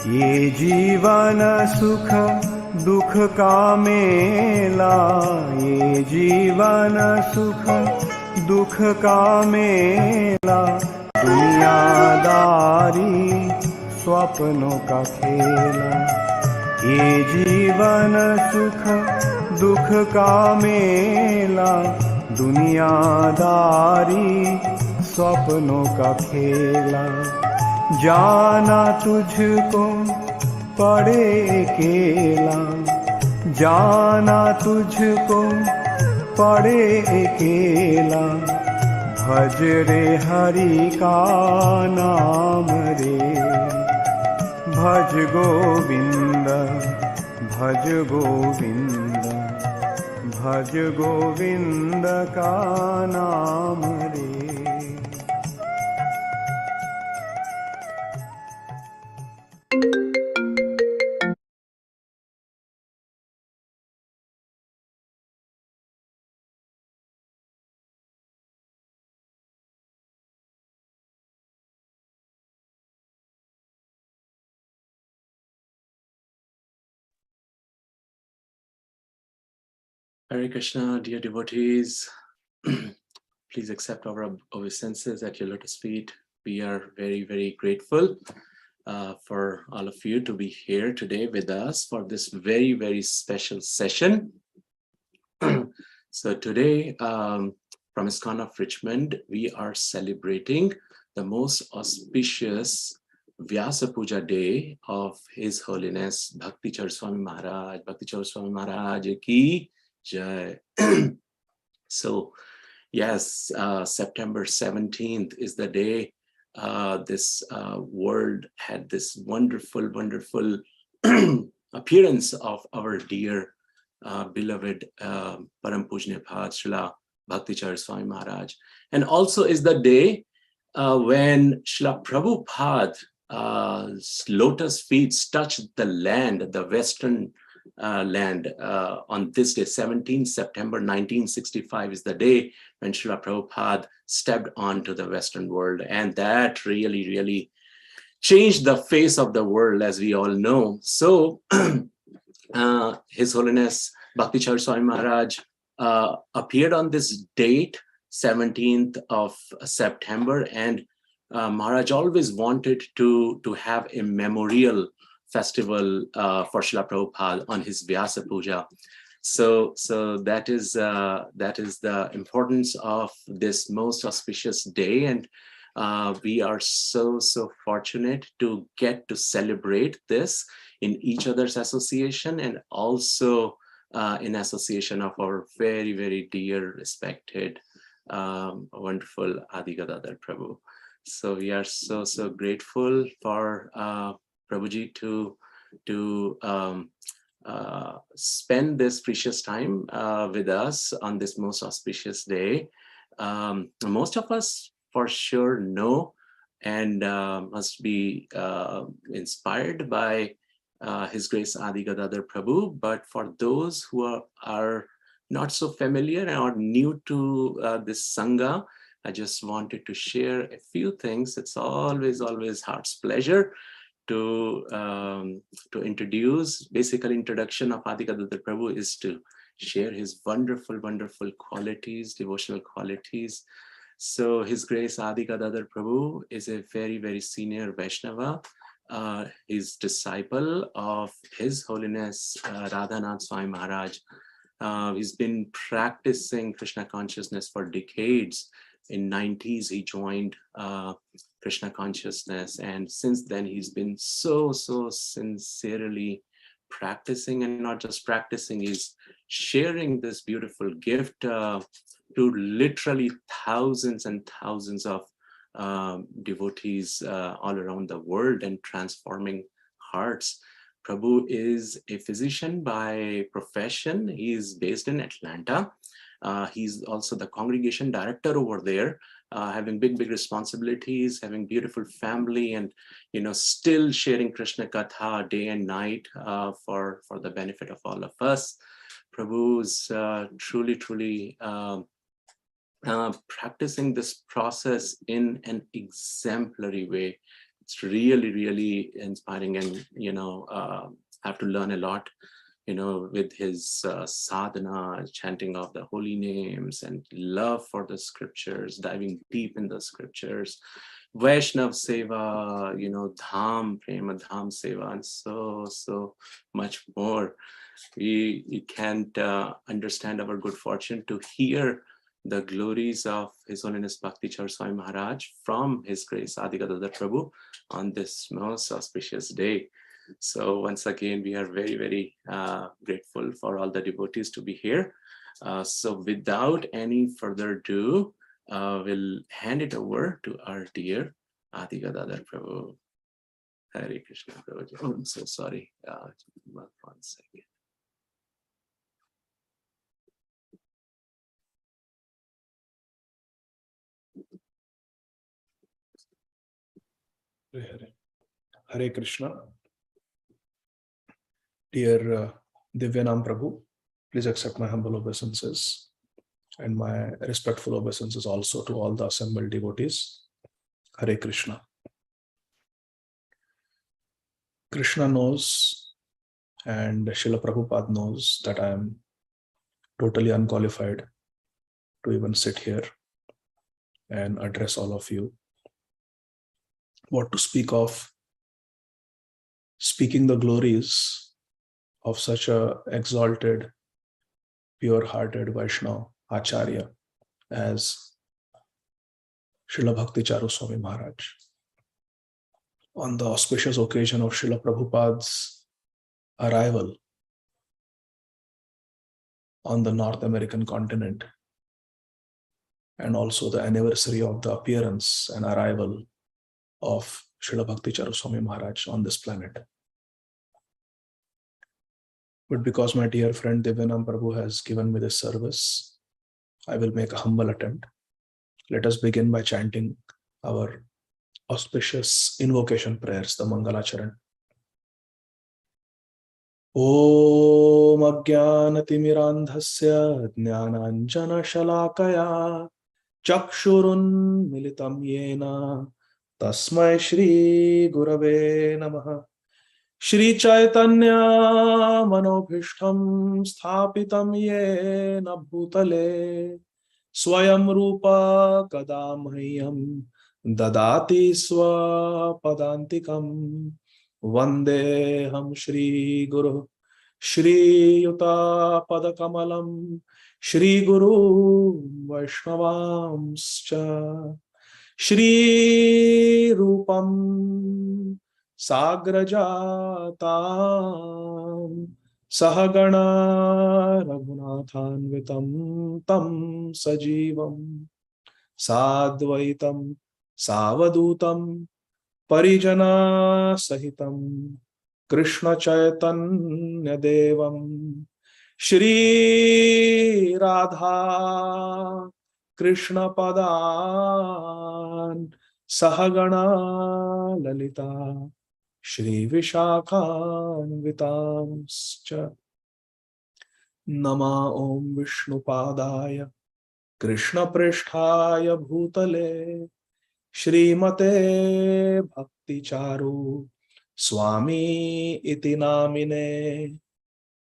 ये जीवन सुख दुख का मेला, ये जीवन सुख दुख का मेला, दुनियादारी स्वप्नों का खेला। ये जीवन सुख दुख का मेला, दुनियादारी स्वप्नों का खेला। जाना तुझको पड़े अकेला, जाना तुझको पड़े अकेला, भज रे हरि का नाम रे, भज गोविंद भज गोविंद, भज गोविंद का नाम रे। Hare Krishna, dear devotees, please accept our obeisances at your lotus feet. We are very, very grateful for all of you to be here today with us for this very, very special session. So today, from ISKCON of Richmond, we are celebrating the most auspicious Vyasa Puja day of His Holiness Bhakti Charu Swami Maharaj. Bhakti Charu Swami Maharaj ki Jai. So yes, September 17th is the day this world had this wonderful, wonderful appearance of our dear beloved Param Pujnya Bhat Srila Bhakti Charu Swami Maharaj. And also is the day when Srila Prabhupada's lotus feet touched the land, the Western land on this day. 17 September 1965 is the day when Srila Prabhupada stepped onto the Western world, and that really, really changed the face of the world, as we all know. So His Holiness Bhakti Charu Swami Maharaj appeared on this date, 17th of September, and Maharaj always wanted to have a memorial festival for Srila Prabhupada on his Vyasa Puja. So that is the importance of this most auspicious day, and we are so fortunate to get to celebrate this in each other's association, and also in association of our very, very dear, respected, wonderful Adi Gadadhara Prabhu. So we are so grateful for Prabhuji to spend this precious time with us on this most auspicious day. Most of us for sure know and must be inspired by His Grace Adi Gadadhara Prabhu, but for those who are not so familiar or new to this Sangha, I just wanted to share a few things. It's always heart's pleasure to introduce. Basically, introduction of Adi Gadadhara Prabhu is to share his wonderful qualities, devotional qualities. So His Grace Adi Gadadhara Prabhu is a very, very senior Vaishnava. He's disciple of His Holiness Radhanath Swami Maharaj. He's been practicing Krishna consciousness for decades. In 90s, he joined Krishna consciousness, and since then he's been so sincerely practicing, and not just practicing, he's sharing this beautiful gift to literally thousands and thousands of devotees all around the world, and transforming hearts. Prabhu is a physician by profession. He is based in Atlanta. He's also the congregation director over there, having big responsibilities, having beautiful family, and still sharing Krishna Katha day and night for the benefit of all of us. Prabhu is truly practicing this process in an exemplary way. it's really, really inspiring, and have to learn a lot, with his sadhana, chanting of the holy names, and love for the scriptures, diving deep in the scriptures, Vaishnav Seva, Dham, Prema Dham Seva, and so much more. We can't understand our good fortune to hear the glories of His Holiness Bhakti Charu Swami Maharaj from His Grace Adi Gadadhara Prabhu on this most auspicious day. So once again, we are very, very grateful for all the devotees to be here. So without any further ado, we'll hand it over to our dear Adi Gadadhara Prabhu. Hare Krishna Prabhu. Oh, I'm so sorry. 1 second. Hare Krishna. Dear Divyanam Prabhu, please accept my humble obeisances and my respectful obeisances also to all the assembled devotees. Hare Krishna. Krishna knows and Srila Prabhupada knows that I am totally unqualified to even sit here and address all of you. What to speak of speaking the glories of such a exalted, pure-hearted Vaishnava Acharya as Srila Bhakti Charu Swami Maharaj. On the auspicious occasion of Srila Prabhupada's arrival on the North American continent, and also the anniversary of the appearance and arrival of Srila Bhakti Charu Swami Maharaj on this planet. But because my dear friend Divyanam Prabhu has given me this service, I will make a humble attempt. Let us begin by chanting our auspicious invocation prayers, the Mangalacharan. Om Ajnanatirandhasya Jnananjana Shalakaya Chakshurun Militam Yena Tasmai Shri Gurave Namaha. Shri Chaitanya Manobhishtam Sthapitam Yena Bhutale Swayam Rupa Kadamahyam Dadati Swapadantikam Vandeham Shri Guru Shri Yuta Padakamalam Shri Guru Vaishnavamscha Shri Rupam Sagrajatam Sahagana Raghunathanvitam Tam Sajivam Sadvaitam Savadutam Parijana Sahitam Krishna Chaitanya Devam Shri Radha Krishna Padan Sahagana Lalita Shri Vishakhan Vitamscha Nama Om Vishnu Padaya Krishna Prishthaya Bhutale Shrimate Bhakti Charu Swami iti namine.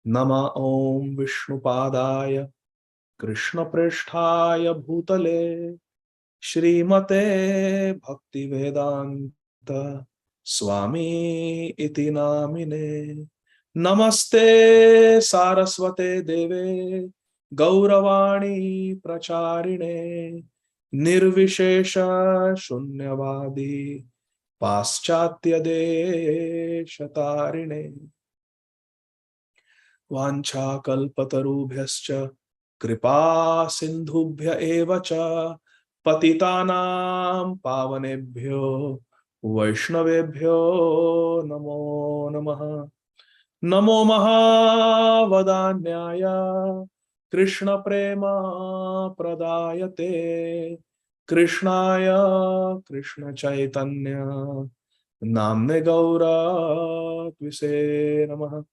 Nama Om Vishnu Padaya Krishna Prishthaya Bhutale Shrimate Bhakti Vedanta Swami iti namine. Namaste Saraswate Deve Gauravani Pracharine Nirvishesha Shunyavadi Paschatya Deshatarine. Vancha kalpatarubhyascha kripa sindhubhya evacha patitanam pavanebhyo vaishnavebhyo namo namaha. Namo mahavadanyaya Krishna prema pradayate Krishnaya Krishna Chaitanya Namne Gaura Tvise Namaha.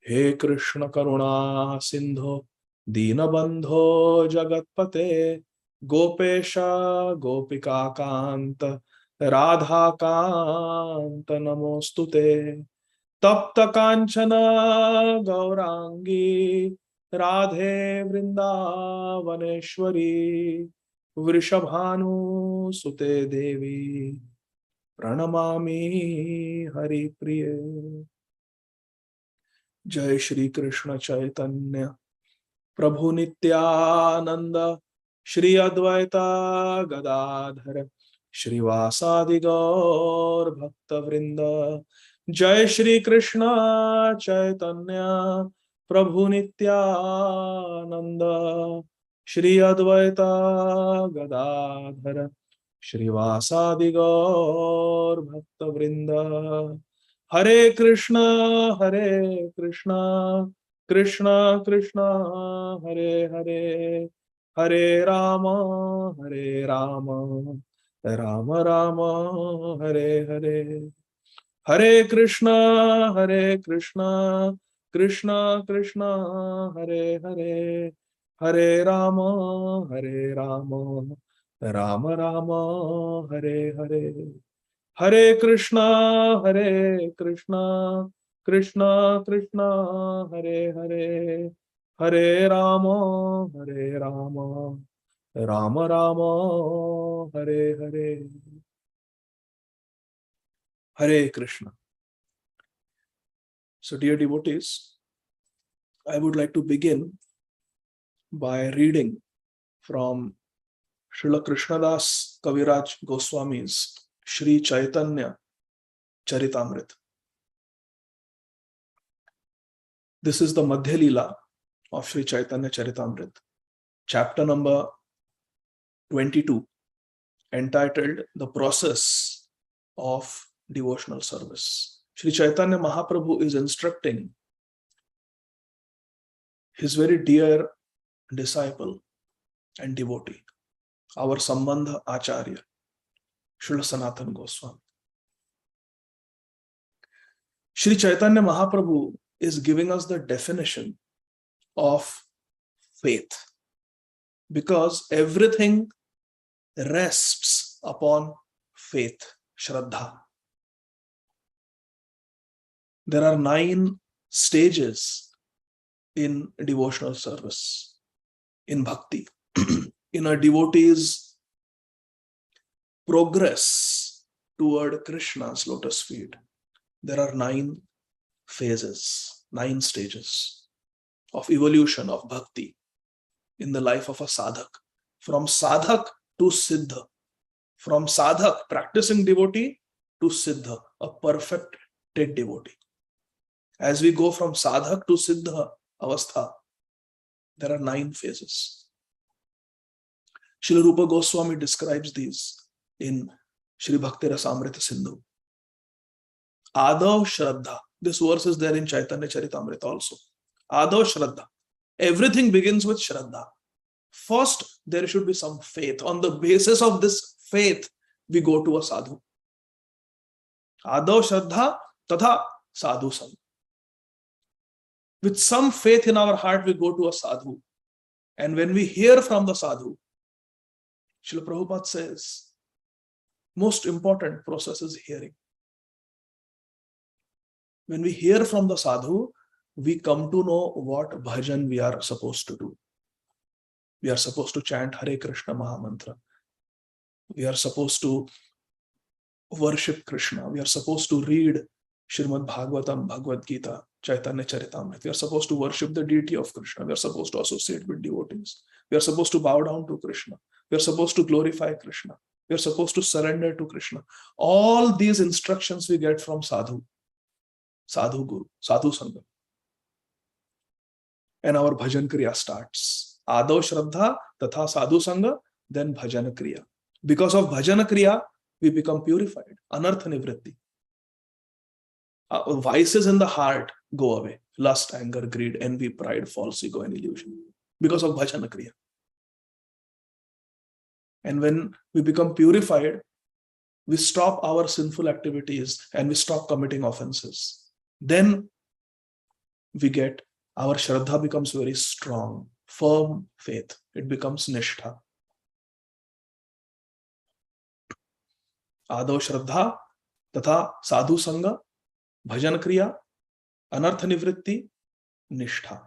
He Krishna Karuna Sindho Dinabandho Jagatpate Gopesha Gopika Kanta Radha Kanta Namostute, Tapta Kanchana Gaurangi, Radhe Vrindavaneshwari, Vrishabhanu Sute Devi, Pranamami Hari Priye. Jai Shri Krishna Chaitanya Prabhu Nityananda Shri Advaita Gadadhara Shrivasadi Gaur Bhakta Vrinda. Jai Shri Krishna Chaitanya Prabhu Nityananda Shri Advaita Gadadhara Shrivasadi Gaur Bhakta Vrinda. Hare Krishna, Krishna Krishna, Hare Hare, Hare Rama, Rama Rama, Hare Hare. Hare Krishna, Krishna Krishna, Hare Hare, Hare Rama, Rama Rama, Hare Hare. Hare Krishna, Krishna Krishna, Hare Hare, Hare Rama, Rama Rama, Hare Hare. Hare Krishna. So, dear devotees, I would like to begin by reading from Srila Krishnadas Kaviraj Goswami's Sri Chaitanya Charitamrita. This is the Madhya Leela of Sri Chaitanya Charitamrita, chapter number 22, entitled The Process of Devotional Service. Sri Chaitanya Mahaprabhu is instructing his very dear disciple and devotee, our Sambandha Acharya, Srila Sanatana Goswami. Sri Chaitanya Mahaprabhu is giving us the definition of faith, because everything rests upon faith, Shraddha. There are 9 stages in devotional service, in Bhakti. In a devotee's progress toward Krishna's lotus feet, there are 9 phases, 9 stages of evolution of Bhakti in the life of a sadhak. From sadhak to siddha, from sadhak, practicing devotee, to siddha, a perfected devotee. As we go from sadhak to siddha avastha, there are 9 phases. Srila Rupa Goswami describes these in Sri Bhakti Rasamrita Sindhu. Adav Shraddha. This verse is there in Chaitanya Charitamrita also. Adav Shraddha. Everything begins with Shraddha. First, there should be some faith. On the basis of this faith, we go to a sadhu. Adav Shraddha Tatha Sadhu Sang. With some faith in our heart, we go to a sadhu. And when we hear from the sadhu, Srila Prabhupada says, most important process is hearing. When we hear from the sadhu, we come to know what bhajan we are supposed to do. We are supposed to chant Hare Krishna Mahamantra. We are supposed to worship Krishna. We are supposed to read Srimad Bhagavatam, Bhagavad Gita, Chaitanya Charitamrita. We are supposed to worship the deity of Krishna. We are supposed to associate with devotees. We are supposed to bow down to Krishna. We are supposed to glorify Krishna. We are supposed to surrender to Krishna. All these instructions we get from sadhu, sadhu guru, sadhu sangha. And our bhajan kriya starts. Adav Shraddha, Tatha Sadhu Sangha, then bhajan kriya. Because of bhajan kriya, we become purified. Anartha nivritti. Vices in the heart go away. Lust, anger, greed, envy, pride, false ego, and illusion. Because of bhajan kriya. And when we become purified, we stop our sinful activities and we stop committing offenses. Then we get, our Shraddha becomes very strong, firm faith. It becomes Nishtha. आदौ श्रद्धा तथा साधु संग, भजन क्रिया, अनर्थ निवृत्ति, निष्ठा.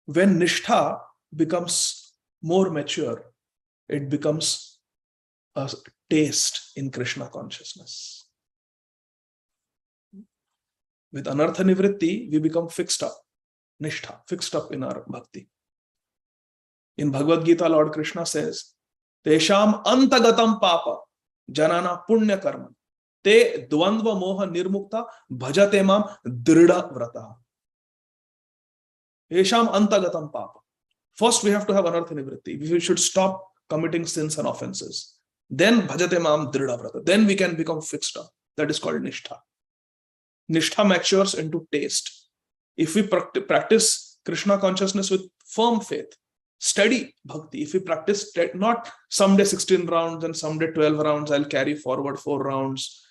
When nishtha becomes more mature, it becomes a taste in Krishna consciousness. With anartha nivritti, we become fixed up, nishtha, fixed up in our bhakti. In Bhagavad Gita, Lord Krishna says, Tesham antagatam papa, janana punya karma, te dvandva moha nirmukta, bhajate mam drida vrata. Tesham antagatam papa. First, we have to have anartha nivritti. We should stop committing sins and offenses. Then bhajate mam drida vrata. Then we can become fixed up. That is called nishtha. Nishtha matures into taste. If we practice Krishna consciousness with firm faith, steady bhakti, if we practice not someday 16 rounds and someday 12 rounds, I'll carry forward 4 rounds.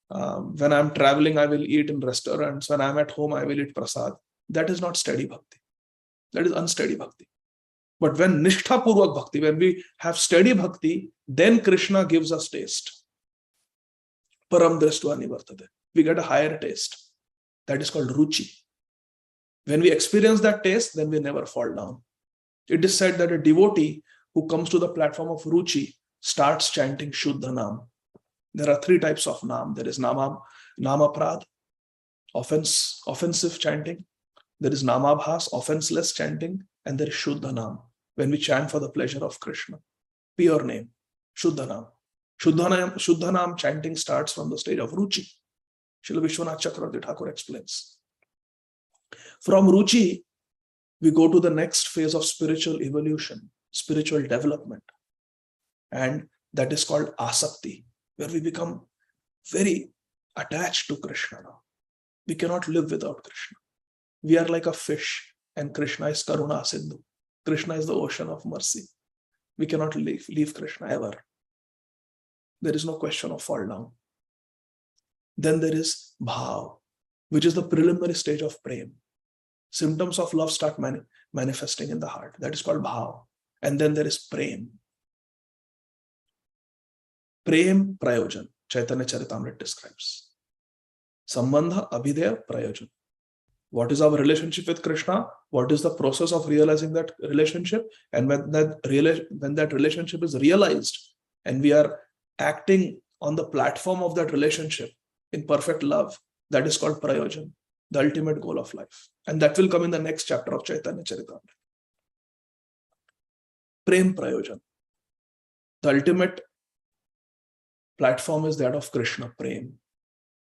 When I'm traveling, I will eat in restaurants. When I'm at home, I will eat prasad. That is not steady bhakti. That is unsteady bhakti. But when nishtha purvak bhakti, when we have steady bhakti, then Krishna gives us taste. Param drishtvā nivartate. We get a higher taste. That is called ruchi. When we experience that taste, then we never fall down. It is said that a devotee who comes to the platform of ruchi starts chanting Shuddha Nam. There are 3 types of Nam. There is Namaprad, offensive chanting. There is Namabhas, offenseless chanting. And there is Shuddha Nam, when we chant for the pleasure of Krishna. Pure name, Shuddha Nam. Shuddha Nam chanting starts from the stage of ruchi. Srila Vishwanath Chakravarti Thakur explains. From ruchi, we go to the next phase of spiritual evolution, spiritual development. And that is called asakti, where we become very attached to Krishna now. We cannot live without Krishna. We are like a fish, and Krishna is Karuna Sindhu. Krishna is the ocean of mercy. We cannot leave Krishna ever. There is no question of fall down. Then there is bhav, which is the preliminary stage of prem. Symptoms of love start manifesting in the heart. That is called bhav. And then there is prem. Prem prayojan, Chaitanya Charitamrita describes. Sambandha abhideya prayojan. What is our relationship with Krishna? What is the process of realizing that relationship? And when that relationship is realized and we are acting on the platform of that relationship in perfect love, that is called prayojan, the ultimate goal of life. And that will come in the next chapter of Chaitanya Charitamrita. Prem prayojan. The ultimate platform is that of Krishna Prem.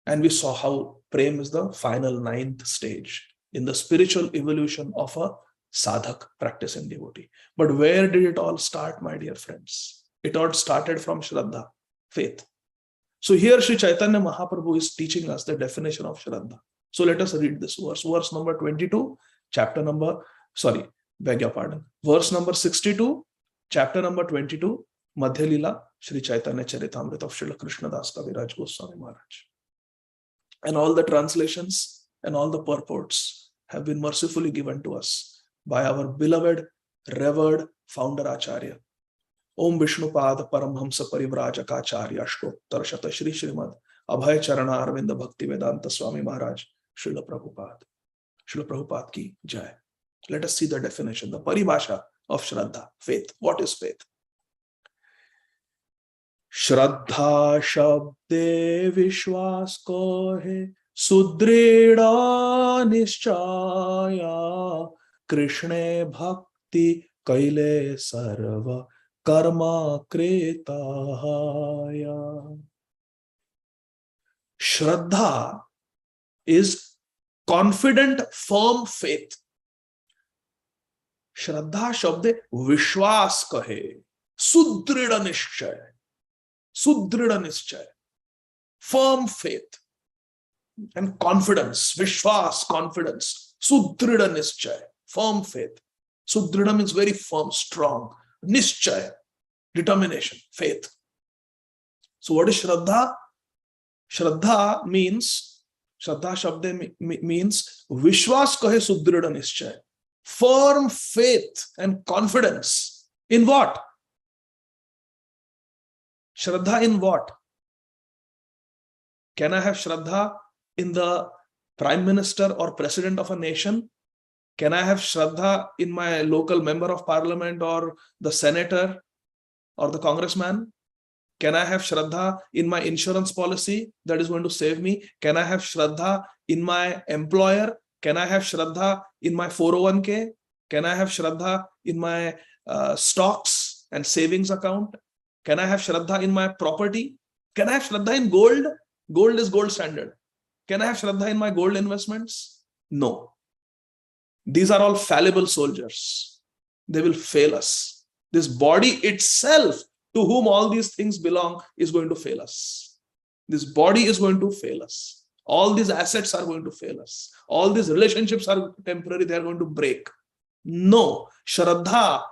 And we saw how Prem is the final 9th stage in the spiritual evolution of a sadhak practicing devotee. But where did it all start, my dear friends? It all started from Shraddha, faith. So here Sri Chaitanya Mahaprabhu is teaching us the definition of Shraddha. So let us read this verse. Verse number 22, verse number 62, chapter number 22, Madhya Lila, Sri Chaitanya Charitamrita of Srila Krishnadas Kaviraj Goswami Maharaj. And all the translations and all the purports have been mercifully given to us by our beloved, revered founder Acharya. Om Vishnupad Paramhamsa Parivrajaka Ashtottara Shata Shri Srimad Abhay Charana Arvinda Bhakti Vedanta Swami Maharaj Srila Prabhupada. Srila Prabhupada ki Jai. Let us see the definition, the paribhasha of Shraddha, faith. What is faith? Shraddha shabde vishwas ko hai sudrida nischaya Krishne bhakti kaile sarva karma kretahaya. Shraddha is confident, firm faith. Shraddha shabde vishwas kahe sudrida nischaya. Sudrida nischaya, firm faith and confidence, vishwas, confidence, sudrida nischaya, firm faith. Sudrida means very firm, strong, nischaya, determination, faith. So what is Shraddha? Shraddha shabde means vishwas kahe sudrida nischaya, firm faith and confidence in what? Shraddha in what? Can I have Shraddha in the Prime Minister or President of a nation? Can I have Shraddha in my local member of parliament or the senator or the congressman? Can I have Shraddha in my insurance policy that is going to save me? Can I have Shraddha in my employer? Can I have Shraddha in my 401k? Can I have Shraddha in my stocks and savings account? Can I have Shraddha in my property? Can I have Shraddha in gold? Gold is gold standard. Can I have Shraddha in my gold investments? No. These are all fallible soldiers. They will fail us. This body itself, to whom all these things belong, is going to fail us. This body is going to fail us. All these assets are going to fail us. All these relationships are temporary. They are going to break. No. Shraddha,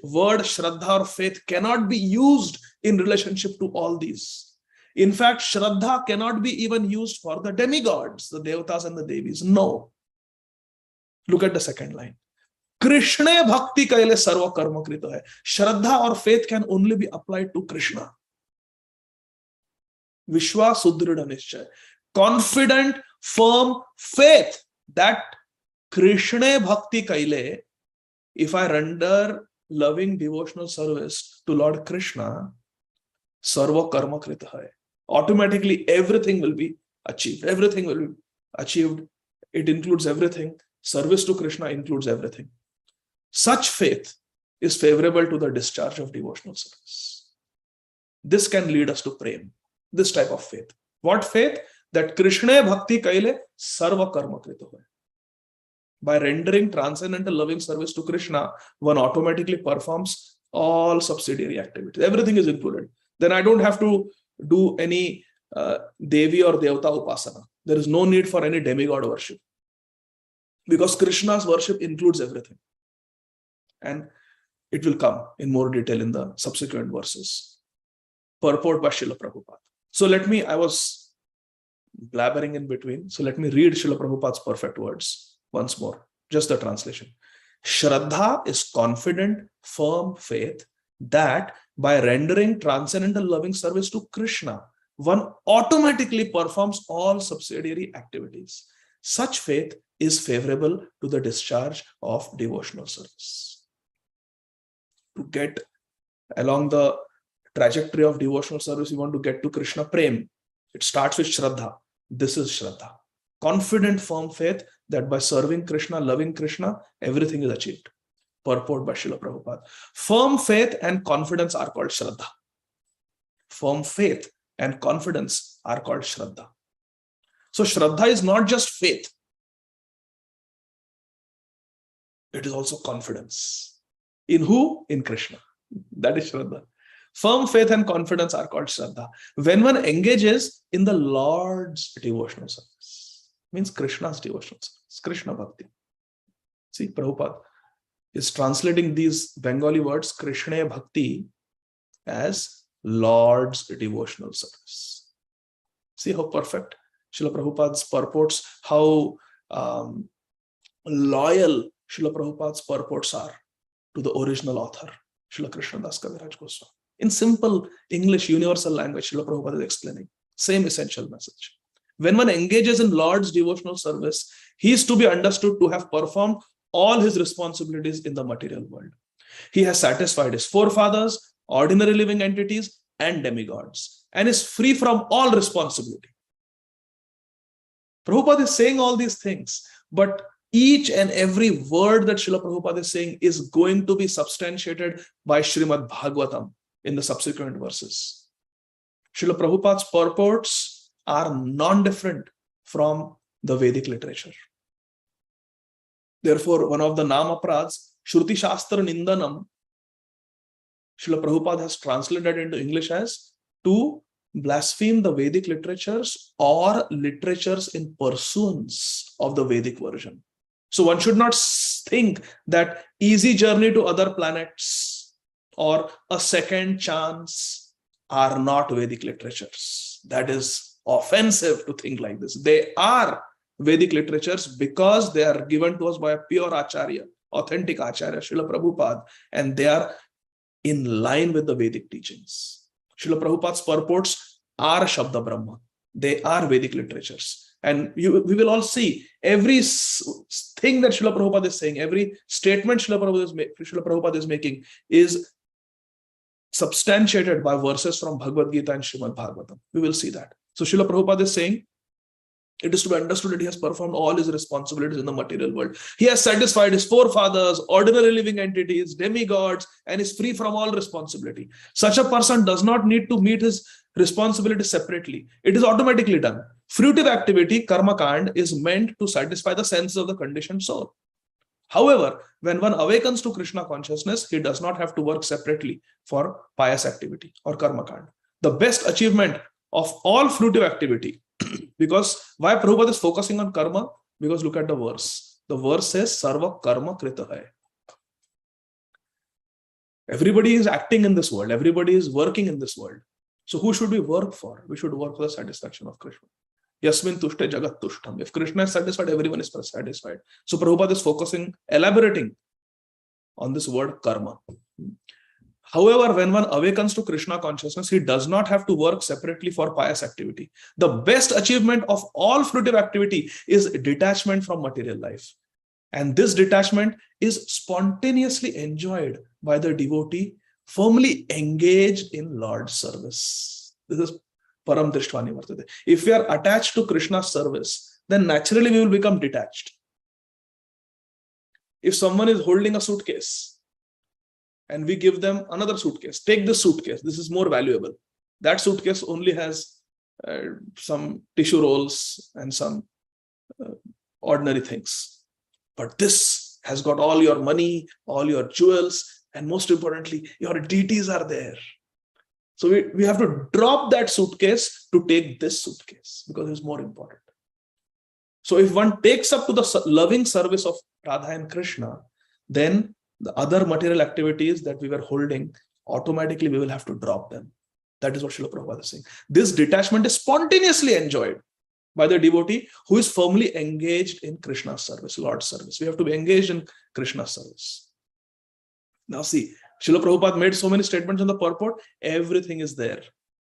word Shraddha or faith cannot be used in relationship to all these. In fact, Shraddha cannot be even used for the demigods, the Devatas and the Devis. No. Look at the second line. Krishna Bhakti kaile sarva karma krito hai. Shraddha or faith can only be applied to Krishna. Vishwa Sudrida Nishchay. Confident, firm faith that Krishna Bhakti kaile, if I render loving devotional service to Lord Krishna, sarva karma krita hai. Automatically everything will be achieved. Everything will be achieved. It includes everything. Service to Krishna includes everything. Such faith is favorable to the discharge of devotional service. This can lead us to prem. This type of faith. What faith? That Krishna Bhakti kaile sarva karma krito hai. By rendering transcendental loving service to Krishna, one automatically performs all subsidiary activities. Everything is included. Then I don't have to do any Devi or Devata Upasana. There is no need for any demigod worship. Because Krishna's worship includes everything. And it will come in more detail in the subsequent verses. Purport by Srila Prabhupada. So I was blabbering in between. So let me read Srila Prabhupada's perfect words once more. Just the translation. Shraddha is confident, firm faith that by rendering transcendental loving service to Krishna, one automatically performs all subsidiary activities. Such faith is favorable to the discharge of devotional service. To get along the trajectory of devotional service, you want to get to Krishna Prem. It starts with Shraddha. This is Shraddha. Confident, firm faith that by serving Krishna, loving Krishna, everything is achieved. Purport by Srila Prabhupada. Firm faith and confidence are called Shraddha. Firm faith and confidence are called Shraddha. So Shraddha is not just faith. It is also confidence. In who? In Krishna. That is Shraddha. Firm faith and confidence are called Shraddha. When one engages in the Lord's devotional service, means Krishna's devotional service, Krishna Bhakti. See, Prabhupada is translating these Bengali words, Krishna Bhakti, as Lord's devotional service. See how perfect Srila Prabhupada's purports, how loyal Srila Prabhupada's purports are to the original author, Srila Krishnadas Kaviraj Goswami. In simple English, universal language, Srila Prabhupada is explaining. Same essential message. When one engages in Lord's devotional service, he is to be understood to have performed all his responsibilities in the material world. He has satisfied his forefathers, ordinary living entities, and demigods, and is free from all responsibility. Prabhupada is saying all these things, but each and every word that Srila Prabhupada is saying is going to be substantiated by Srimad Bhagavatam in the subsequent verses. Srila Prabhupada's purports are non-different from the Vedic literature. Therefore, one of the Namaprads, Shruti Shastra Nindanam, Srila Prabhupada has translated into English as to blaspheme the Vedic literatures or literatures in pursuance of the Vedic version. So one should not think that easy journey to other planets or a second chance are not Vedic literatures. That is offensive to think like this. They are Vedic literatures because they are given to us by a pure Acharya, authentic Acharya, Srila Prabhupada, and they are in line with the Vedic teachings. Srila Prabhupada's purports are Shabda Brahma. They are Vedic literatures. And we will all see every thing that Srila Prabhupada is saying, every statement Srila Prabhupada is making is substantiated by verses from Bhagavad Gita and Srimad Bhagavatam. We will see that. So Srila Prabhupada is saying, it is to be understood that he has performed all his responsibilities in the material world. He has satisfied his forefathers, ordinary living entities, demigods, and is free from all responsibility. Such a person does not need to meet his responsibility separately. It is automatically done. Fruitive activity, karma kand, is meant to satisfy the senses of the conditioned soul. However, when one awakens to Krishna consciousness, he does not have to work separately for pious activity or karma kand. The best achievement of all fruitive activity, because why Prabhupada is focusing on karma? Because look at the verse. The verse says, Sarva karma krita hai. Everybody is acting in this world. Everybody is working in this world. So who should we work for? We should work for the satisfaction of Krishna. Yasmin tushte jagat tushtam. If Krishna is satisfied, everyone is satisfied. So Prabhupada is focusing, elaborating on this word karma. However, when one awakens to Krishna consciousness, he does not have to work separately for pious activity. The best achievement of all fruitive activity is detachment from material life. And this detachment is spontaneously enjoyed by the devotee firmly engaged in Lord's service. This is Param Drishtwani Vartate. If we are attached to Krishna's service, then naturally we will become detached. If someone is holding a suitcase, and we give them another suitcase, take this suitcase, this is more valuable. That suitcase only has some tissue rolls and some ordinary things. But this has got all your money, all your jewels, and most importantly, your deities are there. So we have to drop that suitcase to take this suitcase because it's more important. So if one takes up to the loving service of Radha and Krishna, then the other material activities that we were holding, automatically we will have to drop them. That is what Srila Prabhupada is saying. This detachment is spontaneously enjoyed by the devotee who is firmly engaged in Krishna's service, Lord's service. We have to be engaged in Krishna's service. Now see, Srila Prabhupada made so many statements in the purport. Everything is there,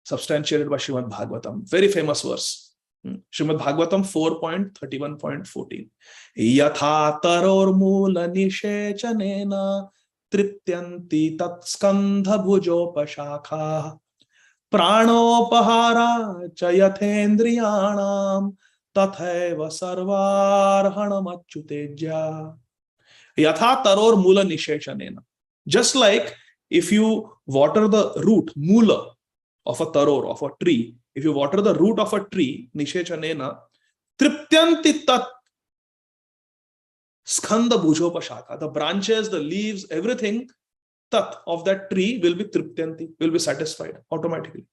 substantiated by Srimad Bhagavatam. Very famous verse. Srimad Bhagavatam 4.31.14. Yatha taror mula nishechanena triptyanti tat skandha bhujopashakha pranopahara chayathendriyanam tathaiva sarvarhanam achyuteja. Yatha taror mula nishechanena. Just like if you water the root, mula, of a taror, of a tree, if you water the root of a tree, nishechanena, triptyanti tat skandha bhujopashaka, the branches, the leaves, everything tat of that tree will be triptyanti, will be satisfied automatically.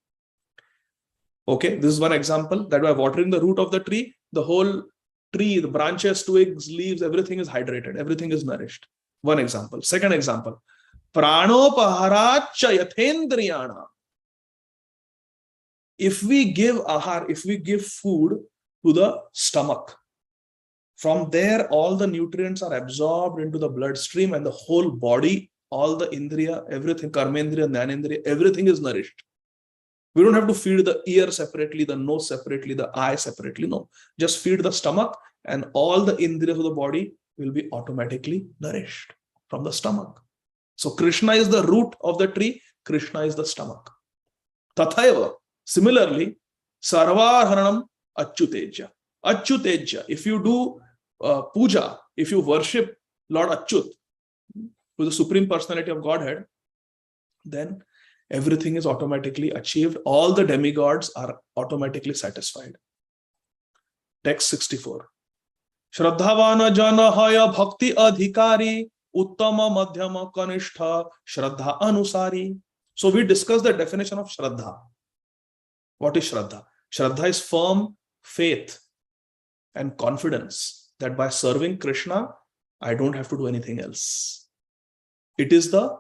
Okay, this is one example that by watering the root of the tree, the whole tree, the branches, twigs, leaves, everything is hydrated, everything is nourished. One example. Second example, pranopahara chayathendriyana. If we give ahar, if we give food to the stomach, from there all the nutrients are absorbed into the bloodstream and the whole body, all the indriya, everything, karmendriya, jnanendriya, everything is nourished. We don't have to feed the ear separately, the nose separately, the eye separately. No, just feed the stomach and all the indriyas of the body will be automatically nourished from the stomach. So Krishna is the root of the tree, Krishna is the stomach. Tathaiva. Similarly, sarvarhanam achyuteja. Achyuteja. If you do puja, if you worship Lord Achyut, who is the Supreme Personality of Godhead, then everything is automatically achieved. All the demigods are automatically satisfied. Text 64. Shraddhavana janahaya bhakti adhikari uttama madhyama kanishtha shraddha anusari. So we discussed the definition of shraddha. What is Shraddha? Shraddha is firm faith and confidence that by serving Krishna, I don't have to do anything else. It is the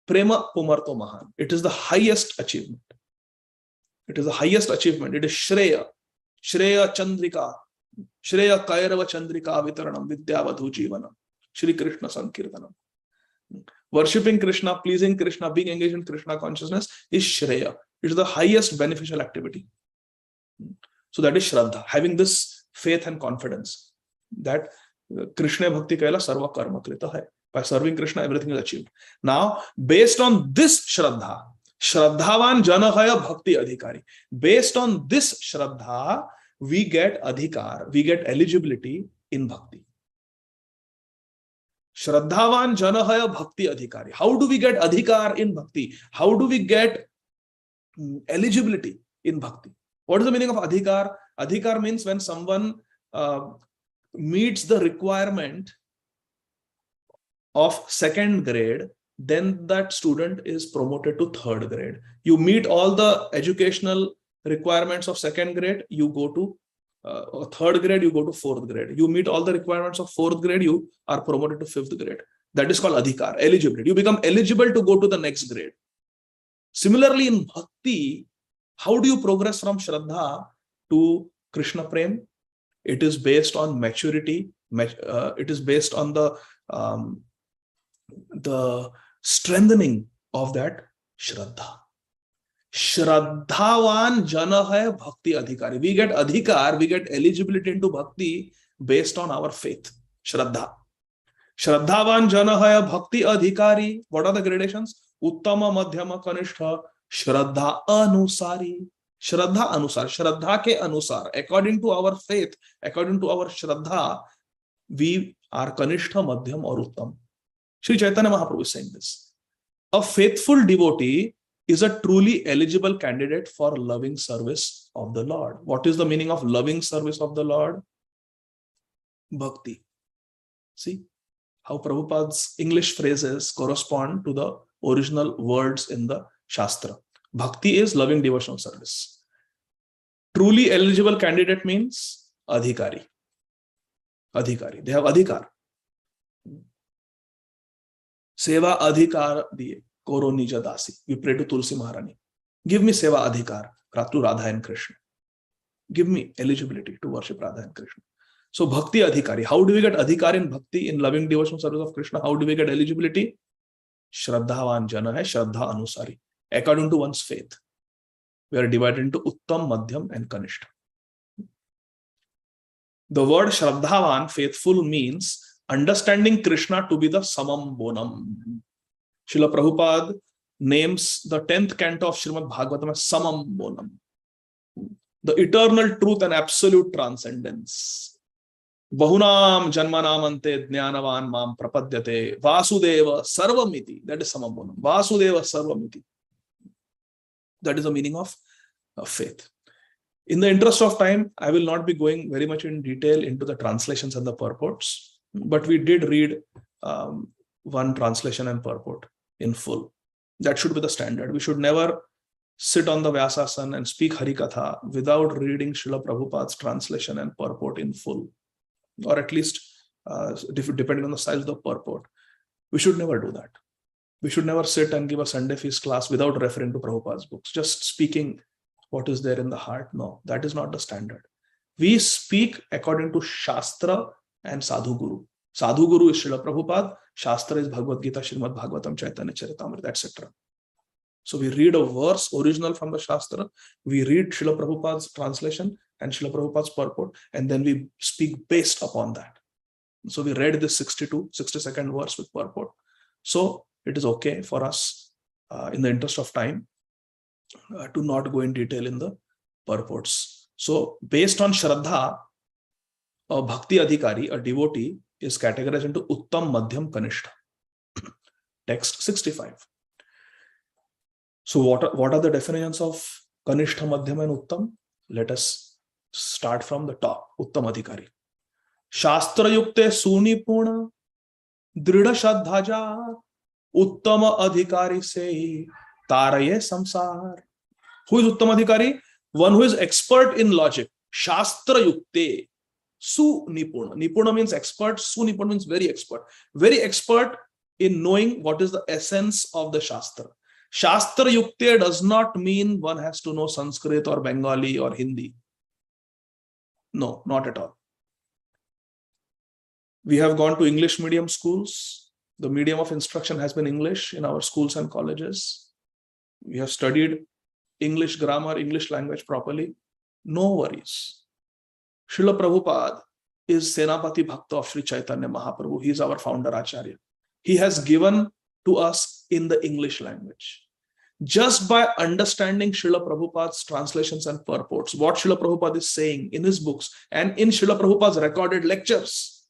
Prema Pumarto Mahan. It is the highest achievement. It is the highest achievement. It is Shreya. Shreya Chandrika. Shreya Kairava Chandrika Vitaranam Vidyavadhu Jivanam. Shri Krishna Sankirtanam. Worshipping Krishna, pleasing Krishna, being engaged in Krishna consciousness is Shreya. It is the highest beneficial activity. So that is Shraddha, having this faith and confidence that Krishna Bhakti Kaila Sarva Karma Krita hai. By serving Krishna, everything is achieved. Now, based on this Shraddha, Shraddhavan Janahaya Bhakti Adhikari. Based on this Shraddha, we get Adhikar, we get eligibility in Bhakti. Shraddhavan Janahaya Bhakti Adhikari. How do we get Adhikar in Bhakti? How do we get eligibility in Bhakti? What is the meaning of Adhikar? Adhikar means when someone meets the requirement of second grade, then that student is promoted to third grade. You meet all the educational requirements of second grade, you go to third grade, you go to fourth grade. You meet all the requirements of fourth grade, you are promoted to fifth grade. That is called Adhikar, eligibility. You become eligible to go to the next grade. Similarly, in Bhakti, how do you progress from Shraddha to Krishna Prem? It is based on maturity. It is based on the strengthening of that Shraddha. Shraddhavan Janahaya Bhakti Adhikari. We get Adhikar, we get eligibility into Bhakti based on our faith. Shraddha. Shraddhavan Janahaya Bhakti Adhikari. What are the gradations? Uttama Madhyama Kanishta. Shraddha Anusari. Shraddha Anusar. Shraddha ke Anusar. According to our faith, according to our Shraddha, we are Kanishta, Madhyam or Uttam. Sri Chaitanya Mahaprabhu is saying this. A faithful devotee is a truly eligible candidate for loving service of the Lord. What is the meaning of loving service of the Lord? Bhakti. See how Prabhupada's English phrases correspond to the original words in the Shastra. Bhakti is loving devotional service. Truly eligible candidate means Adhikari. Adhikari. They have Adhikar. Seva Adhikar diye. Koro Nija Dasi. We pray to Tulsi Maharani. Give me Seva Adhikar to Radha and Krishna. Give me eligibility to worship Radha and Krishna. So Bhakti Adhikari. How do we get Adhikar in Bhakti, in loving devotional service of Krishna? How do we get eligibility? Shraddhavan Jana hai, Shraddha Anusari. According to one's faith. We are divided into Uttam, Madhyam and Kanishta. The word Shraddhavan, faithful, means understanding Krishna to be the Samam Bonam. Srila Prabhupada names the 10th canto of Srimad Bhagavatam as Samam Bonam. The eternal truth and absolute transcendence. Bahunam Janmanamante Jnanavan Mam Prapadyate Vasudeva Sarvamiti. That is Samam Bonam. Vasudeva Sarvamiti. That is the meaning of faith. In the interest of time, I will not be going very much in detail into the translations and the purports, but we did read one translation and purport in full. That should be the standard. We should never sit on the Vyasasana and speak Harikatha without reading Srila Prabhupada's translation and purport in full, or at least depending on the size of the purport. We should never do that. We should never sit and give a Sunday feast class without referring to Prabhupada's books, just speaking what is there in the heart. No, that is not the standard. We speak according to Shastra and Sadhu Guru. Sadhu Guru is Srila Prabhupada, Shastra is Bhagavad Gita, Srimad Bhagavatam, Chaitanya Charitamrita, etc. So we read a verse original from the Shastra, we read Srila Prabhupada's translation and Srila Prabhupada's purport, and then we speak based upon that. So we read this 60-second verse with purport. So it is okay for us, in the interest of time, to not go in detail in the purports. So based on Shraddha, a Bhakti Adhikari, a devotee, is categorized into Uttam, Madhyam, Kanishta. Text 65. So what are the definitions of Kanishta, Madhyam and Uttam? Let us start from the top. Uttam Adhikari. Shastra Yukte Sunipuna Dridha Shraddhaja Uttama Adhikari se Taraye Samsar. Who is Uttama Adhikari? One who is expert in logic. Shastra Yukte Su Nipuna. Nipuna means expert. Su Nipuna means very expert. Very expert in knowing what is the essence of the Shastra. Shastra Yukte does not mean one has to know Sanskrit or Bengali or Hindi. No, not at all. We have gone to English medium schools. The medium of instruction has been English in our schools and colleges. We have studied English grammar, English language properly, no worries. Srila Prabhupada is Senapati Bhakta of Sri Chaitanya Mahaprabhu. He is our founder Acharya. He has given to us in the English language. Just by understanding Srila Prabhupada's translations and purports, what Srila Prabhupada is saying in his books and in Srila Prabhupada's recorded lectures,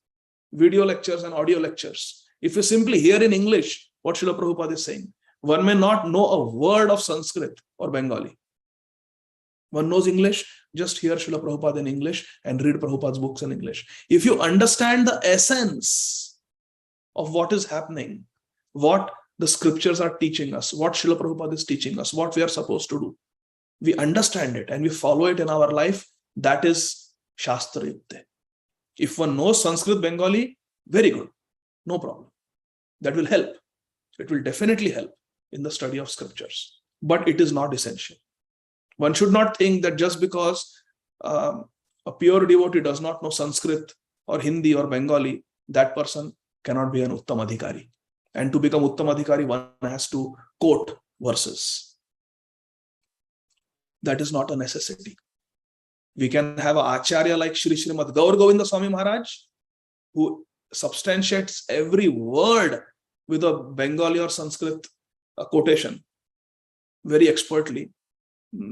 video lectures and audio lectures, if you simply hear in English what Srila Prabhupada is saying, one may not know a word of Sanskrit or Bengali. One knows English, just hear Srila Prabhupada in English and read Prabhupada's books in English. If you understand the essence of what is happening, what the scriptures are teaching us, what Srila Prabhupada is teaching us, what we are supposed to do, we understand it and we follow it in our life, that is Shastra Yukta. If one knows Sanskrit, Bengali, very good, no problem. That will help. It will definitely help in the study of scriptures, but it is not essential. One should not think that just because a pure devotee does not know Sanskrit or Hindi or Bengali, that person cannot be an Uttam Adhikari. And to become Uttam Adhikari, one has to quote verses. That is not a necessity. We can have an Acharya like Shri Srimad Gaur Govinda Swami Maharaj, who substantiates every word with a Bengali or Sanskrit quotation very expertly,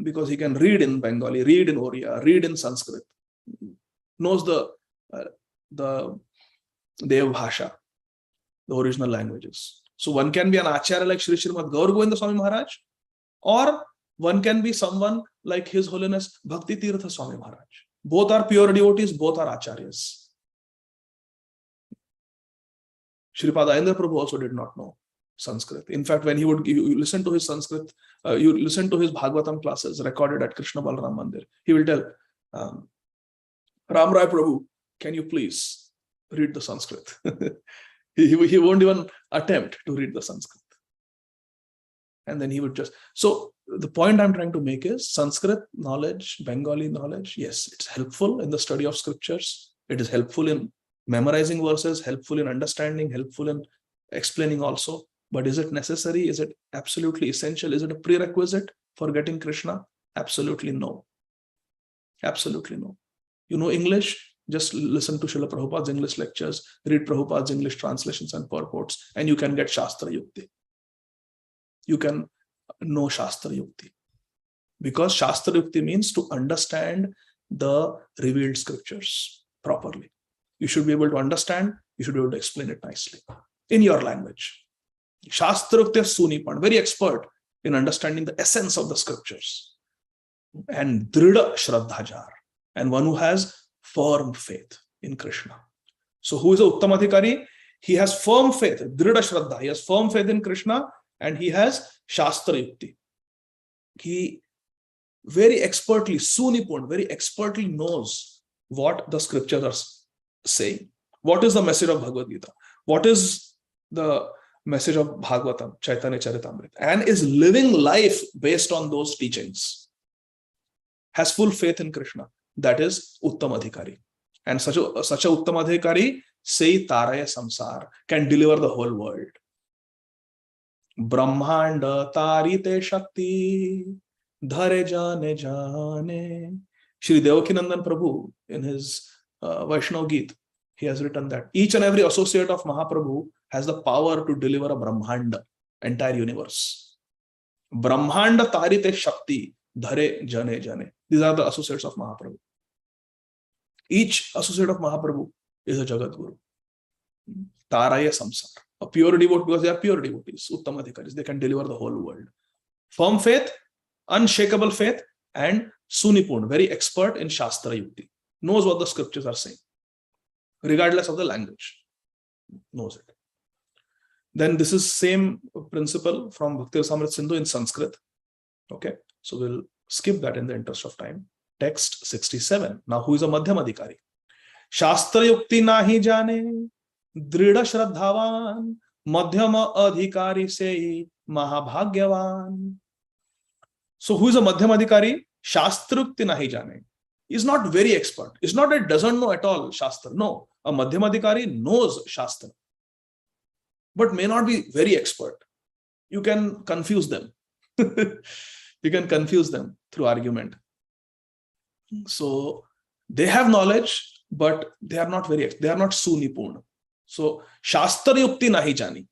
because he can read in Bengali, read in Oriya, read in Sanskrit, knows the Dev Bhasha, the original languages. So one can be an Acharya like Shri Srimad Gaur Govinda Swami Maharaj, or one can be someone like His Holiness Bhakti Tirtha Swami Maharaj. Both are pure devotees, both are Acharyas. Sripada Ayendra Prabhu also did not know Sanskrit. In fact, when you listen to his Sanskrit, you listen to his Bhagavatam classes recorded at Krishna Balaram Mandir, he will tell, Ram Rai Prabhu, can you please read the Sanskrit? he won't even attempt to read the Sanskrit. And then he would just... So the point I'm trying to make is Sanskrit knowledge, Bengali knowledge, yes, it's helpful in the study of scriptures. It is helpful in memorizing verses, helpful in understanding, helpful in explaining also. But is it necessary? Is it absolutely essential? Is it a prerequisite for getting Krishna? Absolutely no. Absolutely no. You know English? Just listen to Srila Prabhupada's English lectures, read Prabhupada's English translations and purports, and you can get Shastra Yukti. You can know Shastra Yukti. Because Shastra Yukti means to understand the revealed scriptures properly. You should be able to understand, you should be able to explain it nicely in your language. Shastra Yukti Sunipan, very expert in understanding the essence of the scriptures. And Drida Shraddhajar, and one who has firm faith in Krishna. So who is a Uttamadhikari? He has firm faith, Drida Shraddha. He has firm faith in Krishna and he has Shastra Yukti. He very expertly, Sunipun, very expertly knows what the scriptures are saying. What is the message of Bhagavad Gita? What is the message of Bhagavatam, Chaitanya Charitamrita? And is living life based on those teachings. Has full faith in Krishna. That is Uttamadhikari. And such a Uttamadhikari, say Taraya Samsar, can deliver the whole world. Brahmanda Tarite Shakti Dhare Jane Jane. Shri Devakinandan Prabhu, in his Vaishnav Geet, he has written that each and every associate of Mahaprabhu has the power to deliver a Brahmanda, entire universe. Brahmanda Tarite Shakti Dhare Jane Jane. These are the associates of Mahaprabhu. Each associate of Mahaprabhu is a Jagat Guru. Taraya Samsar. A pure devotee, because they are pure devotees, Uttamadhikaris, they can deliver the whole world. Firm faith, unshakable faith, and Sunipun, very expert in Shastra Yukti. Knows what the scriptures are saying, regardless of the language. Knows it. Then this is same principle from Bhakti Rasamrita Sindhu in Sanskrit. Okay, so we'll skip that in the interest of time. Text 67. Now, who is a Madhyamadhikari? Shastra Yukti nahi jane, Drida Shraddhavan, Madhyama Adhikari se Mahabhagyavan. So, who is a Madhyamadhikari? Shastra Yukti nahi jane. Is not very expert. It's not that it doesn't know at all Shastra. No, a Madhyamadhikari knows Shastra, but may not be very expert. You can confuse them. You You can confuse them through argument. So they have knowledge, but they are not sunipurna. So Shastra Yukti nahi jani.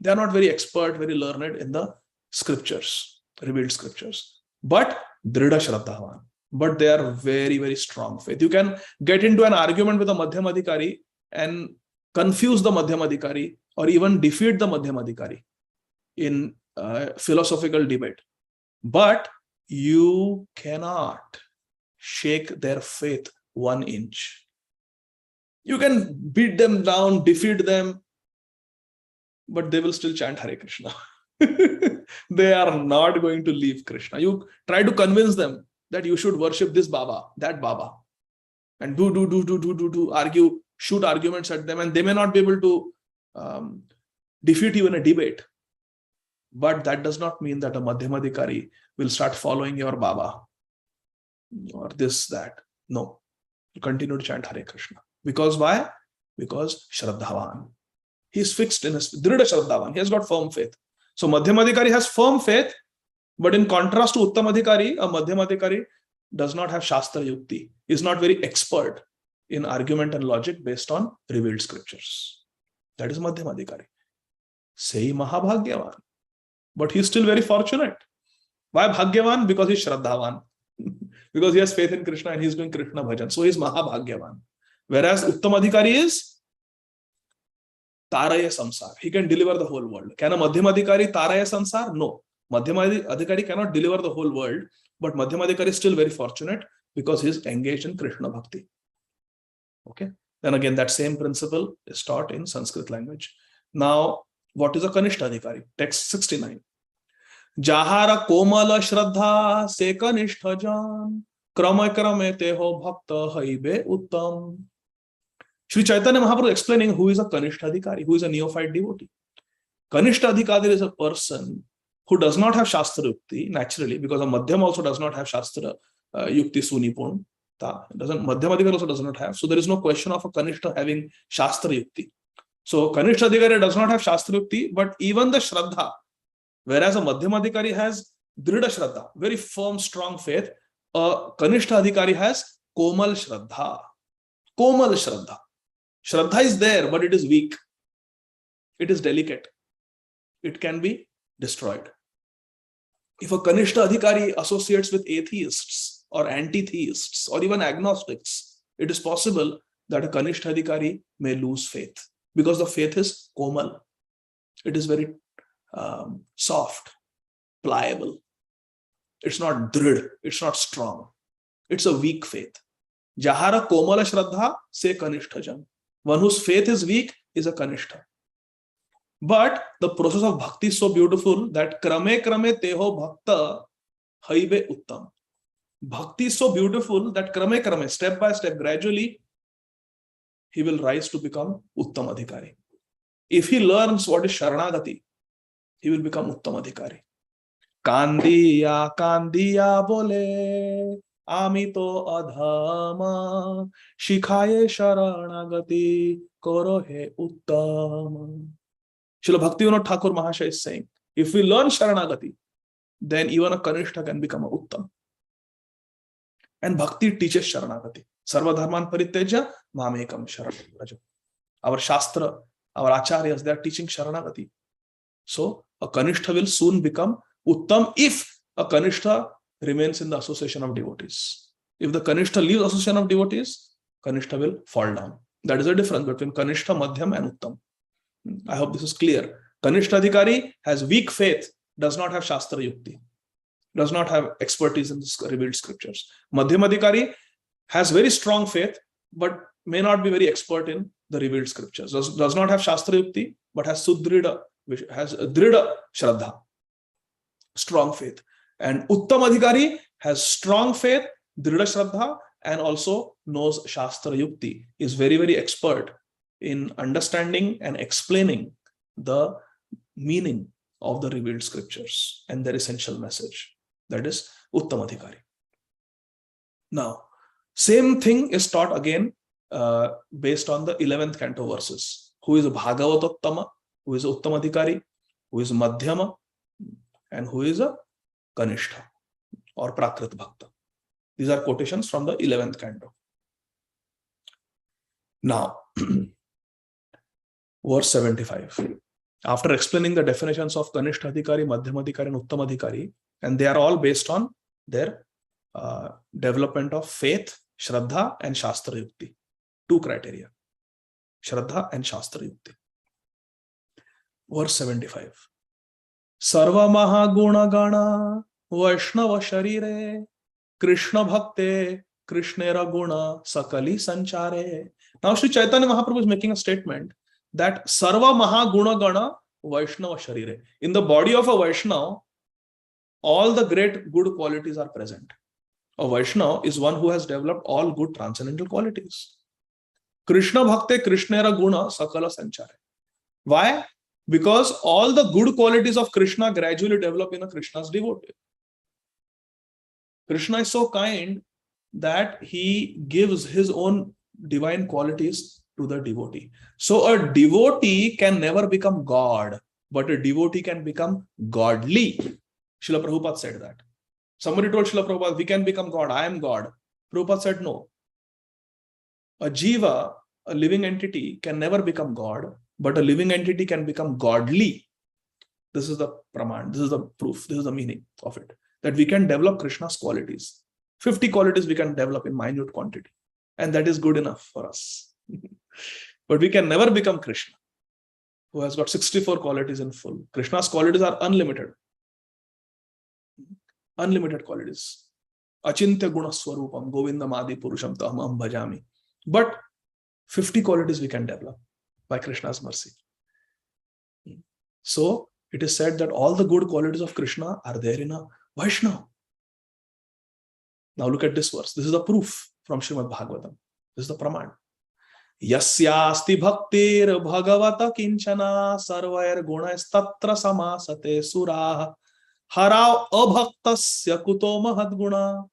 They are not very expert, very learned in the scriptures, revealed scriptures. But Drida Shraddhavan. But they are very, very strong faith. You can get into an argument with a Madhyamadhikari and confuse the Madhyamadhikari or even defeat the Madhyamadhikari in philosophical debate. But you cannot shake their faith 1 inch. You can beat them down, defeat them, but they will still chant Hare Krishna. They are not going to leave Krishna. You try to convince them that you should worship this Baba, that Baba, and argue, shoot arguments at them, and they may not be able to defeat you in a debate. But that does not mean that a Madhyamadhikari will start following your Baba or this, that. No. You continue to chant Hare Krishna. Because why? Because Shraddhavan. He is fixed in his Drida Shraddhavan. He has got firm faith. So Madhyamadhikari has firm faith, but in contrast to Uttamadhikari, a Madhyamadhikari does not have Shastra Yukti. He is not very expert in argument and logic based on revealed scriptures. That is Madhyamadhikari. Sei Mahabhagyavan. But he is still very fortunate. Why Bhagyavan? Because he is Shraddhavan. Because he has faith in Krishna and he is doing Krishna bhajan. So he is Mahabhagyavan. Whereas Uttamadhikari is Taraya Samsar. He can deliver the whole world. Can a Madhyamadhikari Taraya Samsar? No. Madhyamadhikari cannot deliver the whole world, but Madhyamadhikari is still very fortunate because he is engaged in Krishna Bhakti. Okay. Then again, that same principle is taught in Sanskrit language. Now, what is a Kanishtha-adhikari? Text 69. Jahara Komala Shraddha Se Kanishtha Jan Krama Krame Teho Bhakta Haibe Uttam. Sri Chaitanya Mahaprabhu explaining who is a Kanishtha-adhikari, who is a neophyte devotee. Kanishtha-adhikari is a person who does not have Shastra Yukti naturally, because a Madhyam also does not have Shastra Yukti Sunipun. Madhyamadhikari also does not have. So there is no question of a Kanishta having Shastra Yukti. So Kanishtha-adhikari does not have Shastra Yukti, but even the Shraddha, whereas a Madhyamadhikari has Drida Shraddha, very firm, strong faith, a Kanishtha-adhikari has Komal Shraddha. Komal Shraddha. Shraddha is there, but it is weak. It is delicate. It can be destroyed. If a Kanishtha adhikari associates with atheists or anti-theists or even agnostics, it is possible that a Kanishtha adhikari may lose faith because the faith is komal. It is very soft, pliable. It's not drid. It's not strong. It's a weak faith. Jahara komala shraddha se Kanishtha jan. One whose faith is weak is a Kanishtha. But the process of bhakti is so beautiful that krame krame teho bhakta haibe uttam. Bhakti is so beautiful that krame krame, step by step, gradually, he will rise to become uttam adhikari. If he learns what is sharanagati, he will become uttam adhikari. Kandiya kandiya bole amito adhama shikhaye sharanagati koro he uttam. Srila Bhaktivinoda Thakur Mahashaya is saying, if we learn Sharanagati, then even a Kanishtha can become a Uttam. And Bhakti teaches Sharanagati. Sarva Dharman Parityaja Mamekam Sharanagati. Our Shastra, our Acharyas, they are teaching Sharanagati. So a Kanishtha will soon become Uttam if a Kanishtha remains in the association of devotees. If the Kanishtha leaves association of devotees, Kanishtha will fall down. That is the difference between Kanishtha, Madhyam and Uttam. I hope this is clear. Kanishtha adhikari has weak faith, does not have Shastra Yukti, does not have expertise in the revealed scriptures. Madhyam adhikari has very strong faith, but may not be very expert in the revealed scriptures. Does not have Shastra Yukti, but has Sudrida, which has Drida Shraddha, strong faith. And Uttam adhikari has strong faith, Drida Shraddha, and also knows Shastra Yukti, is very, very expert in understanding and explaining the meaning of the revealed scriptures and their essential message. That is Uttam adhikari. Now, same thing is taught again based on the 11th canto verses. Who is a Bhagavatottama, who is a Uttam adhikari, who is a Madhyama, and who is a Kanishtha. or Prakrit Bhakta. These are quotations from the 11th canto. Now, verse 75. After explaining the definitions of Kanishta Adhikari, Madhyama Adhikari, and Uttam Adhikari, and they are all based on their development of faith, Shraddha, and Shastra Yukti. Two criteria, Shraddha and Shastra Yukti. Verse 75. Sarva Mahaguna Gana Vaishnava Sharire Krishna Bhakte Krishnera Guna Sakali Sanchare. Now Sri Chaitanya Mahaprabhu is making a statement that Sarva Mahaguna Gana Vaishnava Sharire. In the body of a Vaishnava, all the great good qualities are present. A Vaishnava is one who has developed all good transcendental qualities. Krishna Bhakte Krishnera Guna Sakala Sanchare. Why? Because all the good qualities of Krishna gradually develop in a Krishna's devotee. Krishna is so kind that he gives his own divine qualities to the devotee. So a devotee can never become God, but a devotee can become godly. Srila Prabhupada said that. Somebody told Srila Prabhupada, we can become God, I am God. Prabhupada said no. A jiva, a living entity, can never become God, but a living entity can become godly. This is the praman, this is the proof, this is the meaning of it. That we can develop Krishna's qualities. 50 qualities we can develop in minute quantity. And that is good enough for us. But we can never become Krishna, who has got 64 qualities in full. Krishna's qualities are unlimited. Unlimited qualities. Achintya guna swarupam govindam adi purusham taham bhajami. But 50 qualities we can develop by Krishna's mercy. So it is said that all the good qualities of Krishna are there in a Vaishnava. Now look at this verse. This is the proof from Srimad Bhagavatam. This is the praman. Yasyasti bhaktir bhagavata kinchana sarvair gunais tatra samasate surah harav abhaktasya kuto mahadguna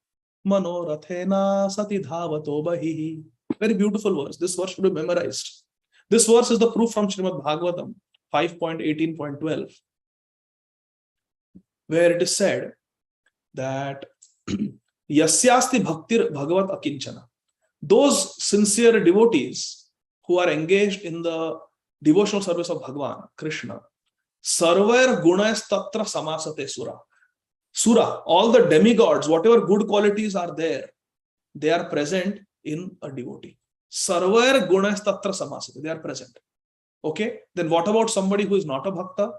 manorathena sati dhavato bahihi. Very beautiful verse. This verse should be memorized. This verse is the proof from Srimad Bhagavatam 5.18.12, where it is said that Yasyasti bhaktir bhagavat akinchana. Those sincere devotees who are engaged in the devotional service of Bhagavan, Krishna, sarvair gunais tatra samasate sura. Sura, all the demigods, whatever good qualities are there, they are present in a devotee. Sarvair gunais tatra samasate, they are present. Okay, then what about somebody who is not a bhakta?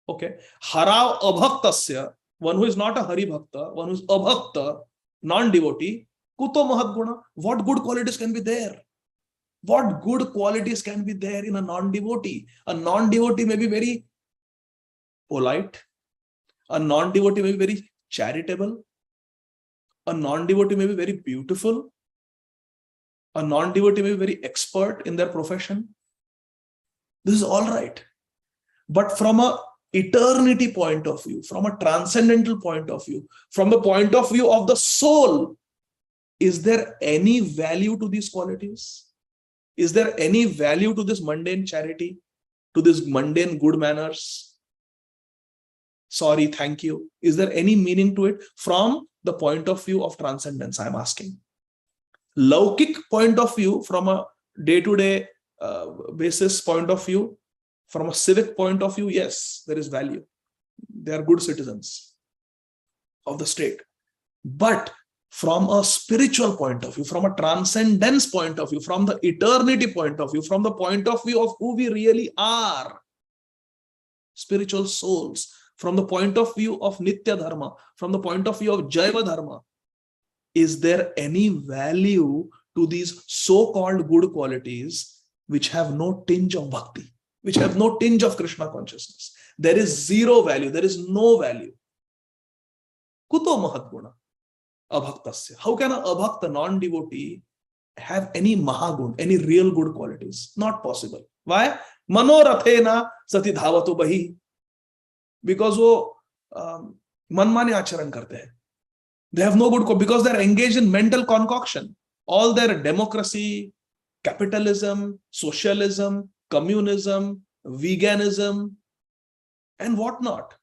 Okay, harav abhaktasya, one who is not a hari bhakta, one who is abhakta, non-devotee, kuto mahadguna. What good qualities can be there? What good qualities can be there in a non-devotee? A non-devotee may be very polite. A non-devotee may be very charitable. A non-devotee may be very beautiful. A non-devotee may be very expert in their profession. This is all right. But from a eternity point of view, from a transcendental point of view, from the point of view of the soul, is there any value to these qualities? Is there any value to this mundane charity, to this mundane good manners? Sorry, thank you. Is there any meaning to it from the point of view of transcendence? I'm asking. Laukik point of view, from a day-to-day basis point of view, from a civic point of view, yes, there is value. They are good citizens of the state. But from a spiritual point of view, from a transcendence point of view, from the eternity point of view, from the point of view of who we really are, spiritual souls, from the point of view of Nitya Dharma, from the point of view of Jaiva Dharma, is there any value to these so-called good qualities which have no tinge of bhakti, which have no tinge of Krishna consciousness? There is zero value, there is no value. Kuto mahadguna abhaktasya. How can an abhakta, non-devotee, have any mahagun, any real good qualities? Not possible. Why? Manorathena sati dhavato bahi. Because wo manmani acharan karte hai. They have no good, because they are engaged in mental concoction. All their democracy, capitalism, socialism, communism, veganism, and whatnot,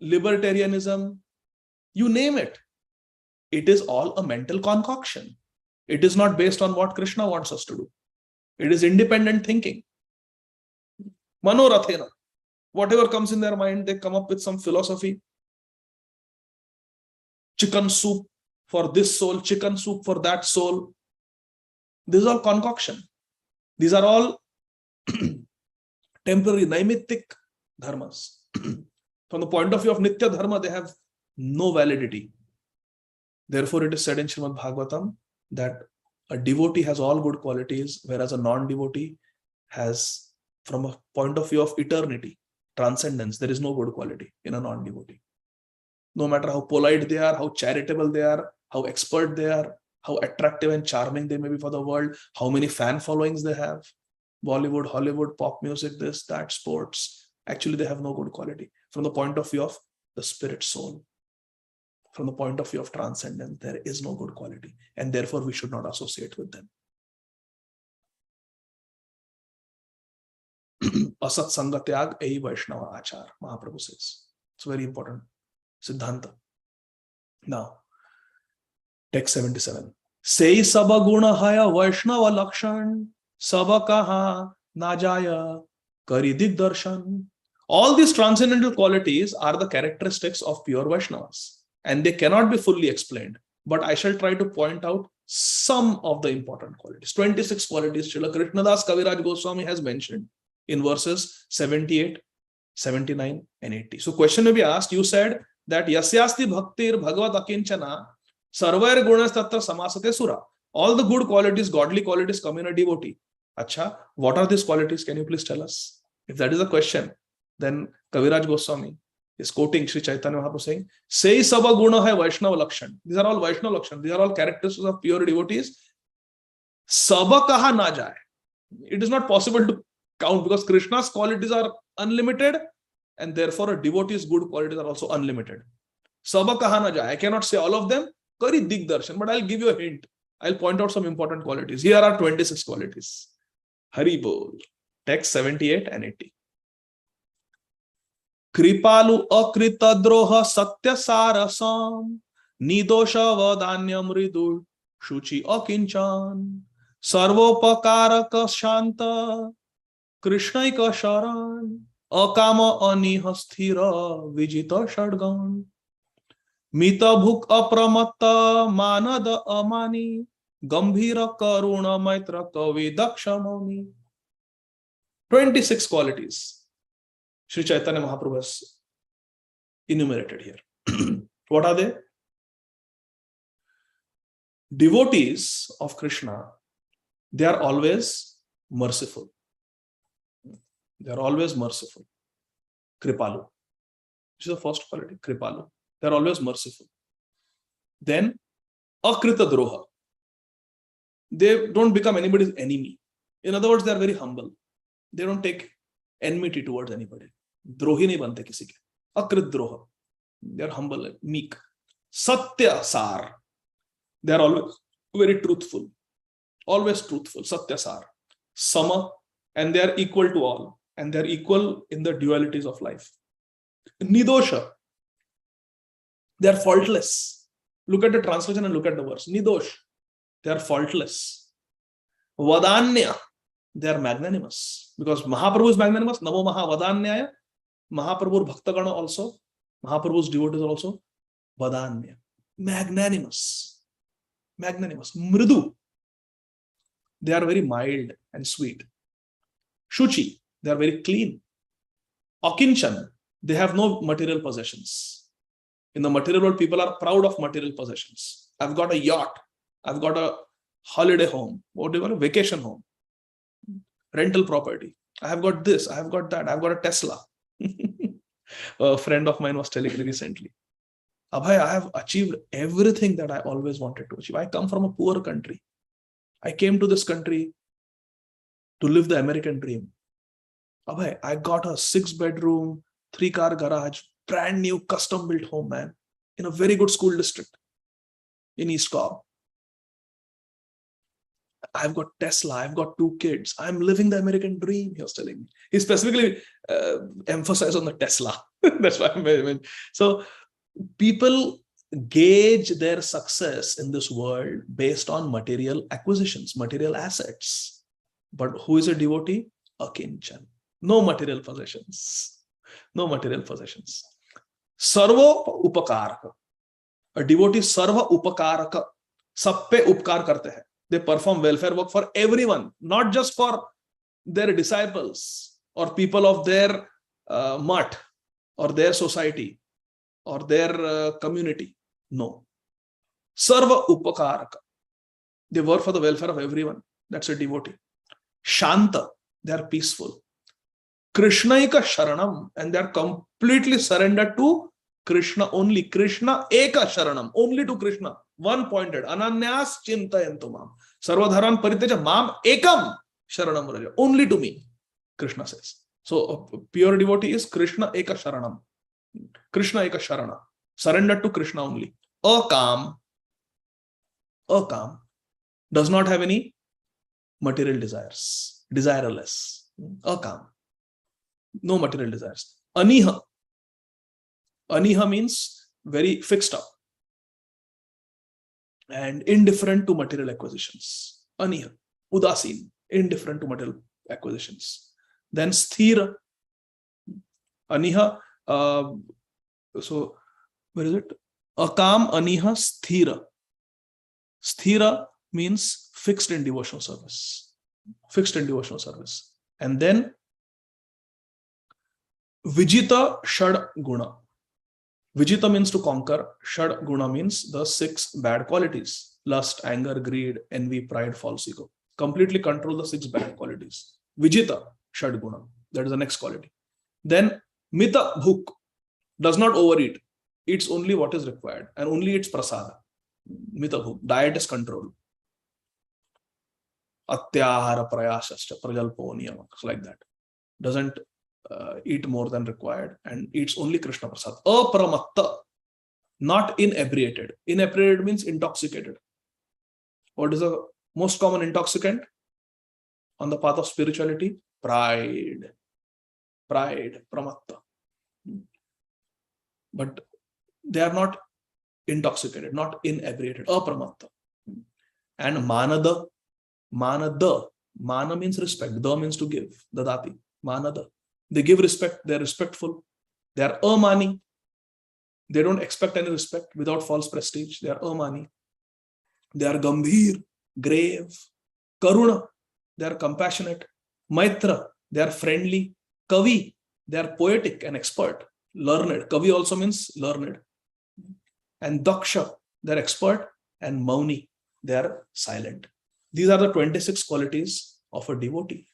libertarianism, You name it. It is all a mental concoction. It is not based on what Krishna wants us to do. It is independent thinking. Manorathena. Whatever comes in their mind, they come up with some philosophy. Chicken soup for this soul, chicken soup for that soul. This is all concoction. These are all temporary, naimittic dharmas. From the point of view of Nitya Dharma, they have no validity. Therefore, it is said in Srimad Bhagavatam that a devotee has all good qualities, whereas a non-devotee has, from a point of view of eternity, transcendence, there is no good quality in a non-devotee. No matter how polite they are, how charitable they are, how expert they are, how attractive and charming they may be for the world, how many fan followings they have, Bollywood, Hollywood, pop music, this, that, sports, actually they have no good quality. From the point of view of the spirit soul, from the point of view of transcendence, there is no good quality, and therefore we should not associate with them. Asat Sanga Tyag Ei Vaishnava Achar, Mahaprabhu says. It's very important. Siddhanta. Now, text 77. Sei saba guna haya Vaishnava lakshan, saba kaha na jaya kari digdarshan. All these transcendental qualities are the characteristics of pure Vaishnavas, and they cannot be fully explained. But I shall try to point out some of the important qualities. 26 qualities Srila Krishnadas Kaviraj Goswami has mentioned in verses 78, 79, and 80. So question may be asked, you said that Yasyasti Bhaktir Bhagavad Akinchana Sarvair Gunas Tatra Samasate Sura. All the good qualities, godly qualities come in a devotee. Acha, what are these qualities? Can you please tell us? If that is a question, then Kaviraj Goswami is quoting Sri Chaitanya Mahaprabhu saying, Sei Saba Guna Hai Vaishnava Lakshan. These are all Vaishnava Lakshan. These are all characteristics of pure devotees. Saba kaha na jaye. It is not possible to count because Krishna's qualities are unlimited, and therefore a devotee's good qualities are also unlimited. Saba kaha na jaye. I cannot say all of them. Kari digdarshan, but I'll give you a hint. I'll point out some important qualities. Here are 26 qualities. Hari Bol. Text 78 and 80. Kripalu akrita droha satya sarasam nidosha vadanya mridu shuchi akinchan sarvopakaraka shanta krishnaika sharan akama aniha sthira vijita shadgan mita bhuk apramatta manada amani gambhira karuna maitra kavi dakshamoni. 26 qualities Sri Chaitanya Mahaprabhu has enumerated here. What are they? Devotees of Krishna, they are always merciful. They are always merciful. Kripalu. This is the first quality, Kripalu. They are always merciful. Then, Akrita Droha. They don't become anybody's enemy. In other words, they are very humble. They don't take enmity towards anybody. Drohi nahi bante kisi ke. Akrit droha. They are humble, meek. Satya sar. They are always very truthful. Always truthful. Satya sar. Sama. And they are equal to all. And they are equal in the dualities of life. Nidosha. They are faultless. Look at the translation and look at the verse. Nidosh. They are faultless. Vadanya. They are magnanimous. Because Mahaprabhu is magnanimous. Namo Maha Vadanyaya. Mahaprabhu Bhaktagana also. Mahaprabhu's devotees also. Vadanya. Magnanimous. Magnanimous. Mridu. They are very mild and sweet. Shuchi. They are very clean. Akinchan. They have no material possessions. In the material world, people are proud of material possessions. I've got a yacht. I've got a holiday home. What do you call a vacation home? Rental property. I have got this. I have got that. I've got a Tesla. A friend of mine was telling me recently, Abhay, I have achieved everything that I always wanted to achieve. I come from a poor country. I came to this country to live the American dream. Abhay, I got a 6-bedroom, 3-car garage, brand new custom built home, man, in a very good school district in East Cobb. I've got Tesla. I've got 2 kids. I'm living the American dream, he was telling me. He specifically emphasized on the Tesla. That's why I mean. So people gauge their success in this world based on material acquisitions, material assets. But who is a devotee? Akinchan. No material possessions. No material possessions. Sarva upakaraka. A devotee sarva upakaraka. Sab pe upkar karte hai. They perform welfare work for everyone, not just for their disciples or people of their mutt or their society or their community. No. Sarva upakaraka. They work for the welfare of everyone. That's a devotee. Shanta. They are peaceful. Krishnaika Sharanam. And they are completely surrendered to Krishna only. Krishna Eka Sharanam. Only to Krishna. One pointed. Ananyas Chintayantu Mam. Sarvadharan Pariteja Mam Ekam Sharanam Raja. Only to me. Krishna says. So a pure devotee is Krishna Eka Sharanam. Krishna Eka Sharana. Surrendered to Krishna only. Akam. Does not have any material desires. Desireless. Akam. No material desires. Aniha. Aniha means very fixed up and indifferent to material acquisitions. Aniha. Udasin. Indifferent to material acquisitions. Then sthira. Aniha. So where is it? Akam, aniha, sthira. Sthira means fixed in devotional service. Fixed in devotional service. And then Vijita Shad Guna. Vijita means to conquer. Shad Guna means the 6 bad qualities. Lust, anger, greed, envy, pride, false ego. Completely control the 6 bad qualities. Vijita Shad Guna. That is the next quality. Then Mita Bhuk. Does not overeat. Eats only what is required. And only eats prasada. Mita Bhuk. Diet is controlled. Atyahara prayasascha prajalpo niyama. Like that. Doesn't eat more than required and eats only Krishna prasad. Apramatta, not inebriated. Inebriated means intoxicated. What is the most common intoxicant on the path of spirituality? Pride. Pride, pramatta. But they are not intoxicated, not inebriated. Apramatta. And manada. Manada. Mana means respect. Da means to give. Dadati. Manada. They give respect. They are respectful. They are amani. They don't expect any respect without false prestige. They are amani. They are gambhir, grave. Karuna. They are compassionate. Maitra. They are friendly. Kavi. They are poetic and expert. Learned. Kavi also means learned. And daksha. They are expert. And mauni. They are silent. These are the 26 qualities of a devotee.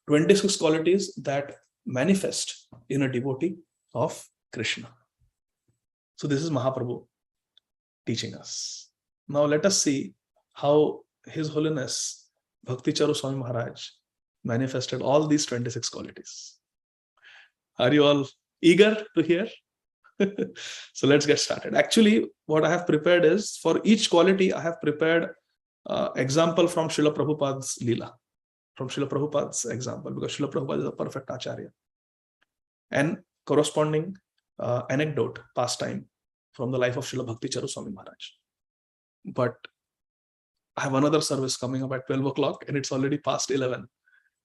26 qualities that manifest in a devotee of Krishna. So this is Mahaprabhu teaching us. Now let us see how His Holiness Bhakti Charu Swami Maharaj manifested all these 26 qualities. Are you all eager to hear? So let's get started. Actually, what I have prepared is, for each quality, I have prepared example from Srila Prabhupada's Leela. From Srila Prabhupada's example, because Srila Prabhupada is a perfect Acharya. And corresponding anecdote, pastime from the life of Srila Bhakti Charu Swami Maharaj. But I have another service coming up at 12 o'clock and it's already past 11.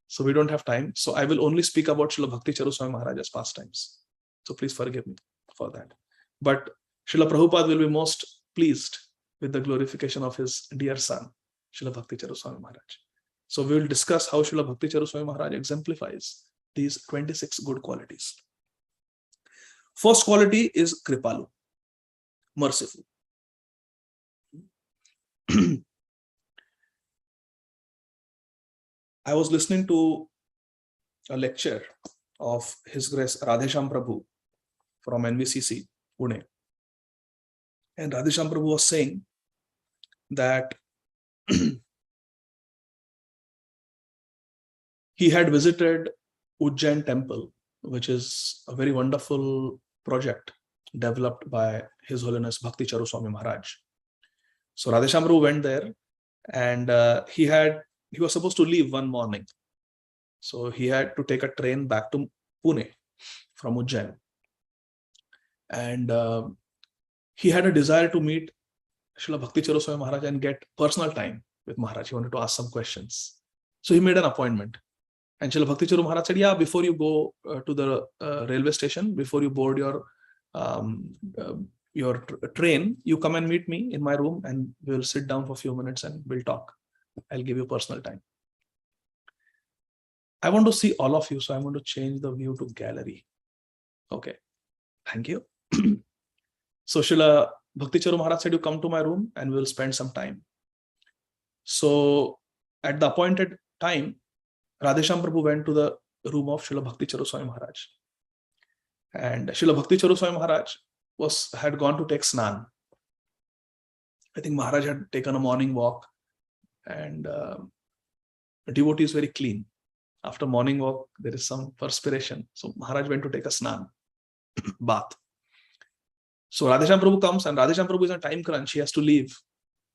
So we don't have time. So I will only speak about Srila Bhakti Charu Swami Maharaj's pastimes. So please forgive me for that. But Srila Prabhupada will be most pleased with the glorification of his dear son, Srila Bhakti Charu Swami Maharaj. So we will discuss how Srila Bhakti Charu Swami Maharaj exemplifies these 26 good qualities. First quality is Kripalu, merciful. I was listening to a lecture of His Grace Radhesham Prabhu from NVCC, Pune. And Radhesham Prabhu was saying that he had visited Ujjain temple, which is a very wonderful project developed by His Holiness Bhakti Charu Swami Maharaj. So Radhesham Prabhu went there and he was supposed to leave one morning. So he had to take a train back to Pune from Ujjain. And he had a desire to meet Srila Bhakti Charu Swami Maharaj and get personal time with Maharaj. He wanted to ask some questions. So he made an appointment. And Srila Bhakti Charu Maharaj said, yeah, before you go to the railway station, before you board your train, you come and meet me in my room and we'll sit down for a few minutes and we'll talk. I'll give you personal time. I want to see all of you, so I'm going to change the view to gallery. Okay, thank you. So Srila Bhakti Charu Maharaj said, you come to my room and we'll spend some time. So at the appointed time, Radhesham Prabhu went to the room of Srila Bhakti Charu Swami Maharaj. And Srila Bhakti Charu Swami Maharaj had gone to take snan. I think Maharaj had taken a morning walk, and the devotee is very clean. After morning walk, there is some perspiration. So Maharaj went to take a snan, bath. So Radhesham Prabhu comes, and Radhesham Prabhu is on time crunch. He has to leave.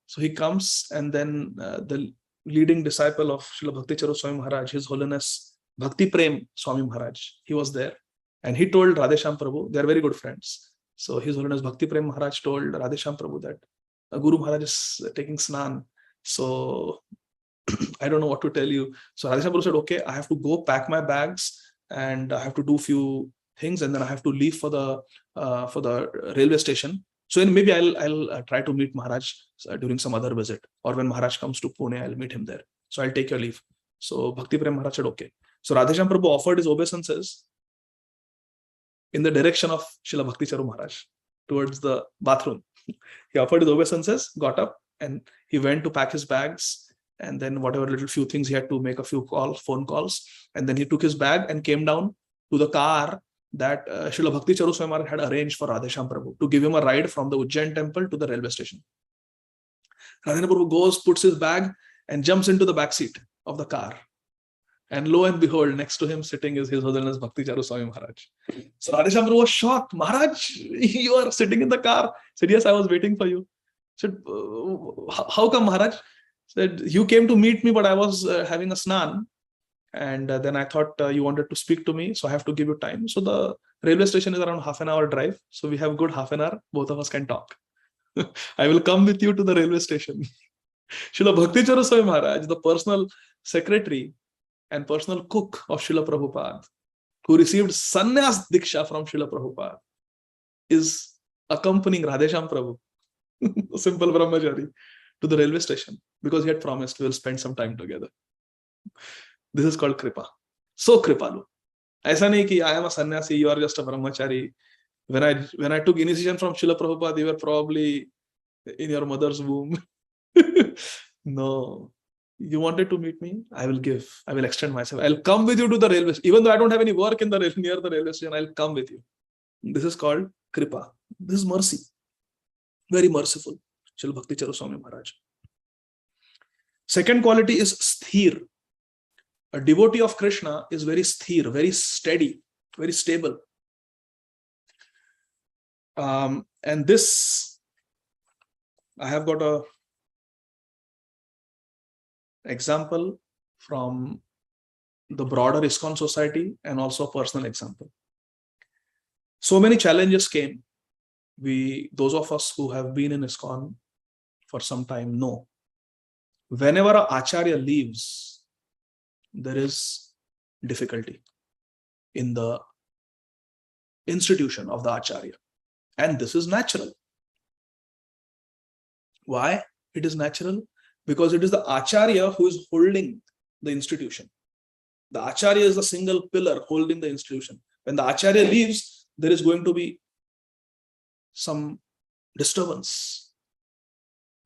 So he comes, and then the leading disciple of Srila Bhakti Charu Swami Maharaj, His Holiness Bhakti Prem Swami Maharaj, he was there. And he told Radhesham Prabhu, they are very good friends. So His Holiness Bhakti Prem Maharaj told Radhesham Prabhu that Guru Maharaj is taking snan. So I don't know what to tell you. So Radhesham Prabhu said, okay, I have to go pack my bags and I have to do few things, and then I have to leave for the railway station. So then maybe I'll try to meet Maharaj during some other visit, or when Maharaj comes to Pune, I'll meet him there. So I'll take your leave. So Bhakti Prem Maharaj said, okay. So Radhesham Prabhu offered his obeisances in the direction of Srila Bhakti Charu Maharaj towards the bathroom. He offered his obeisances, got up, and he went to pack his bags. And then whatever little few things he had to make a few phone calls. And then he took his bag and came down to the car that Srila Bhakti Charu Swami Maharaj had arranged for Radhesham Prabhu to give him a ride from the Ujjain temple to the railway station. Radhesham Prabhu goes, puts his bag and jumps into the back seat of the car. And lo and behold, next to him sitting is His Holiness Bhakti Charu Swami Maharaj. So Radhesham Prabhu was shocked. Maharaj, you are sitting in the car. Said, yes, I was waiting for you. Said, how come, Maharaj? Said, you came to meet me, but I was having a snan. And then I thought you wanted to speak to me, so I have to give you time. So the railway station is around half an hour drive. So we have good half an hour. Both of us can talk. I will come with you to the railway station. Srila Bhakti Charu Swami Maharaj, the personal secretary and personal cook of Srila Prabhupada, who received sannyas diksha from Srila Prabhupada, is accompanying Radhesham Prabhu, simple brahmachari, to the railway station because he had promised we will spend some time together. This is called kripa. So kripalu. Aisa nahi ki I am a sannyasi, you are just a brahmachari. When I took initiation from Srila Prabhupada, you were probably in your mother's womb. No. You wanted to meet me? I will extend myself. I'll come with you to the railway. Even though I don't have any work in the near the railway station, I'll come with you. This is called kripa. This is mercy. Very merciful. Srila Bhakti Charu Swami Maharaj. Second quality is sthir. A devotee of Krishna is very sthir, very steady, very stable. And this, I have got a example from the broader ISKCON society and also a personal example. So many challenges came. Those of us who have been in ISKCON for some time know. Whenever an acharya leaves, there is difficulty in the institution of the acharya. And this is natural. Why it is natural? Because it is the acharya who is holding the institution. The acharya is the single pillar holding the institution. When the acharya leaves, there is going to be some disturbance.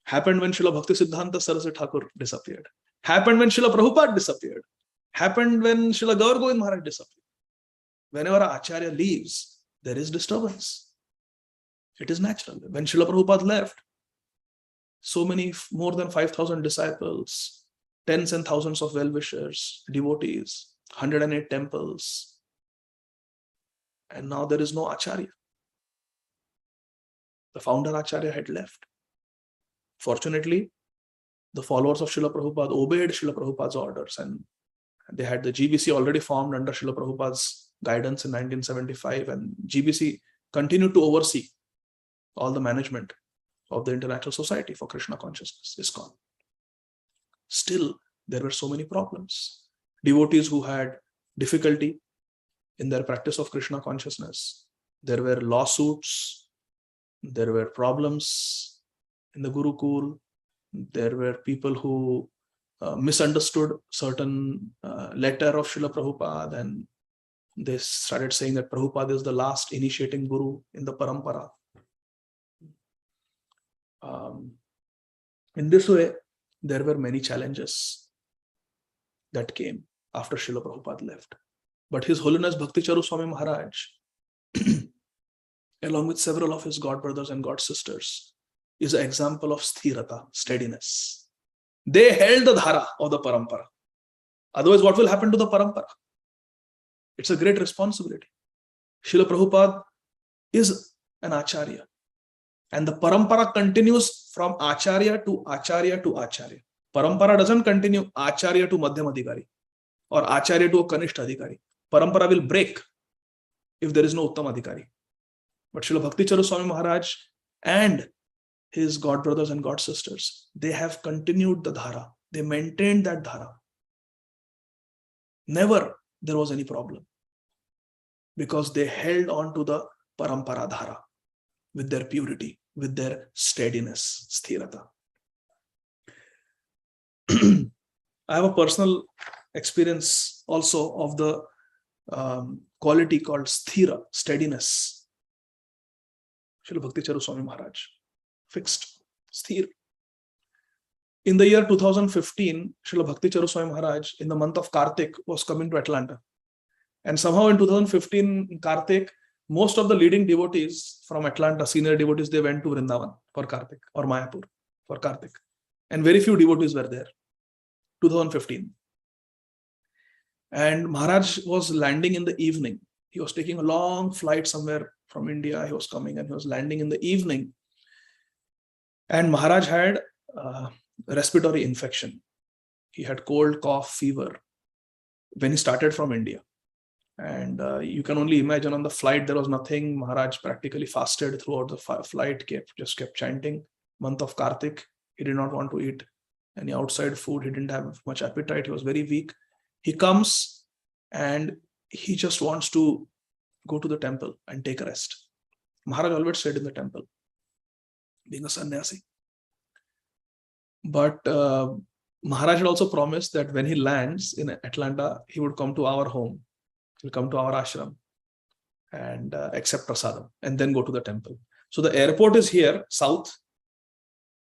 Happened when Srila Bhakti Siddhanta Saraswati Thakur disappeared. Happened when Srila Prabhupada disappeared. Happened when Srila Gaur Govind Maharaj disappeared. Whenever an acharya leaves, there is disturbance. It is natural. When Srila Prabhupada left, so many, more than 5,000 disciples, tens and thousands of well-wishers, devotees, 108 temples. And now there is no acharya. The founder acharya had left. Fortunately, the followers of Srila Prabhupada obeyed Srila Prabhupada's orders, and they had the GBC already formed under Srila Prabhupada's guidance in 1975, and GBC continued to oversee all the management of the International Society for Krishna Consciousness, ISKCON. Still, there were so many problems. Devotees who had difficulty in their practice of Krishna consciousness. There were lawsuits, there were problems in the Gurukul, there were people who misunderstood certain letter of Srila Prabhupada, and they started saying that Prabhupada is the last initiating Guru in the Parampara. In this way, there were many challenges that came after Srila Prabhupada left. But His Holiness Bhakti Charu Swami Maharaj, along with several of his god brothers and god sisters, is an example of sthirata, steadiness. They held the dhara of the parampara. Otherwise, what will happen to the parampara? It's a great responsibility. Srila Prabhupada is an acharya, and the parampara continues from acharya to acharya to acharya. Parampara doesn't continue acharya to madhyam adhikari or acharya to a kanishta adhikari. Parampara will break if there is no uttam adhikari. But Srila Bhakti Charu Swami Maharaj and his god brothers and god sisters, they have continued the dhara. They maintained that dhara. Never there was any problem, because they held on to the parampara dhara with their purity, with their steadiness, sthirata. I have a personal experience also of the quality called sthira, steadiness. Srila Bhakti Charu Swami Maharaj, fixed, sthir. In the year 2015, Srila Bhakti Charu Swami Maharaj, in the month of Kartik, was coming to Atlanta. And somehow in 2015, in Kartik, most of the leading devotees from Atlanta, senior devotees, they went to Vrindavan for Kartik, or Mayapur for Kartik. And very few devotees were there. 2015. And Maharaj was landing in the evening. He was taking a long flight somewhere from India. He was coming and he was landing in the evening. And Maharaj had respiratory infection. He had cold, cough, fever when he started from India. And you can only imagine, on the flight, there was nothing. Maharaj practically fasted throughout the flight, just kept chanting. Month of Kartik, he did not want to eat any outside food. He didn't have much appetite. He was very weak. He comes and he just wants to go to the temple and take a rest. Maharaj always stayed in the temple, being a sannyasi. But Maharaj had also promised that when he lands in Atlanta, he would come to our home. He'll come to our ashram and accept prasadam and then go to the temple. So the airport is here, south.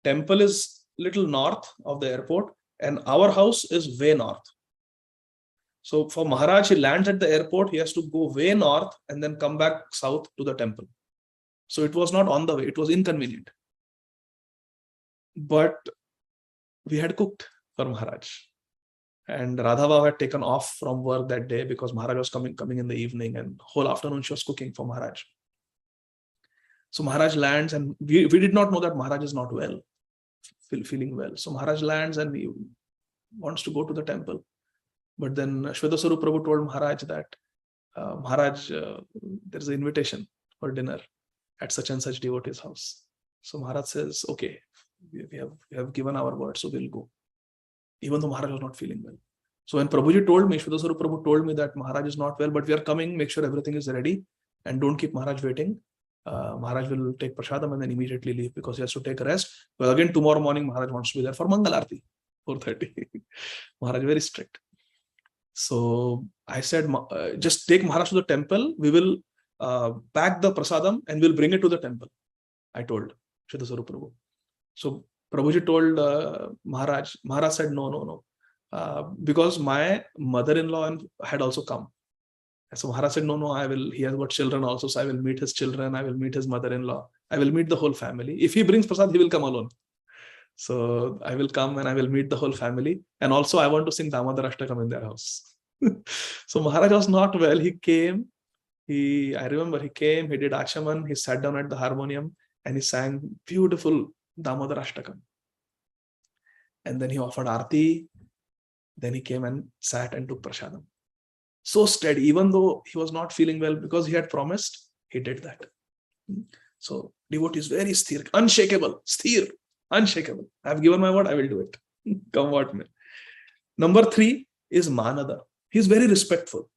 Temple is little north of the airport, and our house is way north. So for Maharaj, he lands at the airport, he has to go way north and then come back south to the temple. So it was not on the way, it was inconvenient. But we had cooked for Maharaj. And Radha had taken off from work that day because Maharaj was coming in the evening, and whole afternoon she was cooking for Maharaj. So Maharaj lands, and we did not know that Maharaj is not well, feeling well. So Maharaj lands and he wants to go to the temple. But then Shvetaswarup Prabhu told Maharaj that, Maharaj, there's an invitation for dinner at such and such devotee's house. So Maharaj says, okay, we have given our word, so we'll go. Even though Maharaj was not feeling well. So when Prabhuji told me, Shvetaswarup Prabhu told me that Maharaj is not well, but we are coming, make sure everything is ready and don't keep Maharaj waiting. Maharaj will take prasadam and then immediately leave because he has to take a rest. But again, tomorrow morning, Maharaj wants to be there for Mangal Arti, 4:30. Maharaj very strict. So I said, just take Maharaj to the temple. We will pack the prasadam and we'll bring it to the temple. I told Shvetaswarup Prabhu. So Prabhuji told Maharaj. Maharaj said, no. Because my mother-in-law had also come. So Maharaj said, no, I will. He has got children also, so I will meet his children. I will meet his mother-in-law. I will meet the whole family. If he brings prasad, he will come alone. So I will come and I will meet the whole family. And also I want to sing Damodar Ashtakam in their house. So Maharaj was not well. He came. I remember he came, he did Achaman, he sat down at the harmonium and he sang beautiful Damodar Ashtakam. And then he offered Aarti. Then he came and sat and took prasadam. So steady, even though he was not feeling well, because he had promised, he did that. So Devotee is very sthir, unshakable, sthir, unshakable. I have given my word, I will do it. Come what may. Number 3 is Manada. He's very respectful.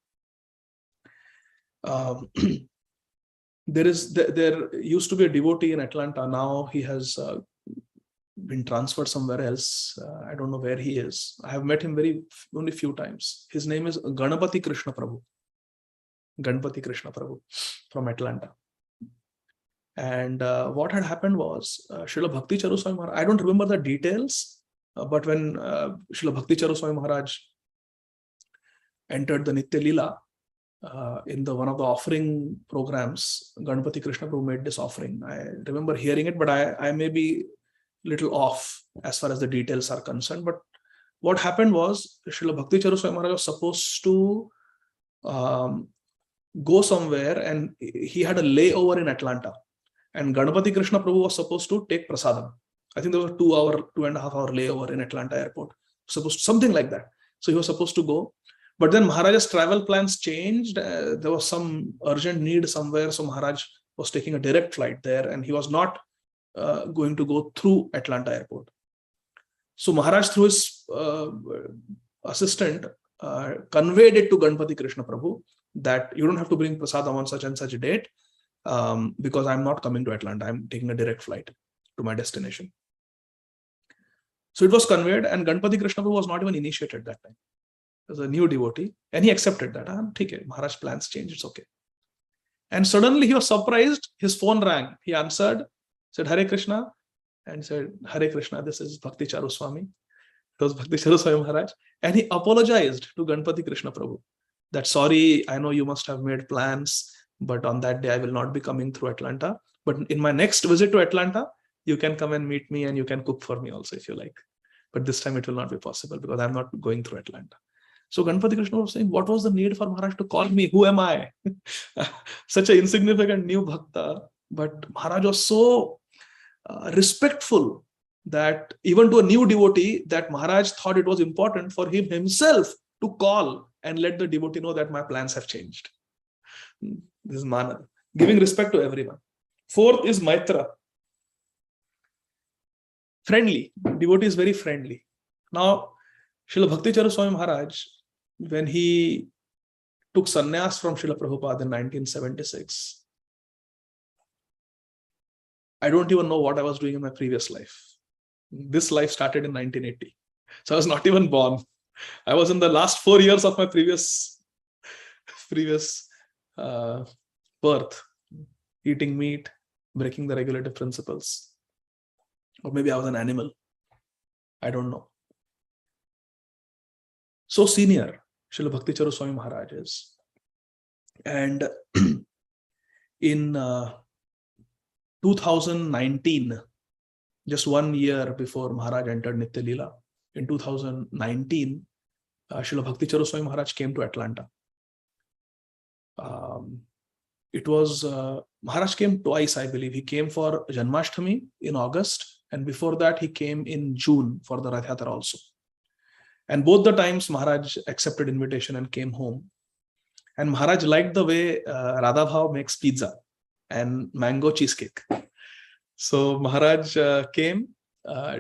There used to be a devotee in Atlanta. Now he has been transferred somewhere else. I don't know where he is. I have met him only few times. His name is Ganapati Krishna Prabhu. Ganapati Krishna Prabhu from Atlanta. And what had happened was Srila Bhakti Charu Swami Maharaj, I don't remember the details, but when Srila Bhakti Charu Swami Maharaj entered the Nitya Leela, in one of the offering programs, Ganapati Krishna Prabhu made this offering. I remember hearing it, but I may be little off as far as the details are concerned. But what happened was Srila Bhakti Charu Swami Maharaj was supposed to go somewhere, and he had a layover in Atlanta. And Ganapati Krishna Prabhu was supposed to take prasadam. I think there was a 2.5 hour layover in Atlanta airport. Something like that. So he was supposed to go. But then Maharaj's travel plans changed. There was some urgent need somewhere. So Maharaj was taking a direct flight there, and he was not going to go through Atlanta airport. So Maharaj, through his assistant, conveyed it to Ganapati Krishna Prabhu that you don't have to bring prasadam on such and such a date, because I'm not coming to Atlanta. I'm taking a direct flight to my destination. So it was conveyed, and Ganapati Krishna Prabhu was not even initiated that time. As a new devotee, and he accepted that. Okay, Maharaj plans change, it's okay. And suddenly he was surprised, his phone rang. He answered, said Hare Krishna, and said, Hare Krishna, this is Bhakti Charu Swami. It was Bhakti Charu Swami Maharaj. And he apologized to Ganapati Krishna Prabhu that, sorry, I know you must have made plans, but on that day I will not be coming through Atlanta. But in my next visit to Atlanta, you can come and meet me, and you can cook for me also if you like. But this time it will not be possible because I'm not going through Atlanta. So Ganapati Krishna was saying, what was the need for Maharaj to call me? Who am I? Such an insignificant new bhakta. But Maharaj was so respectful that even to a new devotee, that Maharaj thought it was important for him himself to call and let the devotee know that my plans have changed. This is Manad, giving respect to everyone. 4th is Maitra. Friendly. Devotee is very friendly. Now, Srila Bhakti Charu Swami Maharaj, when he took sannyas from Srila Prabhupada in 1976, I don't even know what I was doing in my previous life. This life started in 1980. So I was not even born. I was in the last 4 years of my previous birth, eating meat, breaking the regulative principles. Or maybe I was an animal. I don't know. So senior, Srila Bhakti Charu Swami Maharaj is. And in 2019, just 1 year before Maharaj entered Nitya Leela, in 2019, Srila Bhakti Charu Swami Maharaj came to Atlanta. It was, Maharaj came twice, I believe. He came for Janmashtami in August, and before that he came in June for the Rath Yatra also. And both the times Maharaj accepted invitation and came home. And Maharaj liked the way Radha Bhav makes pizza and mango cheesecake. So Maharaj came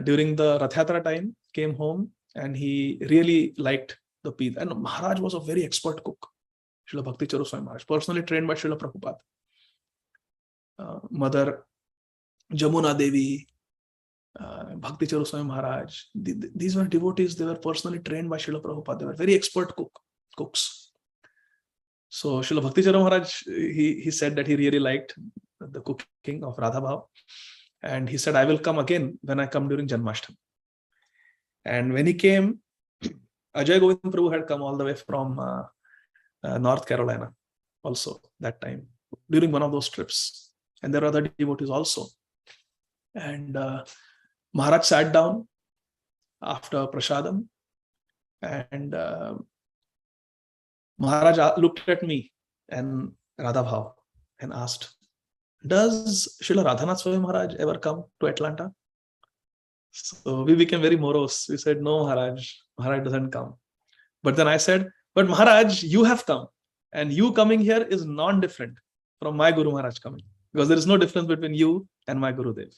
during the Rath Yatra time, came home, and he really liked the pizza. And Maharaj was a very expert cook. Srila Bhakti Charu Swami Maharaj, personally trained by Srila Prabhupada. Mother Jamuna Devi, Bhakti Charu Swami Maharaj, these were devotees. They were personally trained by Srila Prabhupada. They were very expert cooks. So Srila Bhakti Charu Maharaj, he said that he really liked the cooking of Radha Bhav. And he said, I will come again when I come during Janmashtami. And when he came, Ajay Govind Prabhu had come all the way from North Carolina also that time, during one of those trips. And there were other devotees also. And Maharaj sat down after Prasadam, and Maharaj looked at me and Radha Bhav and asked, does Srila Radhanath Swami Maharaj ever come to Atlanta? So we became very morose. We said, no, Maharaj doesn't come. But then I said, but Maharaj, you have come, and you coming here is non-different from my Guru Maharaj coming, because there is no difference between you and my Gurudev.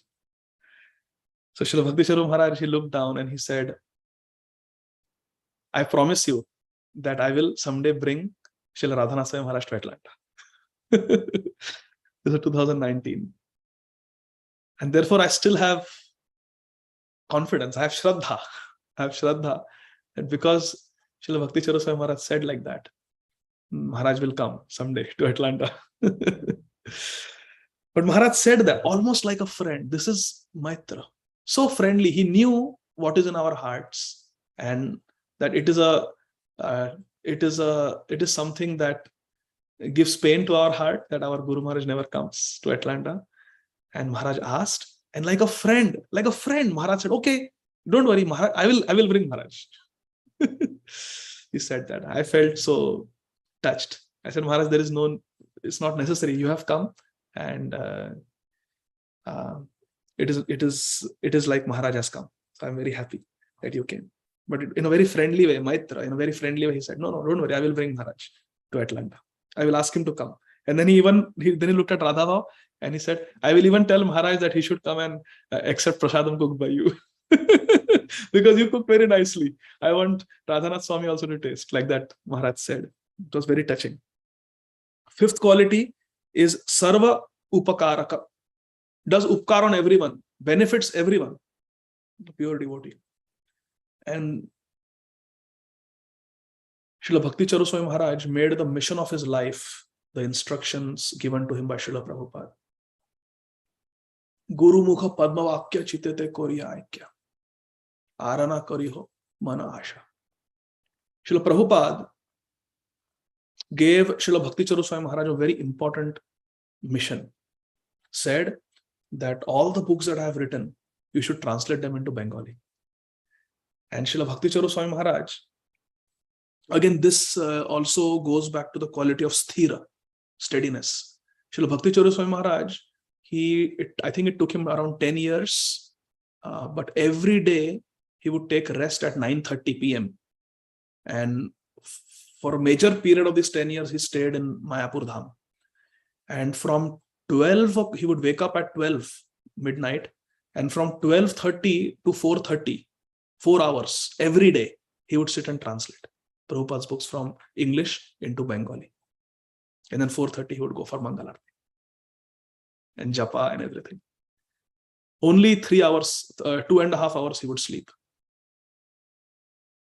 So Srila Bhakti Charu Maharaj, he looked down and he said, I promise you that I will someday bring Srila Radhanath Swami Maharaj to Atlanta. This is 2019. And therefore, I still have confidence. I have Shraddha. And because Srila Bhakti Charu Swami Maharaj said like that, Maharaj will come someday to Atlanta. But Maharaj said that almost like a friend. This is Maitra. So friendly. He knew what is in our hearts, and that it is something that gives pain to our heart that our Guru Maharaj never comes to Atlanta. And Maharaj asked, and like a friend, Maharaj said, okay, don't worry, Maharaj, I will bring Maharaj. He said that. I felt so touched. I said, Maharaj, it's not necessary. You have come, and it is like Maharaj has come. So I'm very happy that you came. But in a very friendly way, Maitra, in a very friendly way, he said, no, don't worry, I will bring Maharaj to Atlanta. I will ask him to come. And then he looked at Radha and he said, I will even tell Maharaj that he should come and accept prasadam cooked by you. Because you cook very nicely. I want Radhanath Swami also to taste, like that Maharaj said. It was very touching. Fifth quality is Sarva Upakaraka. Does upkar on everyone, benefits everyone. The pure devotee. And Srila Bhakti Charu Swami Maharaj made the mission of his life the instructions given to him by Srila Prabhupada. Guru Mukha Padma Vakya Chitete Koriya Aikya. Arana Kariho Mana Asha. Srila Prabhupada gave Srila Bhakti Charu Swami Maharaj a very important mission. Said that all the books that I have written, you should translate them into Bengali. And Srila Bhakti Charu Swami Maharaj, again, this also goes back to the quality of sthira, steadiness. Srila Bhakti Charu Swami Maharaj, I think it took him around 10 years, but every day he would take rest at 9:30 p.m. And for a major period of this 10 years, he stayed in Mayapur Dham. And from 12, he would wake up at 12 midnight, and from 12:30 to 4:30, 4 hours every day, he would sit and translate Prabhupada's books from English into Bengali. And then 4:30, he would go for Mangalarti and Japa and everything. Only 3 hours, 2.5 hours he would sleep.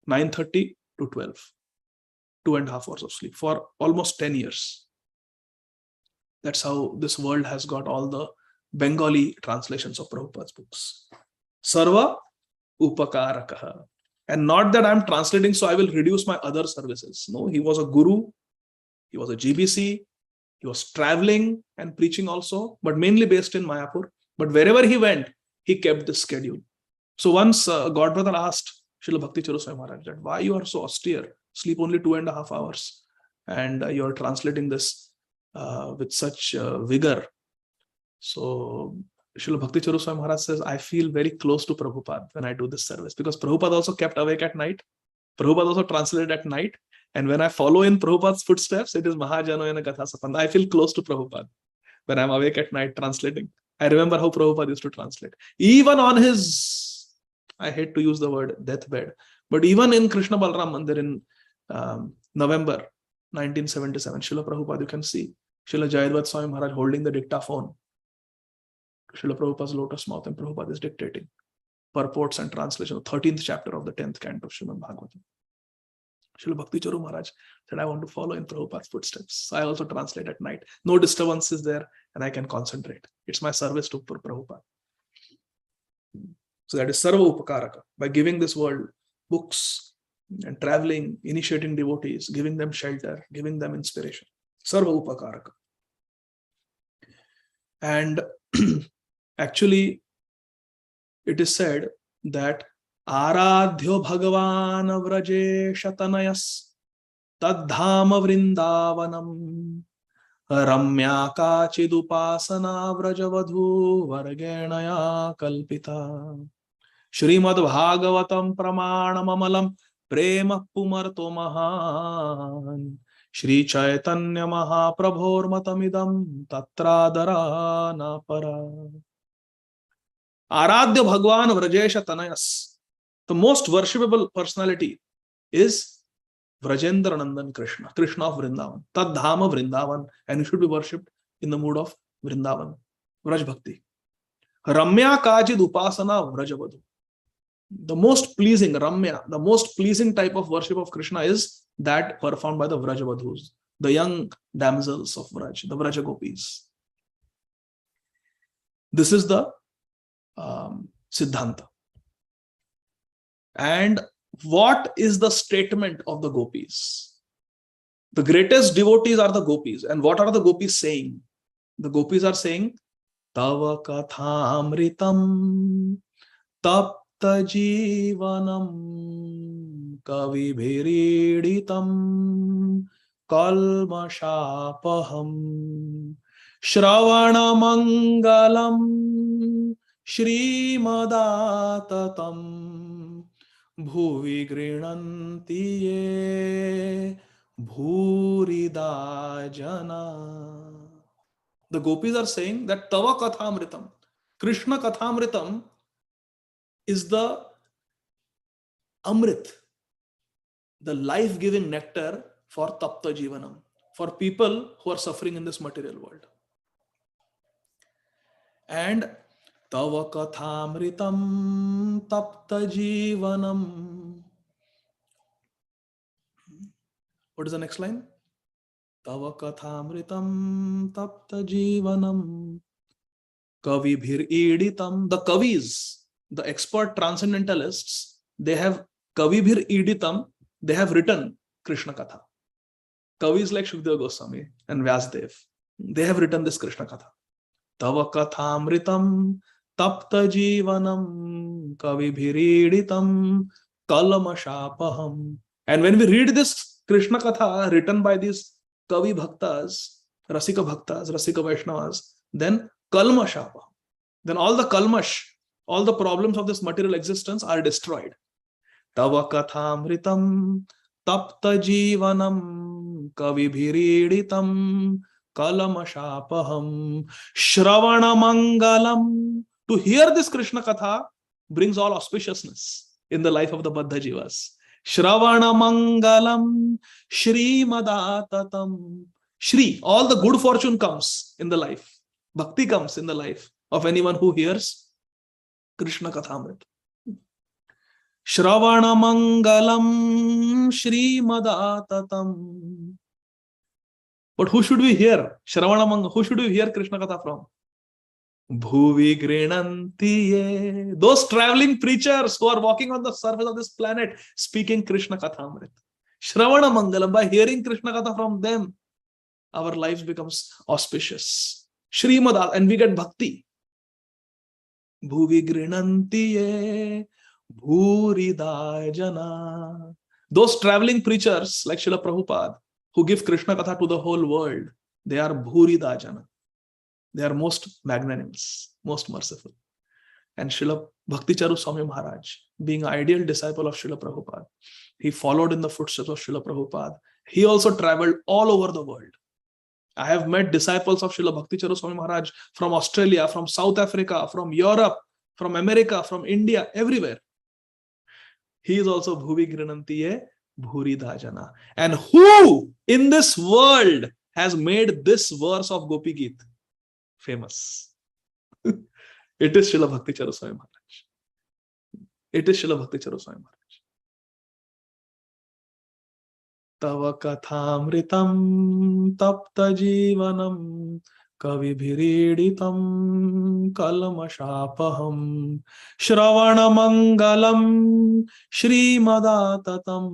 9:30 to 12. 2.5 hours of sleep for almost 10 years. That's how this world has got all the Bengali translations of Prabhupada's books. Sarva Upakarakaha. And not that I'm translating so I will reduce my other services. No, he was a guru. He was a GBC. He was traveling and preaching also, but mainly based in Mayapur. But wherever he went, he kept the schedule. So once Godbrother asked Srila Bhakti Charu Swami Maharaj that why you are so austere, sleep only 2.5 hours, and you are translating this with such vigor. So Srila Bhakti Charu Swami Maharaj says, I feel very close to Prabhupada when I do this service, because Prabhupada also kept awake at night. Prabhupada also translated at night. And when I follow in Prabhupada's footsteps, it is Mahajanoyana Gatha Sapanda. I feel close to Prabhupada when I'm awake at night translating. I remember how Prabhupada used to translate. Even on his, I hate to use the word deathbed, but even in Krishna Balram Mandir in November 1977, Srila Prabhupada, you can see Srila Jayadvat Swami Maharaj holding the dictaphone to Srila Prabhupada's lotus mouth, and Prabhupada is dictating purports and translation of the 13th chapter of the 10th canto of Srimad Bhagavatam. Srila Bhakti Charu Maharaj said, I want to follow in Prabhupada's footsteps. So I also translate at night. No disturbance is there, and I can concentrate. It's my service to Prabhupada. So that is Sarva Upakaraka. By giving this world books and traveling, initiating devotees, giving them shelter, giving them inspiration. Sarva Upakaraka. And actually, it is said that Aradhyo Bhagavan Vraje Shatanayas Tadhama Vrindavanam Ramya Kachidupasana Vrajavadhu Vargenaya Kalpita Shrimad Bhagavatam Pramanamamalam Prema Pumarto Mahan Shri Chaitanya Mahaprabhor Matamidam Tatradara Napara. Aradhya Bhagwan Vrajesha Tanayas. The most worshipable personality is Vrajendra Nandan Krishna, Krishna of Vrindavan, Tad Dhama Vrindavan, and he should be worshipped in the mood of Vrindavan, Vraj Bhakti. Ramya Kajid Upasana Vrajavadhu. The most pleasing, Ramya, the most pleasing type of worship of Krishna is that performed by the Vrajavadhus, the young damsels of Vraj, the Vraja Gopis. This is the Siddhanta. And what is the statement of the gopis? The greatest devotees are the gopis. And what are the gopis saying? The gopis are saying, Tava kathamritam tapta jivanam kavibhiriditam kalmashapaham shravana mangalam shrimadatam Bhuvi grinanti ye bhurida jana. The gopis are saying that Tava Kathamritam, Krishna Kathamritam is the Amrit, the life-giving nectar for Tapta Jivanam, for people who are suffering in this material world. And Tava Kathamritam Tapta Jivanam. What is the next line? Tava Kathamritam Tapta Jivanam Kavibhir Iditam. The Kavis, the expert transcendentalists, they have Kavibhir Iditam, they have written Krishna Katha. Kavis like Shukdeva Goswami and Vyasdev, they have written this Krishna Katha. Tava Kathamritam Tapta Jivanam Kavibhiriditam Kalamashapaham. And when we read this Krishna Katha written by these Kavi Bhaktas, Rasika Vaishnavas, then Kalmashapaham. Then all the Kalmash, all the problems of this material existence are destroyed. Tava Kathamritam Tapta Jivanam Kavibhiriditam Kalamashapaham Shravana Mangalam. To hear this Krishna Katha brings all auspiciousness in the life of the Baddha Jivas. Shravana Mangalam Shrimadatam. Shri, all the good fortune comes in the life. Bhakti comes in the life of anyone who hears Krishna Kathamrit. Shravana Mangalam Shrimadatam. But who should we hear? Shravana Manga, who should we hear Krishna Katha from? Bhuvi Grinantiye. Those traveling preachers who are walking on the surface of this planet speaking Krishna Kathamrit. Shravana Mangalam, by hearing Krishna Katha from them, our lives becomes auspicious. Shrimad, and we get bhakti. Bhuvi Grinantiye Bhurida Jana. Those traveling preachers like Srila Prabhupada who give Krishna Katha to the whole world, they are Bhurida Jana. They are most magnanimous, most merciful. And Srila Bhakti Charu Swami Maharaj, being an ideal disciple of Srila Prabhupada, he followed in the footsteps of Srila Prabhupada. He also traveled all over the world. I have met disciples of Srila Bhakti Charu Swami Maharaj from Australia, from South Africa, from Europe, from America, from India, everywhere. He is also Bhuvi Grinantiye Bhurida Jana. And who in this world has made this verse of Gopi Geet famous? It is Srila Bhakti Charu Swami Maharaj. It is Srila Bhakti Charu Swami Maharaj. Tava Kathamritam Tapta Jivanam Kavibhiriditam Kalamashapaham Shravana Mangalam Shrimadatam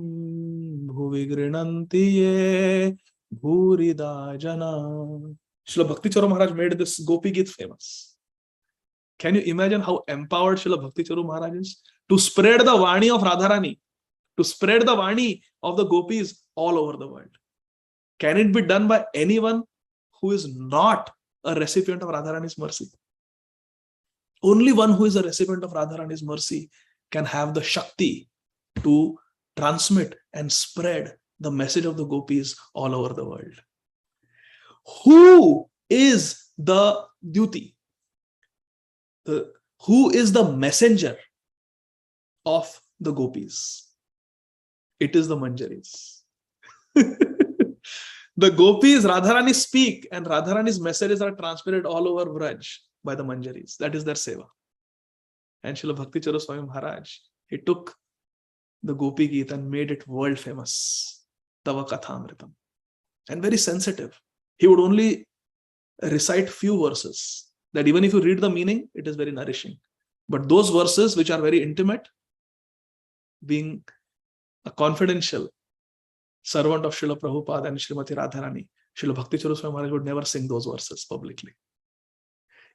Bhuvi Grinantiye Bhurida Jana. Srila Bhakti Charu Maharaj made this Gopi Geet famous. Can you imagine how empowered Srila Bhakti Charu Maharaj is to spread the Vani of Radharani, to spread the Vani of the Gopis all over the world? Can it be done by anyone who is not a recipient of Radharani's mercy? Only one who is a recipient of Radharani's mercy can have the Shakti to transmit and spread the message of the Gopis all over the world. Who is the duty? The who is the messenger of the gopis? It is the Manjaris. The gopis, Radharani speak, and Radharani's messages are transmitted all over Vraj by the Manjaris. That is their seva. And Srila Bhakti Charu Swami Maharaj, he took the Gopi Geet and made it world famous. Tava Kathamritam. And very sensitive. He would only recite few verses that even if you read the meaning, it is very nourishing. But those verses which are very intimate, being a confidential servant of Srila Prabhupada and Srimati Radharani, Srila Bhakti Charu Swami Maharaj would never sing those verses publicly.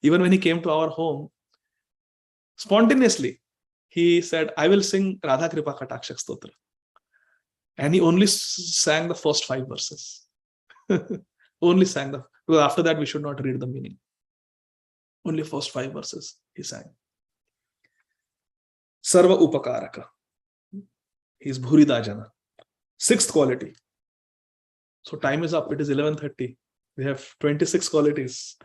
Even when he came to our home, spontaneously, he said, I will sing Radha Kripa Katakshak Stotra. And he only sang the first 5 verses. Only sang the, because after that we should not read the meaning. Only first 5 verses he sang. Sarva Upakaraka. He is Bhurida Jana. 6th quality. So time is up. It is 11:30. We have 26 qualities.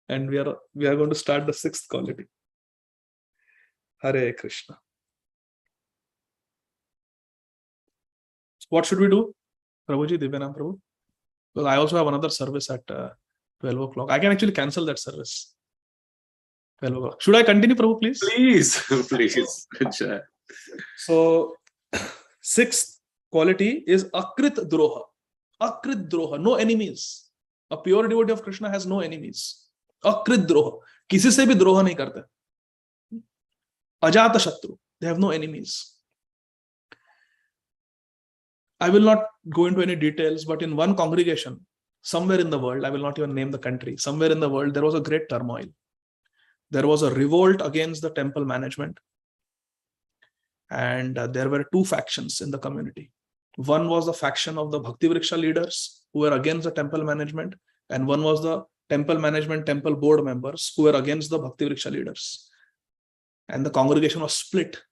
And we are going to start the 6th quality. Hare Krishna. What should we do? Prabhuji, Divyanam Prabhu? Well, I also have another service at 12 o'clock. I can actually cancel that service. 12 o'clock. Should I continue, Prabhu, please? Please, please. So, 6th quality is Akrit Droha. Akrit Droha, no enemies. A pure devotee of Krishna has no enemies. Akrit Droha. Kisi se bhi droha nahi karte. Ajata Shatru. They have no enemies. I will not go into any details, but in one congregation, somewhere in the world, I will not even name the country, somewhere in the world, there was a great turmoil. There was a revolt against the temple management. And there were 2 factions in the community. One was the faction of the Bhakti Vriksha leaders who were against the temple management. And one was the temple management, temple board members who were against the Bhakti Vriksha leaders. And the congregation was split.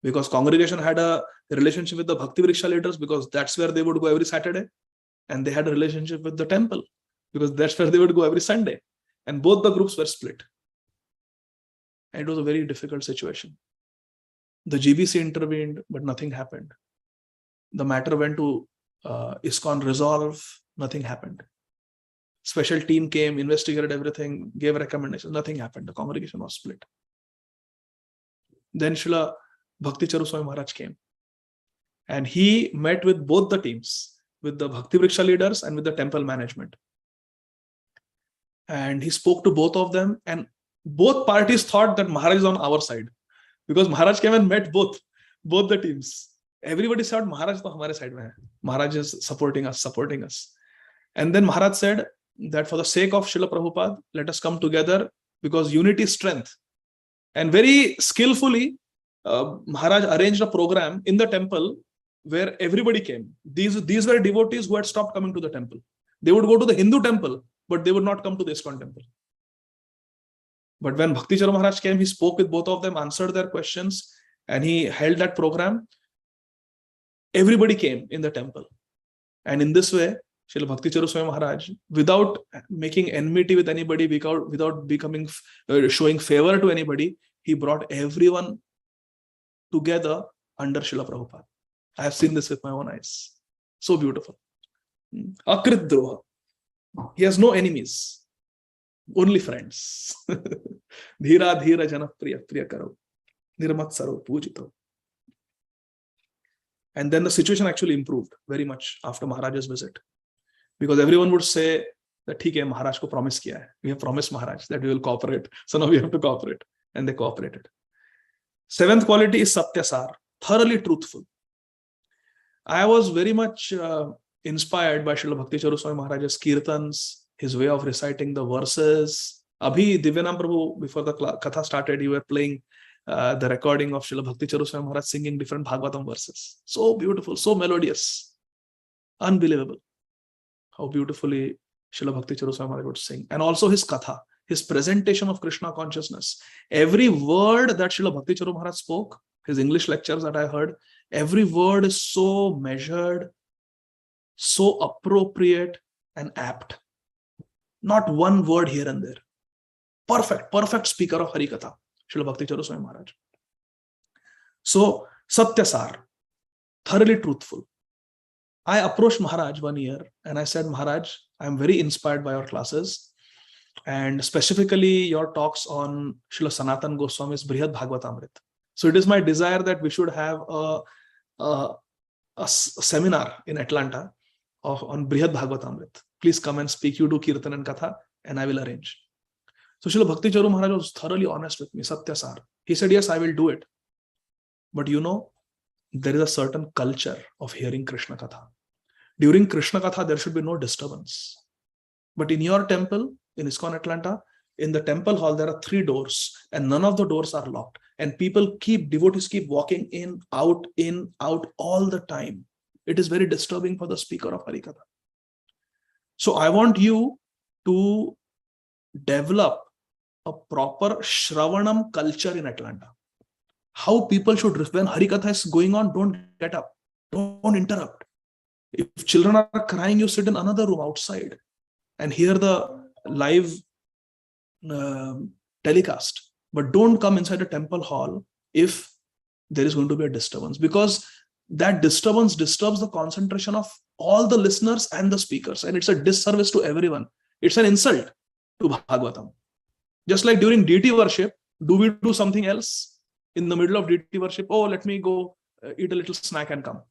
Because congregation had a relationship with the Bhakti Vriksha leaders because that's where they would go every Saturday. And they had a relationship with the temple because that's where they would go every Sunday. And both the groups were split. And it was a very difficult situation. The GBC intervened, but nothing happened. The matter went to ISKCON Resolve, nothing happened. Special team came, investigated everything, gave recommendations, nothing happened. The congregation was split. Then Srila Bhakti Charu Swami Maharaj came. And he met with both the teams, with the Bhakti Vriksha leaders and with the temple management. And he spoke to both of them, and both parties thought that Maharaj is on our side. Because Maharaj came and met both the teams. Everybody said, Maharaj to hamare side mein hai. Maharaj is supporting us. And then Maharaj said that for the sake of Srila Prabhupada, let us come together because unity is strength. And very skillfully, Maharaj arranged a program in the temple where everybody came. These were devotees who had stopped coming to the temple. They would go to the Hindu temple, but they would not come to the ISKCON temple. But when Bhakti Charu Maharaj came, he spoke with both of them, answered their questions, and he held that program. Everybody came in the temple. And in this way, Srila Bhakti Charu Swami Maharaj, without making enmity with anybody, without becoming showing favor to anybody, he brought everyone together under Srila Prabhupada. I have seen this with my own eyes. So beautiful. Akrit Droha. He has no enemies. Only friends. Dhira dhira jana priya priya karo. Nirmat saro pujito. And then the situation actually improved very much after Maharaj's visit. Because everyone would say that, "Theek hai, Maharaj ko promise kiya hai. We have promised Maharaj that we will cooperate. So now we have to cooperate." And they cooperated. 7th quality is Satyasar, thoroughly truthful. I was very much inspired by Srila Bhakti Charu Swami Maharaj's kirtans, his way of reciting the verses. Abhi Divyanam Prabhu, before the katha started, you were playing the recording of Srila Bhakti Charu Swami Maharaj singing different Bhagavatam verses. So beautiful, so melodious. Unbelievable how beautifully Srila Bhakti Charu Swami Maharaj would sing. And also his katha, his presentation of Krishna consciousness. Every word that Srila Bhakti Charu Maharaj spoke, his English lectures that I heard, every word is so measured, so appropriate and apt. Not one word here and there. Perfect speaker of Harikatha. Srila Bhakti Charu Swami Maharaj. So, Satyasar, thoroughly truthful. I approached Maharaj one year and I said, Maharaj, I'm very inspired by your classes and specifically your talks on Srila Sanatan Goswami's Brihad Bhagavatamrit. So it is my desire that we should have a seminar in Atlanta on Brihad Bhagavatamrit. Please come and speak. You do Kirtan and Katha and I will arrange. So Srila Bhakti Charu Maharaj was thoroughly honest with me, Satyasar. He said, yes, I will do it. But you know, there is a certain culture of hearing Krishna Katha. During Krishna Katha, there should be no disturbance. But in your temple, in ISKCON Atlanta, in the temple hall, there are 3 doors and none of the doors are locked. And devotees keep walking in, out all the time. It is very disturbing for the speaker of Harikatha. So I want you to develop a proper Shravanam culture in Atlanta. How people should, when Harikatha is going on, don't get up, don't interrupt. If children are crying, you sit in another room outside and hear the live telecast. But don't come inside a temple hall if there is going to be a disturbance, because that disturbance disturbs the concentration of all the listeners and the speakers. And it's a disservice to everyone. It's an insult to Bhagavatam. Just like during deity worship, do we do something else in the middle of deity worship? Oh, let me go eat a little snack and come.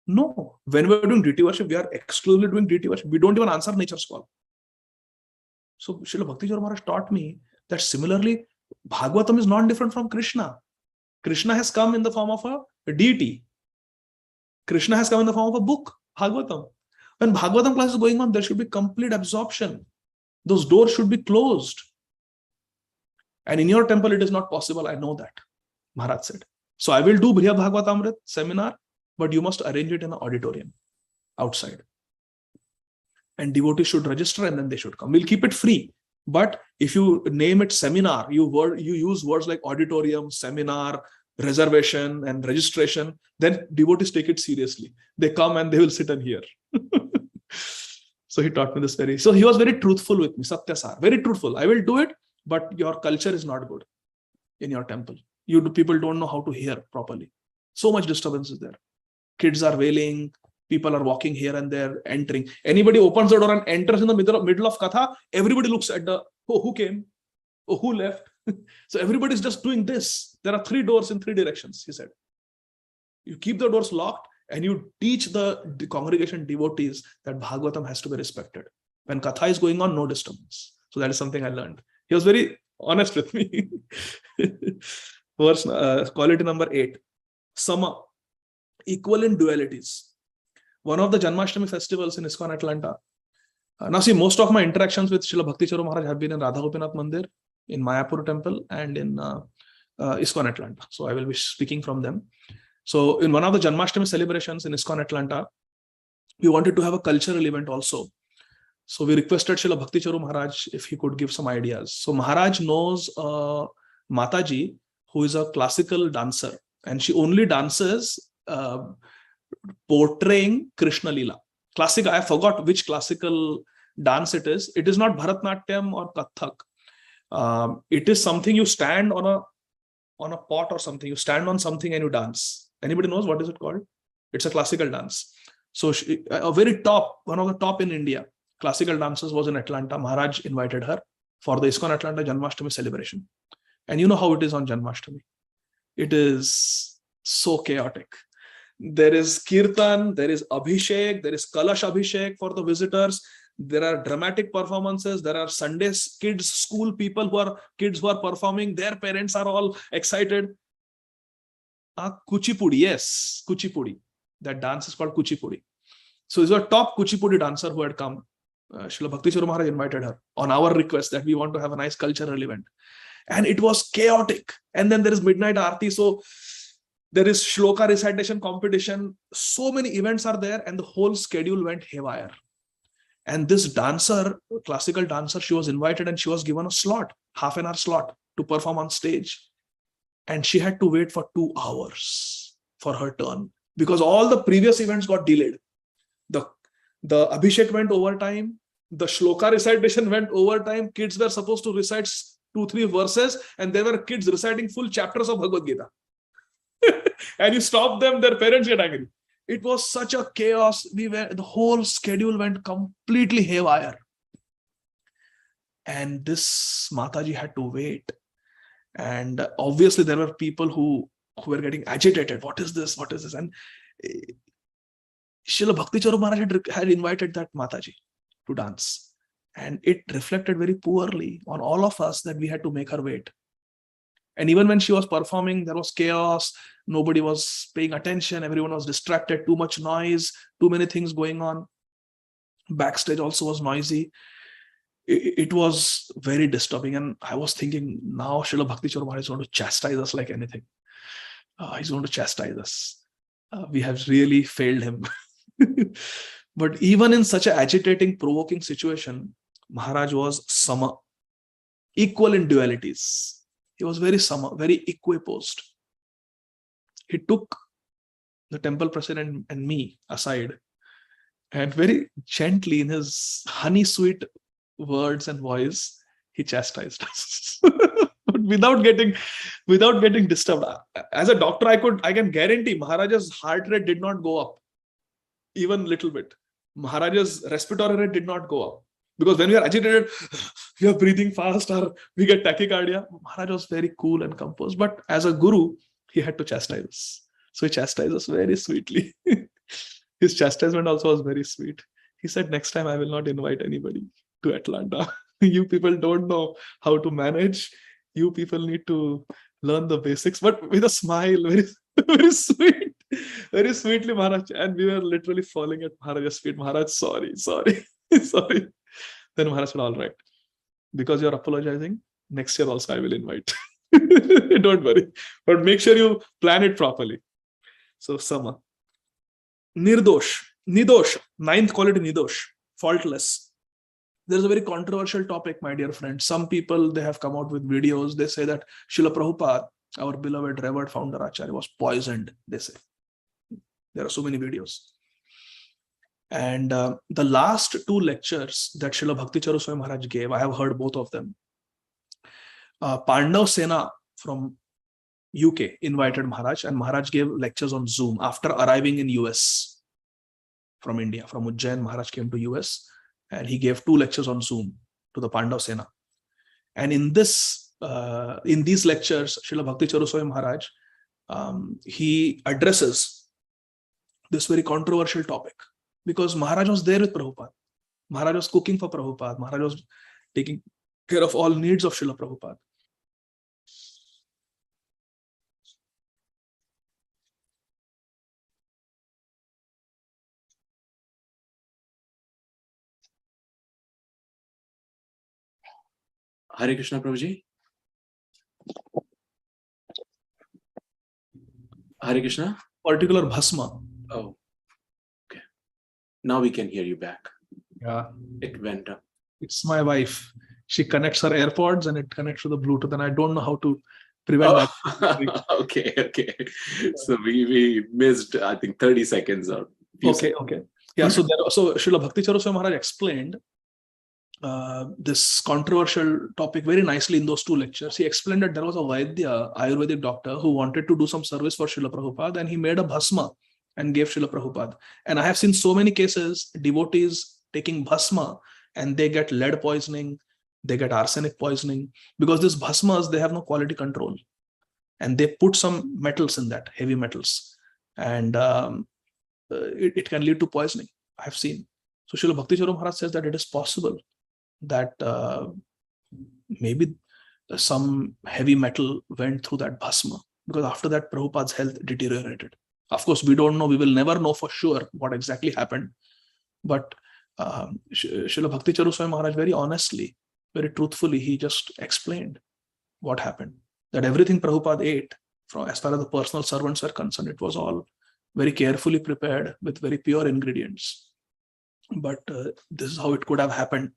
No, when we're doing deity worship, we are exclusively doing deity worship. We don't even answer nature's call. So Srila Bhakti Charu Maharaj taught me that similarly, Bhagavatam is not different from Krishna. Krishna has come in the form of a deity. Krishna has come in the form of a book, Bhagavatam. When Bhagavatam class is going on, there should be complete absorption. Those doors should be closed. And in your temple, it is not possible. I know that, Maharaj said. So I will do Brihad Bhagavatamrit seminar, but you must arrange it in an auditorium outside. And devotees should register and then they should come. We'll keep it free. But if you name it seminar, you use words like auditorium, seminar, reservation, and registration, then devotees take it seriously. They come and they will sit and hear. So he taught me this so he was very truthful with me, Satyasar, very truthful. I will do it, but your culture is not good in your temple. People don't know how to hear properly. So much disturbance is there. Kids are wailing. People are walking here and there, entering. Anybody opens the door and enters in the middle of Katha, everybody looks at who came, who left. So everybody's just doing this. There are 3 doors in 3 directions, he said. You keep the doors locked and you teach the congregation devotees that Bhagavatam has to be respected. When Katha is going on, no disturbance. So that is something I learned. He was very honest with me. Quality number 8. Sama, equivalent dualities. One of the Janmashtami festivals in ISKCON Atlanta. Now see, most of my interactions with Srila Bhakti Charu Maharaj have been in Radha Gopinath Mandir, in Mayapur temple, and in ISKCON Atlanta. So I will be speaking from them. So in one of the Janmashtami celebrations in ISKCON Atlanta, we wanted to have a cultural event also. So we requested Srila Bhakti Charu Maharaj if he could give some ideas. So Maharaj knows Mataji, who is a classical dancer, and she only dances portraying Krishna Leela. Classical, I forgot which classical dance it is. It is not Bharatnatyam or Kathak. It is something you stand on a pot or something. You stand on something and you dance. Anybody knows what is it called? It's a classical dance. So a very top, one of the top in India, classical dancers was in Atlanta. Maharaj invited her for the ISKCON Atlanta Janmashtami celebration. And you know how it is on Janmashtami. It is so chaotic. There is Kirtan, there is Abhishek, there is Kalash Abhishek for the visitors. There are dramatic performances. There are Sunday kids, school people who are performing. Their parents are all excited. Kuchipudi, yes, Kuchipudi. That dance is called Kuchipudi. So this was a top Kuchipudi dancer who had come. Srila Bhakti Charu Maharaj invited her on our request that we want to have a nice cultural event. And it was chaotic. And then there is midnight aarti. So there is shloka recitation competition. So many events are there and the whole schedule went haywire. And this dancer, classical dancer, she was invited and she was given a slot, half an hour slot to perform on stage. And she had to wait for 2 hours for her turn because all the previous events got delayed. The Abhishek went overtime. The shloka recitation went overtime. Kids were supposed to recite 2-3 verses, and there were kids reciting full chapters of Bhagavad Gita. And you stop them, their parents get angry. It was such a chaos. The whole schedule went completely haywire. And this Mataji had to wait. And obviously there were people who were getting agitated. What is this? What is this? And Srila Bhakti Charu Maharaj had invited that Mataji to dance. And it reflected very poorly on all of us that we had to make her wait. And even when she was performing, there was chaos. Nobody was paying attention. Everyone was distracted. Too much noise. Too many things going on. Backstage also was noisy. It was very disturbing. And I was thinking, now Srila Bhakti Charu Maharaj is going to chastise us like anything. He's going to chastise us. We have really failed him. But even in such an agitating, provoking situation, Maharaj was sama, equal in dualities. He was very sama, very equiposed. He took the temple president and me aside and very gently, in his honey sweet words and voice, he chastised us. without getting disturbed. As a doctor, I can guarantee Maharaj's heart rate did not go up even little bit. Maharaj's respiratory rate did not go up. Because when we are agitated, we are breathing fast or we get tachycardia. Maharaj was very cool and composed. But as a guru, he had to chastise us. So he chastised us very sweetly. His chastisement also was very sweet. He said, next time I will not invite anybody to Atlanta. You people don't know how to manage. You people need to learn the basics. But with a smile, very, very sweet. Very sweetly, Maharaj. And we were literally falling at Maharaj's feet. Maharaj, sorry. Then Maharaj said, all right, because you're apologizing, next year also I will invite. Don't worry. But make sure you plan it properly. So, sama. Nirdosh. Nidosh. 9th quality Nidosh. Faultless. There's a very controversial topic, my dear friends. Some people, they have come out with videos. They say that Srila Prabhupada, our beloved, revered founder Acharya, was poisoned, they say. There are so many videos. And the last 2 lectures that Srila Bhakti Charu Swami Maharaj gave, I have heard both of them. Pandav Sena from UK invited Maharaj, and Maharaj gave lectures on Zoom after arriving in US from India. From Ujjain, Maharaj came to US and he gave 2 lectures on Zoom to the Pandav Sena. And in these lectures, Srila Bhakti Charu Swami Maharaj, he addresses this very controversial topic. Because Maharaj was there with Prabhupada. Maharaj was cooking for Prabhupada. Maharaj was taking care of all needs of Srila Prabhupada. Hare Krishna, Prabhuji. Hare Krishna. Particular bhasma. Oh. Now we can hear you back. Yeah. It went up. It's my wife. She connects her AirPods and it connects to the Bluetooth, and I don't know how to prevent that. Okay. So we missed, I think, 30 seconds or Okay. Yeah, so Srila Bhakti Charu Swami Maharaj explained this controversial topic very nicely in those 2 lectures. He explained that there was a Vaidya, Ayurvedic doctor, who wanted to do some service for Srila Prabhupada, and he made a bhasma and gave Srila Prabhupada. And I have seen so many cases, devotees taking bhasma and they get lead poisoning, they get arsenic poisoning, because these bhasmas, they have no quality control. And they put some metals in that, heavy metals. And it can lead to poisoning. I have seen. So Srila Bhakti Charu Maharaj says that it is possible that maybe some heavy metal went through that bhasma, because after that Prabhupada's health deteriorated. Of course, we don't know, we will never know for sure what exactly happened. But Srila Bhakti Charu Swami Maharaj very honestly, very truthfully, he just explained what happened. That everything Prabhupada ate, as far as the personal servants were concerned, it was all very carefully prepared with very pure ingredients. But this is how it could have happened.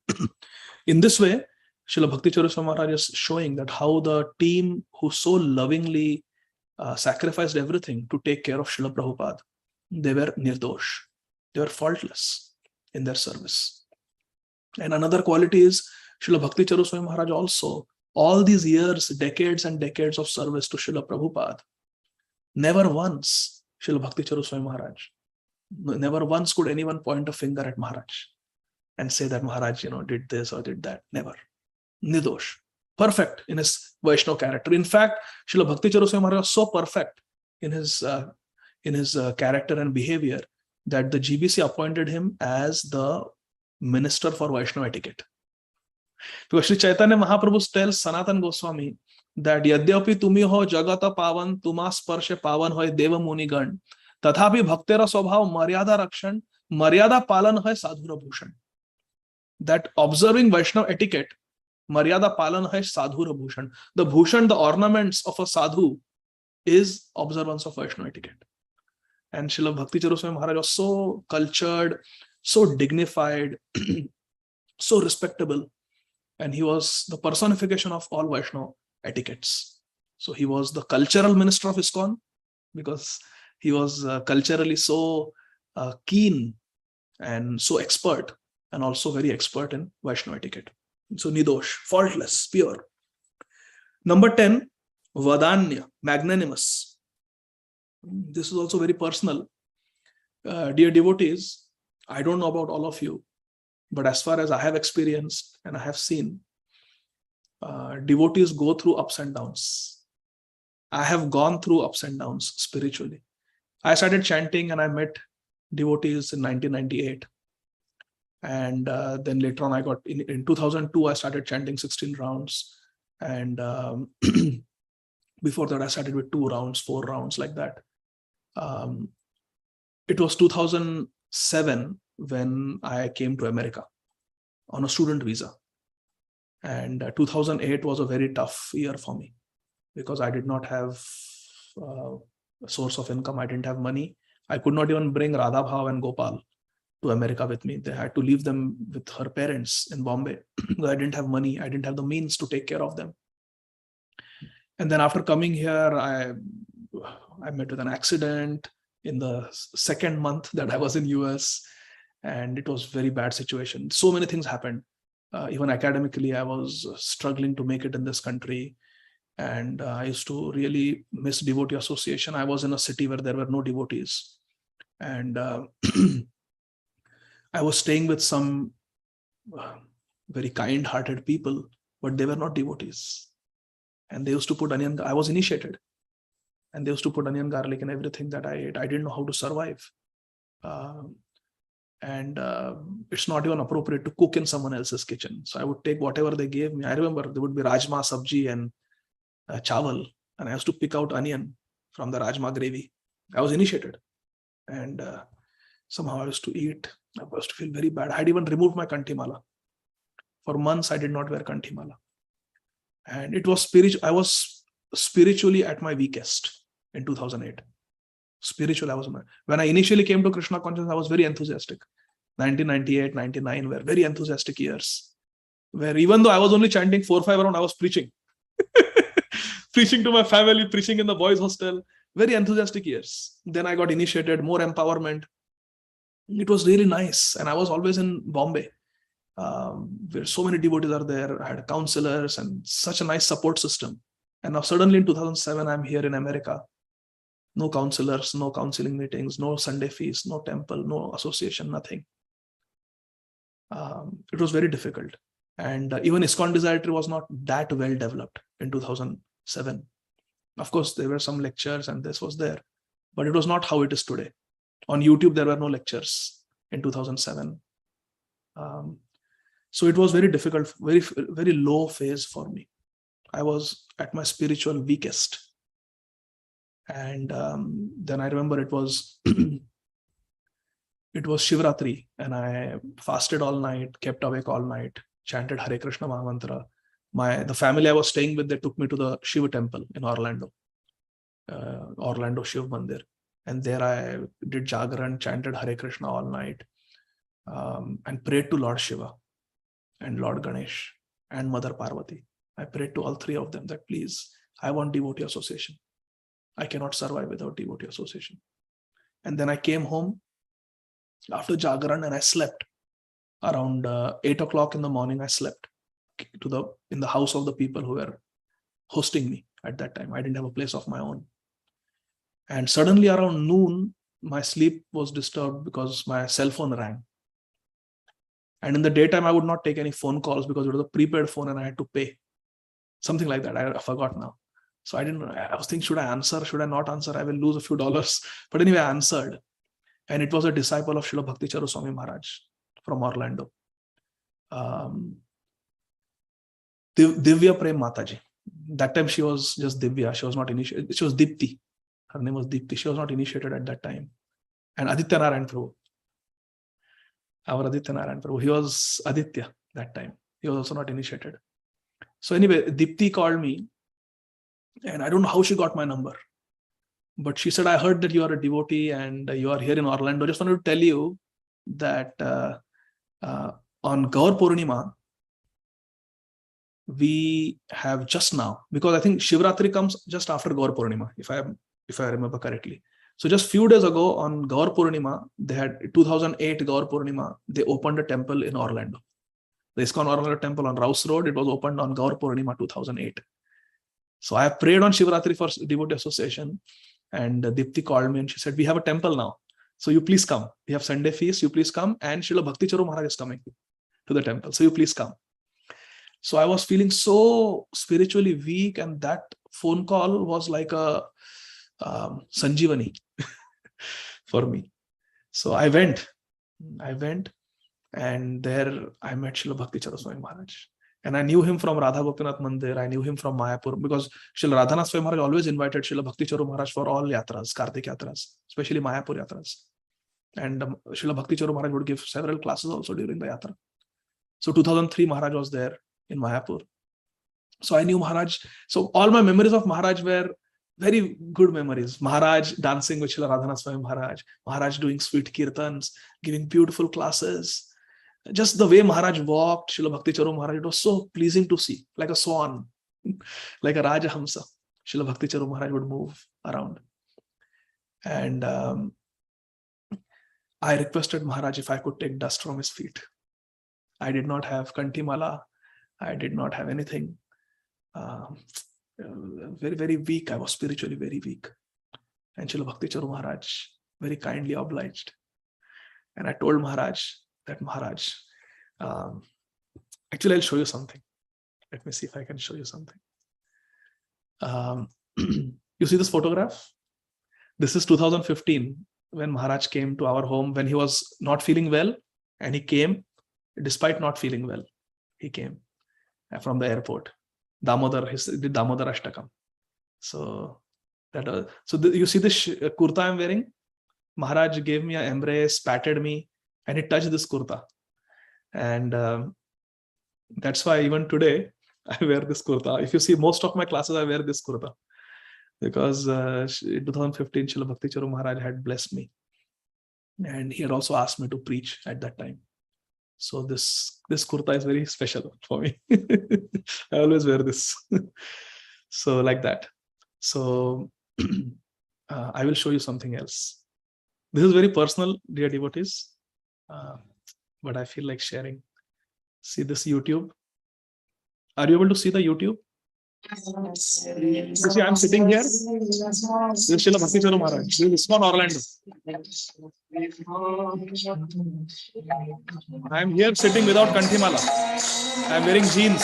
In this way, Srila Bhakti Charu Swami Maharaj is showing that how the team who so lovingly sacrificed everything to take care of Srila Prabhupada, they were nirdosh. They were faultless in their service. And another quality is Srila Bhakti Charu Swami Maharaj also All these years, decades and decades of service to Srila Prabhupada, never once Srila Bhakti Charu Swami Maharaj, never once could anyone point a finger at Maharaj and say that Maharaj, did this or did that. Never. Nidosh. Perfect in his Vaishnava character. In fact, Srila Bhakti Charu Swami Maharaj was so perfect in his character and behavior that the GBC appointed him as the minister for Vaishnava etiquette. Because Sri Chaitanya Mahaprabhu tells Sanatan Goswami that Yadyapi tumi ho jagata pavan tuma sparshe pavan hoy deva muni gan tathapi bhaktera swabhav maryada rakshan maryada palan hoy sadhura bhushan. That observing Vaishnava etiquette, maryada palan hai sadhura bhushan. The bhushan, the ornaments of a sadhu, is observance of Vaishnava etiquette. And Srila Bhakti Charu Swami Maharaj was so cultured, so dignified, so respectable. And he was the personification of all Vaishnava etiquettes. So he was the cultural minister of ISKCON because he was culturally so keen and so expert, and also very expert in Vaishnava etiquette. So Nidosh, faultless, pure. Number 10, Vadanya, magnanimous. This is also very personal. Dear devotees, I don't know about all of you, but as far as I have experienced and I have seen, devotees go through ups and downs. I have gone through ups and downs spiritually. I started chanting and I met devotees in 1998. And then later on, I got in 2002, I started chanting 16 rounds. And before that, I started with 2 rounds, 4 rounds, like that. It was 2007 when I came to America on a student visa. And 2008 was a very tough year for me because I did not have a source of income. I didn't have money. I could not even bring Radha Bhav and Gopal to America with me. They had to leave them with her parents in Bombay. I didn't have money. I didn't have the means to take care of them. And then after coming here, I met with an accident in the second month that I was in US, and it was very bad situation. So many things happened. Even academically, I was struggling to make it in this country. And I used to really miss devotee association. I was in a city where there were no devotees. And I was staying with some very kind-hearted people, but they were not devotees. And they used to put onion. I was initiated, and they used to put onion garlic in everything that I ate. I didn't know how to survive. And it's not even appropriate to cook in someone else's kitchen. So I would take whatever they gave me. I remember there would be rajma, sabji, and chawal, and I used to pick out onion from the rajma gravy. I was initiated, and somehow I used to eat. I used to feel very bad. I had even removed my kantimala. For months, I did not wear kantimala. And it was spiritual. I was spiritually at my weakest in 2008. Spiritual, when I initially came to Krishna consciousness, I was very enthusiastic. 1998, 99 were very enthusiastic years, where even though I was only chanting 4 or 5 rounds, I was preaching. Preaching to my family, preaching in the boys' hostel. Very enthusiastic years. Then I got initiated, more empowerment. It was really nice. And I was always in Bombay, where so many devotees are there. I had counselors and such a nice support system. And now suddenly in 2007, I'm here in America. No counselors, no counseling meetings, no Sunday feast, no temple, no association, nothing. It was very difficult. And even ISKCON Desire Tree was not that well developed in 2007. Of course, there were some lectures and this was there, but it was not how it is today. On YouTube, there were no lectures in 2007. So it was very difficult, very, very low phase for me. I was at my spiritual weakest. And then I remember it was Shivratri, and I fasted all night, kept awake all night, chanted Hare Krishna Mahamantra. The family I was staying with, they took me to the Shiva temple in Orlando Shiv Mandir. And there I did Jagaran, chanted Hare Krishna all night, and prayed to Lord Shiva and Lord Ganesh and Mother Parvati. I prayed to all 3 of them that, please, I want devotee association. I cannot survive without devotee association. And then I came home after Jagaran and I slept. Around 8 o'clock in the morning, I slept. in the house of the people who were hosting me at that time. I didn't have a place of my own. And suddenly around noon, my sleep was disturbed because my cell phone rang. And in the daytime, I would not take any phone calls because it was a prepaid phone and I had to pay. Something like that. I forgot now. So I was thinking, should I answer? Should I not answer? I will lose a few dollars. But anyway, I answered. And it was a disciple of Srila Bhakti Charu Swami Maharaj from Orlando. Divya Prem Mataji. That time she was just Divya. She was not initiated. She was Dipti. Her name was Dipti. She was not initiated at that time. And Aditya Narayan Prabhu. Our Aditya Narayan Prabhu. He was Aditya that time. He was also not initiated. So anyway, Dipti called me. And I don't know how she got my number. But she said, I heard that you are a devotee and you are here in Orlando. Just wanted to tell you that on Gaur Purnima, we have just now, because I think Shivratri comes just after Gaur Purnima, if I remember correctly. So just few days ago on Gaur Purnima, they had 2008 Gaur Purnima, they opened a temple in Orlando. The ISKCON Orlando temple on Rouse Road, it was opened on Gaur Purnima 2008. So I prayed on Shivratri for Devotee Association, and Dipti called me and she said, we have a temple now. So you please come. We have Sunday feast, you please come. And Srila Bhakti Charu Maharaj is coming to the temple. So you please come. So I was feeling so spiritually weak, and that phone call was like a Sanjeevani for me. So I went, and there I met Srila Bhakti Charu Swami Maharaj. And I knew him from Radha Gopinath Mandir. I knew him from Mayapur, because Srila Radhanath Swami Maharaj always invited Srila Bhakti Charu Maharaj for all yatras, Kartik yatras, especially Mayapur yatras. And Srila Bhakti Charu Maharaj would give several classes also during the yatra. So 2003 Maharaj was there in Mayapur. So I knew Maharaj. So all my memories of Maharaj were very good memories. Maharaj dancing with Srila Radhanath Swami Maharaj, Maharaj doing sweet kirtans, giving beautiful classes. Just the way Maharaj walked, Srila Bhakti Charu Maharaj, it was so pleasing to see, like a swan, like a Rajahamsa. Srila Bhakti Charu Maharaj would move around. And I requested Maharaj if I could take dust from his feet. I did not have Kantimala. I did not have anything. Very, very weak. I was spiritually very weak. And Srila Bhakti Charu Maharaj very kindly obliged. And I told Maharaj that, Maharaj, actually I'll show you something. Let me see if I can show you something. You see this photograph? This is 2015 when Maharaj came to our home when he was not feeling well, and he came despite not feeling well. He came from the airport. Damodar, he did Damodar Ashtakam. So you see this kurta I'm wearing? Maharaj gave me an embrace, patted me, and he touched this kurta. And that's why even today I wear this kurta. If you see most of my classes, I wear this kurta. Because in 2015, Srila Bhakti Charu Maharaj had blessed me. And he had also asked me to preach at that time. So this kurta is very special for me. I always wear this. So like that. So I will show you something else. This is very personal, dear devotees. But I feel like sharing. See this YouTube. Are you able to see the YouTube? You see, I'm sitting here. This is Srila Bhakti Charu Maharaj. This is ISKCON Orlando. I'm here sitting without Kanthimala. I'm wearing jeans.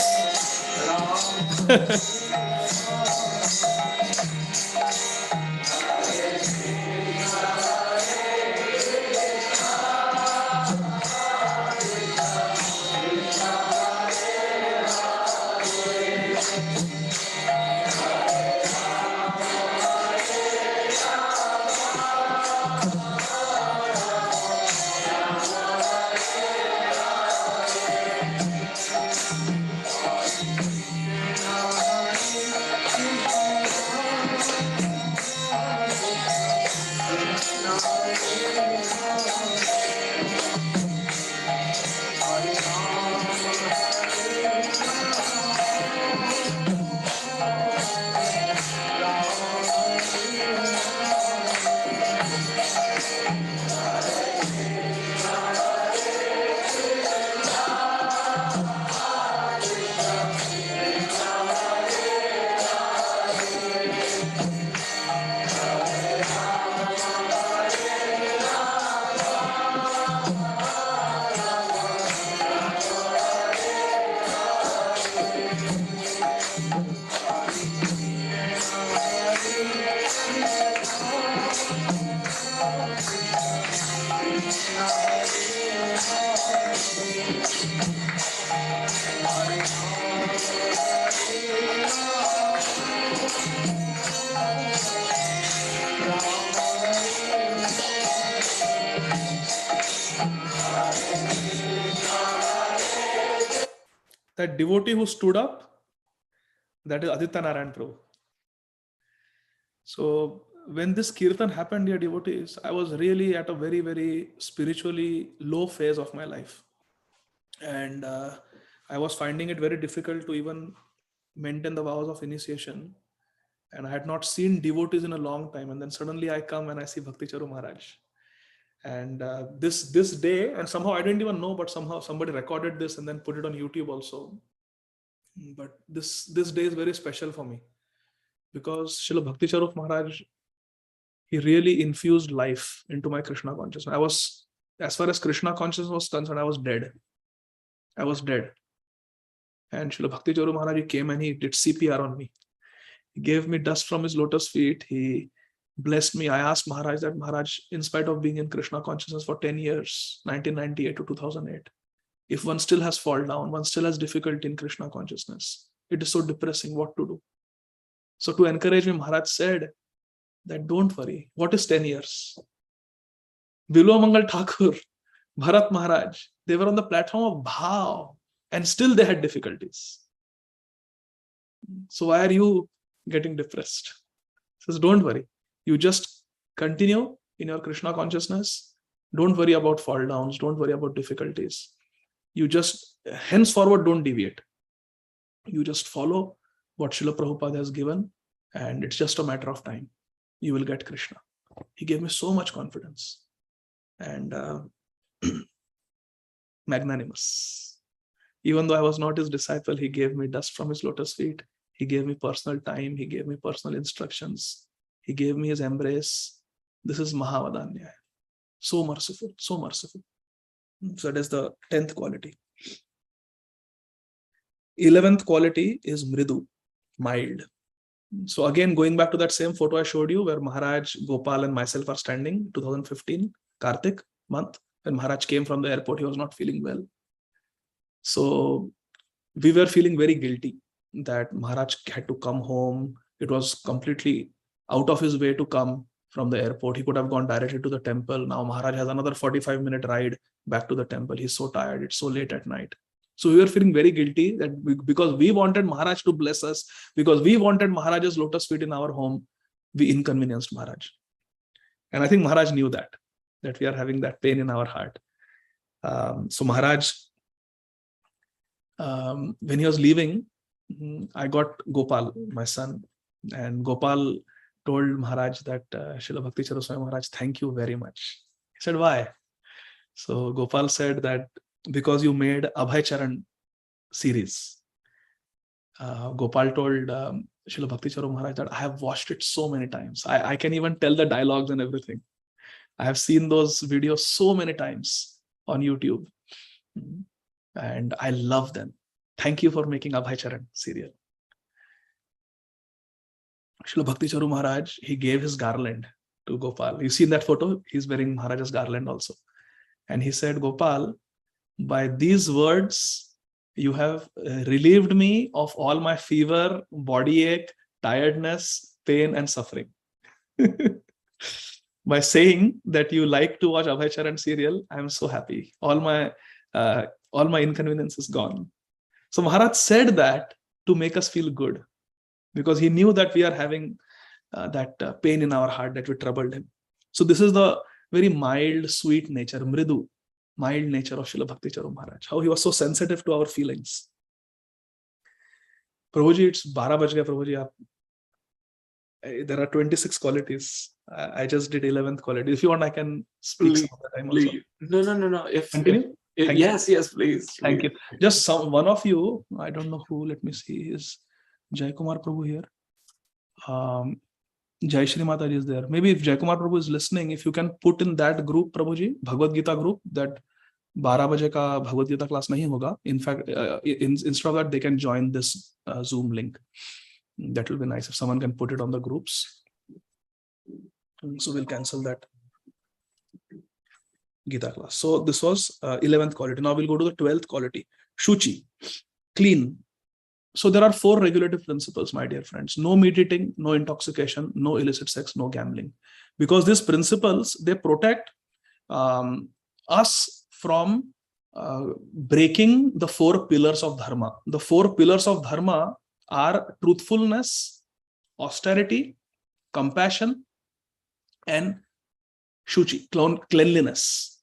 That devotee who stood up, that is Aditya Narayan Prabhu. So when this kirtan happened, dear devotees, I was really at a very, very spiritually low phase of my life. And I was finding it very difficult to even maintain the vows of initiation. And I had not seen devotees in a long time. And then suddenly I come and I see Bhakti Charu Maharaj. And this day, and somehow I didn't even know, but somehow somebody recorded this and then put it on YouTube also. But this day is very special for me, because Srila Bhakti Charu Maharaj, he really infused life into my Krishna consciousness. I was, as far as Krishna consciousness was concerned, I was dead. I was dead. And Srila Bhakti Charu Maharaj, he came and he did CPR on me. He gave me dust from his lotus feet. He blessed me. I asked Maharaj that, Maharaj, in spite of being in Krishna consciousness for 10 years, 1998 to 2008, if one still has fall down, one still has difficulty in Krishna consciousness, it is so depressing, what to do? So to encourage me, Maharaj said that don't worry. What is 10 years? Bilwa Mangal Thakur, Bharat Maharaj, they were on the platform of Bhav and still they had difficulties. So why are you getting depressed? He says, don't worry. You just continue in your Krishna consciousness. Don't worry about fall downs. Don't worry about difficulties. You just henceforward don't deviate. You just follow what Srila Prabhupada has given, and it's just a matter of time. You will get Krishna. He gave me so much confidence and magnanimous. Even though I was not his disciple, he gave me dust from his lotus feet. He gave me personal time. He gave me personal instructions. He gave me his embrace. This is Mahavadanya. So merciful, so merciful. So that is the 10th quality. 11th quality is Mridu, mild. So again, going back to that same photo I showed you where Maharaj, Gopal and myself are standing, 2015, Kartik month, when Maharaj came from the airport, he was not feeling well. So we were feeling very guilty that Maharaj had to come home. It was completely out of his way to come from the airport. He could have gone directly to the temple. Now Maharaj has another 45-minute ride back to the temple. He's so tired. It's so late at night. So we were feeling very guilty that because we wanted Maharaj to bless us, because we wanted Maharaj's lotus feet in our home, we inconvenienced Maharaj. And I think Maharaj knew that we are having that pain in our heart. So Maharaj, when he was leaving, I got Gopal, my son, and Gopal told Maharaj that Srila Bhakti Charu Swami Maharaj, thank you very much. He said, why? So Gopal said that because you made Abhay Charan series. Gopal told Srila Bhakti Charu Maharaj that I have watched it so many times. I can even tell the dialogues and everything. I have seen those videos so many times on YouTube. And I love them. Thank you for making Abhay Charan serial. Srila Bhakti Charu Maharaj, he gave his garland to Gopal. You see in that photo, he's wearing Maharaj's garland also. And he said, Gopal, by these words, you have relieved me of all my fever, body ache, tiredness, pain, and suffering. By saying that you like to watch Abhay Charan serial, I am so happy. All my inconvenience is gone. So Maharaj said that to make us feel good, because he knew that we are having that pain in our heart that we troubled him. So this is the very mild, sweet nature, mridu, mild nature of Srila Bhakti Charu Maharaj. How he was so sensitive to our feelings. Prabhuji, it's 12 baj gaya, Prabhuji. There are 26 qualities. I just did 11th quality. If you want, I can speak some of the time also. No. Continue? Yes, please. Thank you. Just one of you, I don't know who, let me see, is Jai Kumar Prabhu here? Jai Shri Mataji is there. Maybe if Jai Kumar Prabhu is listening, if you can put in that group, Prabhuji, Bhagavad Gita group, that 12 baje ka Bhagavad Gita class nahi hoga. In fact, instead of that, they can join this Zoom link. That will be nice if someone can put it on the groups. So we'll cancel that Gita class. So this was 11th quality. Now we'll go to the 12th quality, Shuchi, clean. So there are 4 regulative principles, my dear friends. No meat eating, no intoxication, no illicit sex, no gambling. Because these principles, they protect us from breaking the 4 pillars of dharma. The 4 pillars of dharma are truthfulness, austerity, compassion, and shuchi, cleanliness.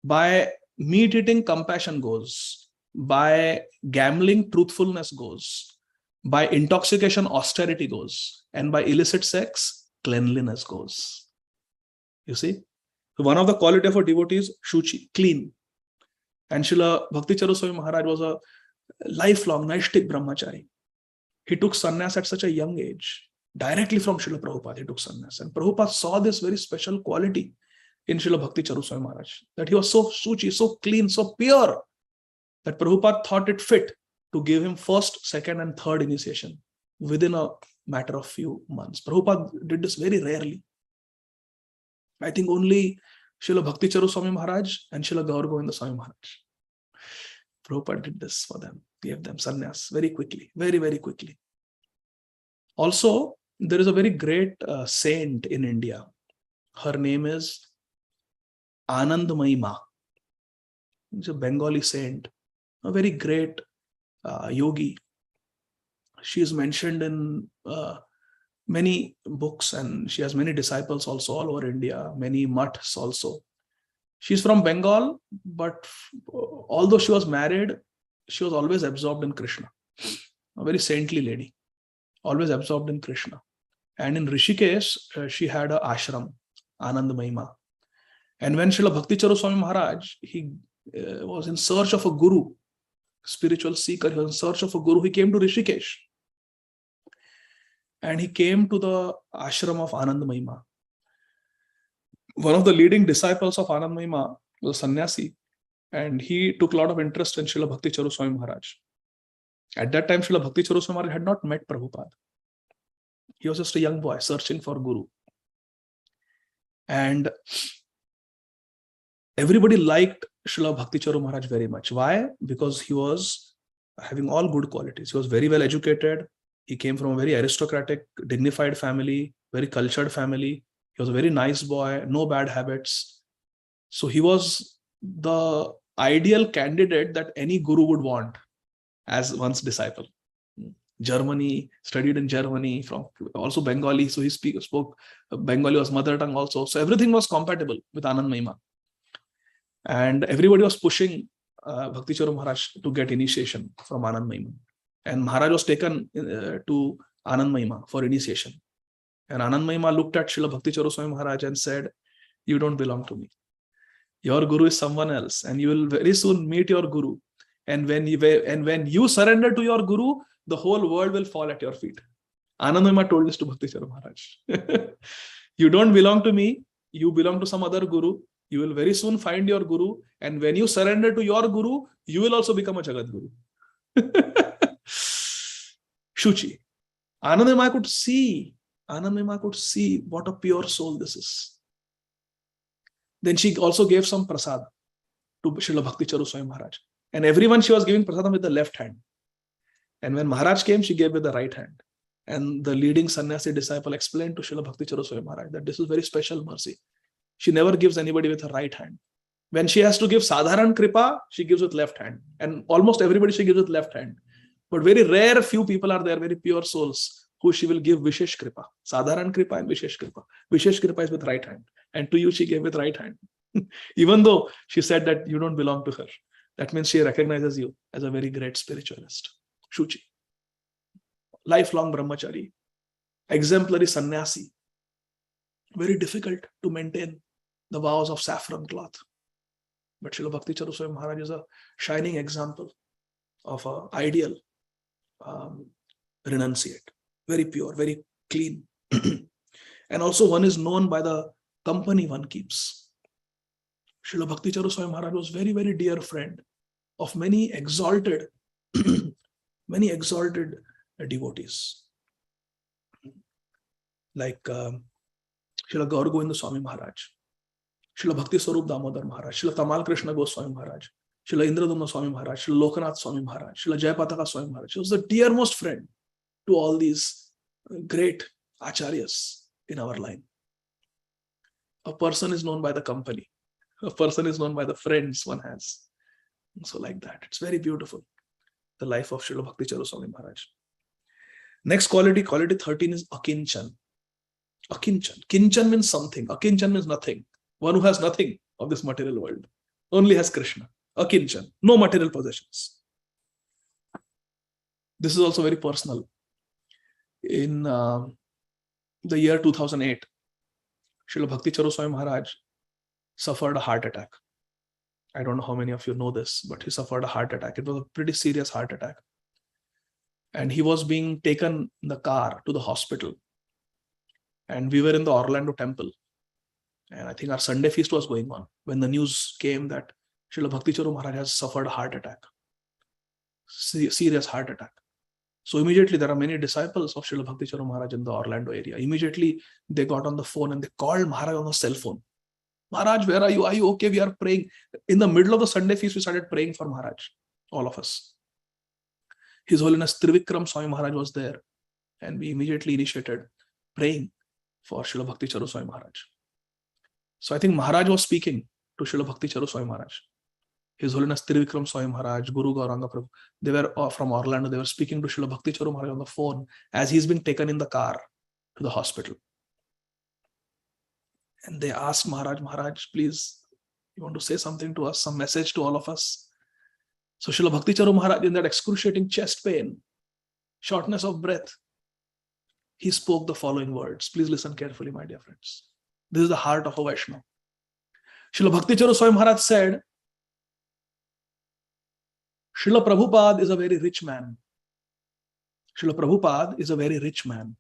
By meat eating, compassion goes. By gambling, truthfulness goes. By intoxication, austerity goes. And by illicit sex, cleanliness goes. You see? So one of the quality of a devotee is shuchi, clean. And Srila Bhakti Charu Swami Maharaj was a lifelong Naishtik brahmachari. He took sannyas at such a young age. Directly from Srila Prabhupada, he took sannyas. And Prabhupada saw this very special quality in Srila Bhakti Charu Swami Maharaj, that he was so shuchi, so clean, so pure, that Prabhupada thought it fit to give him first, second, and third initiation within a matter of few months. Prabhupada did this very rarely. I think only Srila Bhakti Charu Swami Maharaj and Srila Gaur Govinda Swami Maharaj. Prabhupada did this for them, gave them sannyas very quickly, very, very quickly. Also, there is a very great saint in India. Her name is Anandamayi Ma. She's a Bengali saint, a very great yogi. She is mentioned in many books, and she has many disciples also all over India, many mutts also. She's from Bengal, but although she was married, she was always absorbed in Krishna. A very saintly lady, always absorbed in Krishna. And in Rishikesh, she had an ashram, Anandamayi Ma. And when Srila Bhakti Charu Swami Maharaj, he was in search of a guru, spiritual seeker, he was in search of a guru, he came to Rishikesh. And he came to the ashram of Anandamayi Ma. One of the leading disciples of Anandamayi Ma was a sannyasi, and he took a lot of interest in Srila Bhakti Charu Swami Maharaj. At that time, Srila Bhakti Charu Swami Maharaj had not met Prabhupada. He was just a young boy searching for guru. And everybody liked Srila Bhakti Charu Maharaj very much. Why? Because he was having all good qualities. He was very well educated. He came from a very aristocratic, dignified family, very cultured family. He was a very nice boy, no bad habits. So he was the ideal candidate that any guru would want as one's disciple. Germany, studied in Germany, from also Bengali. So he spoke Bengali was mother tongue also. So everything was compatible with Anandamayi Ma. And everybody was pushing Bhakti Charu Maharaj to get initiation from Anandamayi Ma. And Maharaj was taken to Anandamayi Ma for initiation. And Anandamayi Ma looked at Srila Bhakti Charu Swami Maharaj and said, "You don't belong to me. Your guru is someone else, and you will very soon meet your guru. And when you surrender to your guru, the whole world will fall at your feet." Anandamayi Ma told this to Bhakti Charu Maharaj. You don't belong to me. You belong to some other guru. You will very soon find your guru. And when you surrender to your guru, you will also become a Jagat Guru. Shuchi. Anandamayi Ma could see what a pure soul this is. Then she also gave some prasad to Srila Bhakti Charu Swami Maharaj. And everyone she was giving prasadam with the left hand. And when Maharaj came, she gave with the right hand. And the leading sannyasi disciple explained to Srila Bhakti Charu Swami Maharaj that this is very special mercy. She never gives anybody with her right hand. When she has to give sadharan kripa, she gives with left hand. And almost everybody she gives with left hand. But very rare few people are there, very pure souls, who she will give Vishesh kripa. Sadharan kripa and Vishesh kripa. Vishesh kripa is with right hand. And to you she gave with right hand. Even though she said that you don't belong to her. That means she recognizes you as a very great spiritualist. Shuchi. Lifelong brahmachari. Exemplary sannyasi. Very difficult to maintain the vows of saffron cloth. But Srila Bhakti Charu Swami Maharaj is a shining example of an ideal renunciate. Very pure, very clean. And also one is known by the company one keeps. Srila Bhakti Charu Swami Maharaj was very, very dear friend of many exalted devotees. Like Srila Gaur Govinda Swami Maharaj, Srila Bhakti Swarup Damodar Maharaj, Srila Tamal Krishna Goswami Maharaj, Srila Indradumna Swami Maharaj, Srila Lokanath Swami Maharaj, Srila Jayapataka Swami Maharaj. He was the dearmost friend to all these great acharyas in our line. A person is known by the company. A person is known by the friends one has. So like that, it's very beautiful. The life of Srila Bhakti Charu Swami Maharaj. Next quality 13 is Akinchan. Akinchan. Kinchan means something. Akinchan means nothing. One who has nothing of this material world. Only has Krishna. Akinchan. No material possessions. This is also very personal. In the year 2008, Srila Bhakti Charu Swami Maharaj suffered a heart attack. I don't know how many of you know this, but he suffered a heart attack. It was a pretty serious heart attack. And he was being taken in the car to the hospital. And we were in the Orlando temple. And I think our Sunday feast was going on when the news came that Srila Bhakti Charu Maharaj has suffered a heart attack. Serious heart attack. So immediately there are many disciples of Srila Bhakti Charu Maharaj in the Orlando area. Immediately they got on the phone and they called Maharaj on the cell phone. Maharaj, where are you? Are you okay? We are praying. In the middle of the Sunday feast, we started praying for Maharaj, all of us. His Holiness Trivikram Swami Maharaj was there. And we immediately initiated praying for Srila Bhakti Charu Swami Maharaj. So I think Maharaj was speaking to Srila Bhakti Charu Swami Maharaj. His Holiness Trivikram Swami Maharaj, Guru Gauranga Prabhu, they were from Orlando. They were speaking to Srila Bhakti Charu Maharaj on the phone as he's being taken in the car to the hospital. And they asked Maharaj, Maharaj, please, you want to say something to us, some message to all of us? So Srila Bhakti Charu Maharaj, in that excruciating chest pain, shortness of breath, he spoke the following words. Please listen carefully, my dear friends. This is the heart of a Vaishnava. Srila Bhakti Charu Swami Maharaj said, Srila Prabhupada is a very rich man. Srila Prabhupada is a very rich man.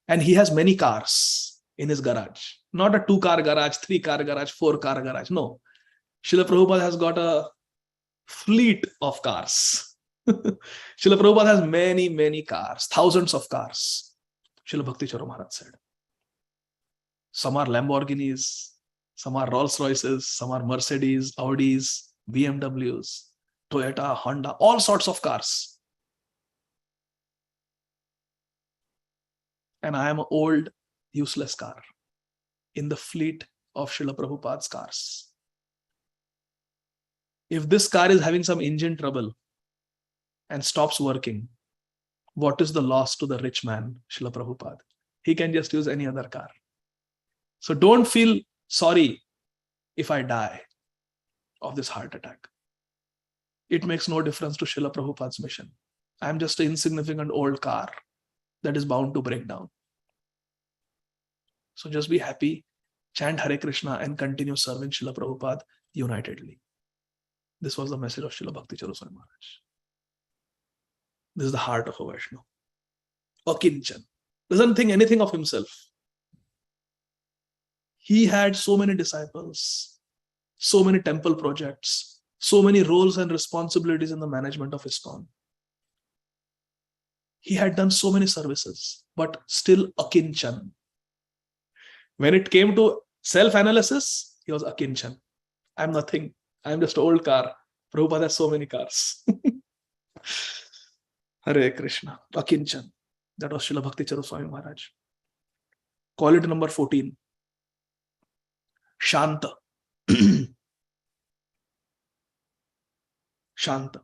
And he has many cars in his garage. Not a 2-car garage, 3-car garage, 4-car garage. No. Srila Prabhupada has got a fleet of cars. Srila Prabhupada has many, many cars, thousands of cars. Srila Bhakti Charu Maharaj said. Some are Lamborghinis, some are Rolls Royces, some are Mercedes, Audis, BMWs, Toyota, Honda, all sorts of cars. And I am an old, useless car in the fleet of Srila Prabhupada's cars. If this car is having some engine trouble and stops working, what is the loss to the rich man, Srila Prabhupada? He can just use any other car. So don't feel sorry if I die of this heart attack. It makes no difference to Srila Prabhupada's mission. I'm just an insignificant old car that is bound to break down. So just be happy, chant Hare Krishna and continue serving Srila Prabhupada unitedly. This was the message of Srila Bhakti Charu Swami Maharaj. This is the heart of a Vaishnava. Akinchan. Doesn't think anything of himself. He had so many disciples, so many temple projects, so many roles and responsibilities in the management of ISKCON. He had done so many services, but still Akinchan. When it came to self-analysis, he was Akinchan. I'm nothing. I'm just an old car. Prabhupada has so many cars. Hare Krishna. Akinchan. That was Srila Bhakti Charu Swami Maharaj. Quality number 14. Shanta. Shanta.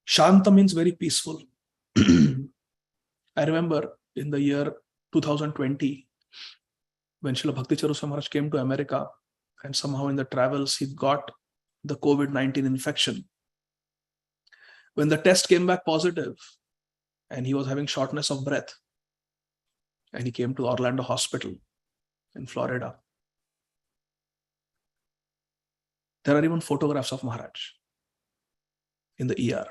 Shanta means very peaceful. I remember in the year 2020, when Srila Bhakti Charu Swami Maharaj came to America, and somehow in the travels, he got the COVID-19 infection. When the test came back positive, and he was having shortness of breath, and he came to Orlando Hospital in Florida. There are even photographs of Maharaj in the ER.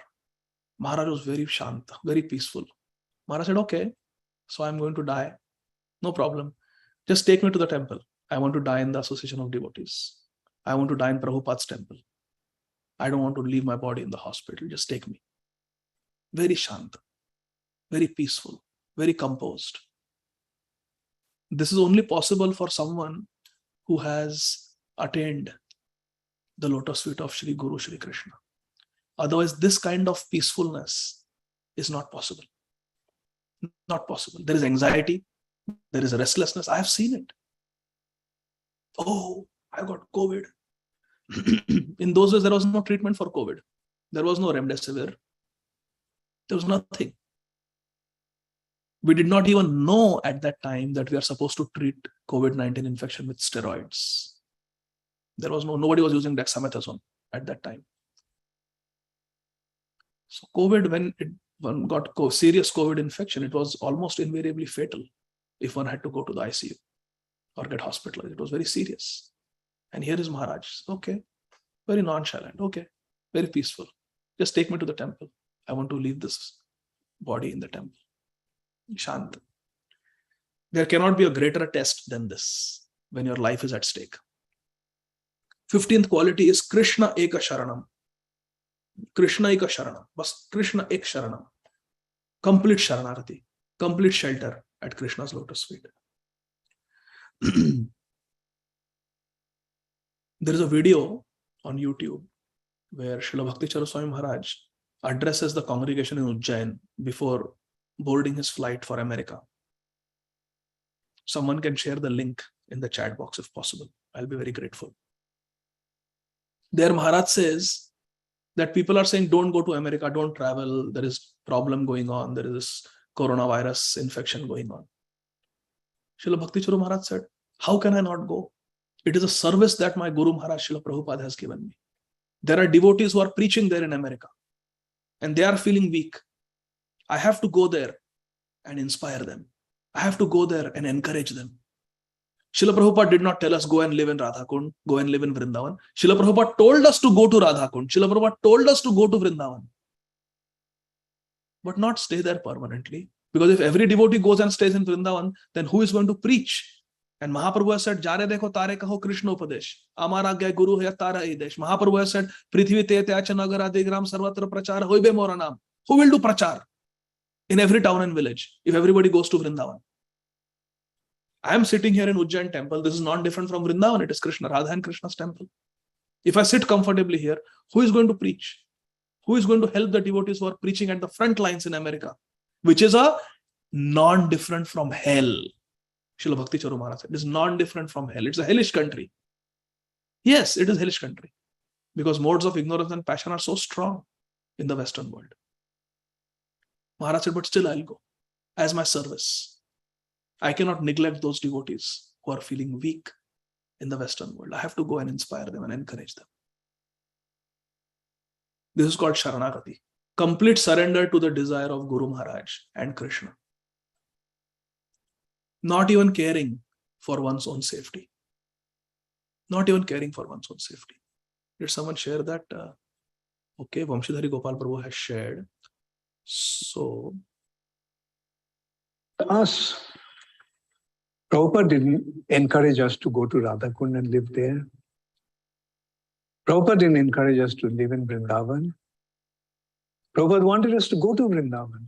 Maharaj was very shanta, very peaceful. Maharaj said, okay, so I'm going to die. No problem. Just take me to the temple. I want to die in the association of devotees. I want to die in Prabhupada's temple. I don't want to leave my body in the hospital. Just take me. Very shanta, very peaceful, very composed. This is only possible for someone who has attained the lotus feet of Shri Guru Shri Krishna. Otherwise, this kind of peacefulness is not possible. Not possible. There is anxiety, there is restlessness. I have seen it. Oh, I got COVID. In those days, there was no treatment for COVID. There was no remdesivir. There was nothing. We did not even know at that time that we are supposed to treat COVID-19 infection with steroids. Nobody was using dexamethasone at that time. So COVID, when one got serious COVID infection, it was almost invariably fatal if one had to go to the ICU or get hospitalized. It was very serious. And here is Maharaj. Okay, very nonchalant. Okay, very peaceful. Just take me to the temple. I want to leave this body in the temple. Shant. There cannot be a greater test than this when your life is at stake. 15th quality is Krishna Eka Sharanam. Krishna Eka Sharanam. Bas Krishna Ek Sharanam. Complete Sharanarati. Complete shelter at Krishna's lotus feet. There is a video on YouTube where Srila Bhakti Charu Swami Maharaj addresses the congregation in Ujjain before boarding his flight for America. Someone can share the link in the chat box if possible. I'll be very grateful. There Maharaj says that people are saying, don't go to America, don't travel. There is problem going on. There is coronavirus infection going on. Srila Bhakti Charu Maharaj said, how can I not go? It is a service that my Guru Maharaj Srila Prabhupada has given me. There are devotees who are preaching there in America and they are feeling weak. I have to go there and inspire them. I have to go there and encourage them. Srila Prabhupada did not tell us go and live in Radhakund, go and live in Vrindavan. Srila Prabhupada told us to go to Radhakund. Srila Prabhupada told us to go to Vrindavan. But not stay there permanently. Because if every devotee goes and stays in Vrindavan, then who is going to preach? And Mahaprabhu has said, Jare dekho tare kaho Krishna upadesh. Amara gya guru hai tara idesh. Mahaprabhu has said, Prithvi te te achanagara digram sarvatra prachar hoibe moranam. Who will do prachar in every town and village if everybody goes to Vrindavan? I am sitting here in Ujjain temple. This is not different from Vrindavan. It is Krishna, Radha and Krishna's temple. If I sit comfortably here, who is going to preach? Who is going to help the devotees who are preaching at the front lines in America? Which is a non-different from hell. Srila Bhakti Charu Maharaj said, it is non-different from hell. It's a hellish country. Yes, it is a hellish country. Because modes of ignorance and passion are so strong in the Western world. Maharaj said, but still I'll go as my service. I cannot neglect those devotees who are feeling weak in the Western world. I have to go and inspire them and encourage them. This is called Sharanagati. Complete surrender to the desire of Guru Maharaj and Krishna. Not even caring for one's own safety. Not even caring for one's own safety. Did someone share that? Okay, Vamshidhari Gopal Prabhu has shared. So, us, Prabhupada didn't encourage us to go to Radhakund and live there. Prabhupada didn't encourage us to live in Vrindavan. Prabhupada wanted us to go to Vrindavan.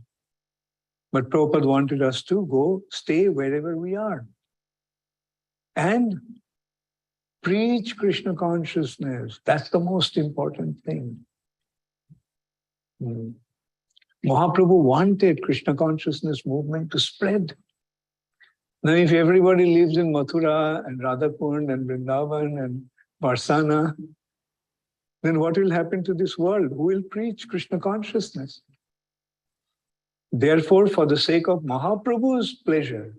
But Prabhupada wanted us to go stay wherever we are. And preach Krishna consciousness. That's the most important thing. Mahaprabhu wanted Krishna consciousness movement to spread. Now, if everybody lives in Mathura and Radhakund and Vrindavan and Varsana, then what will happen to this world? Who will preach Krishna consciousness? Therefore, for the sake of Mahaprabhu's pleasure,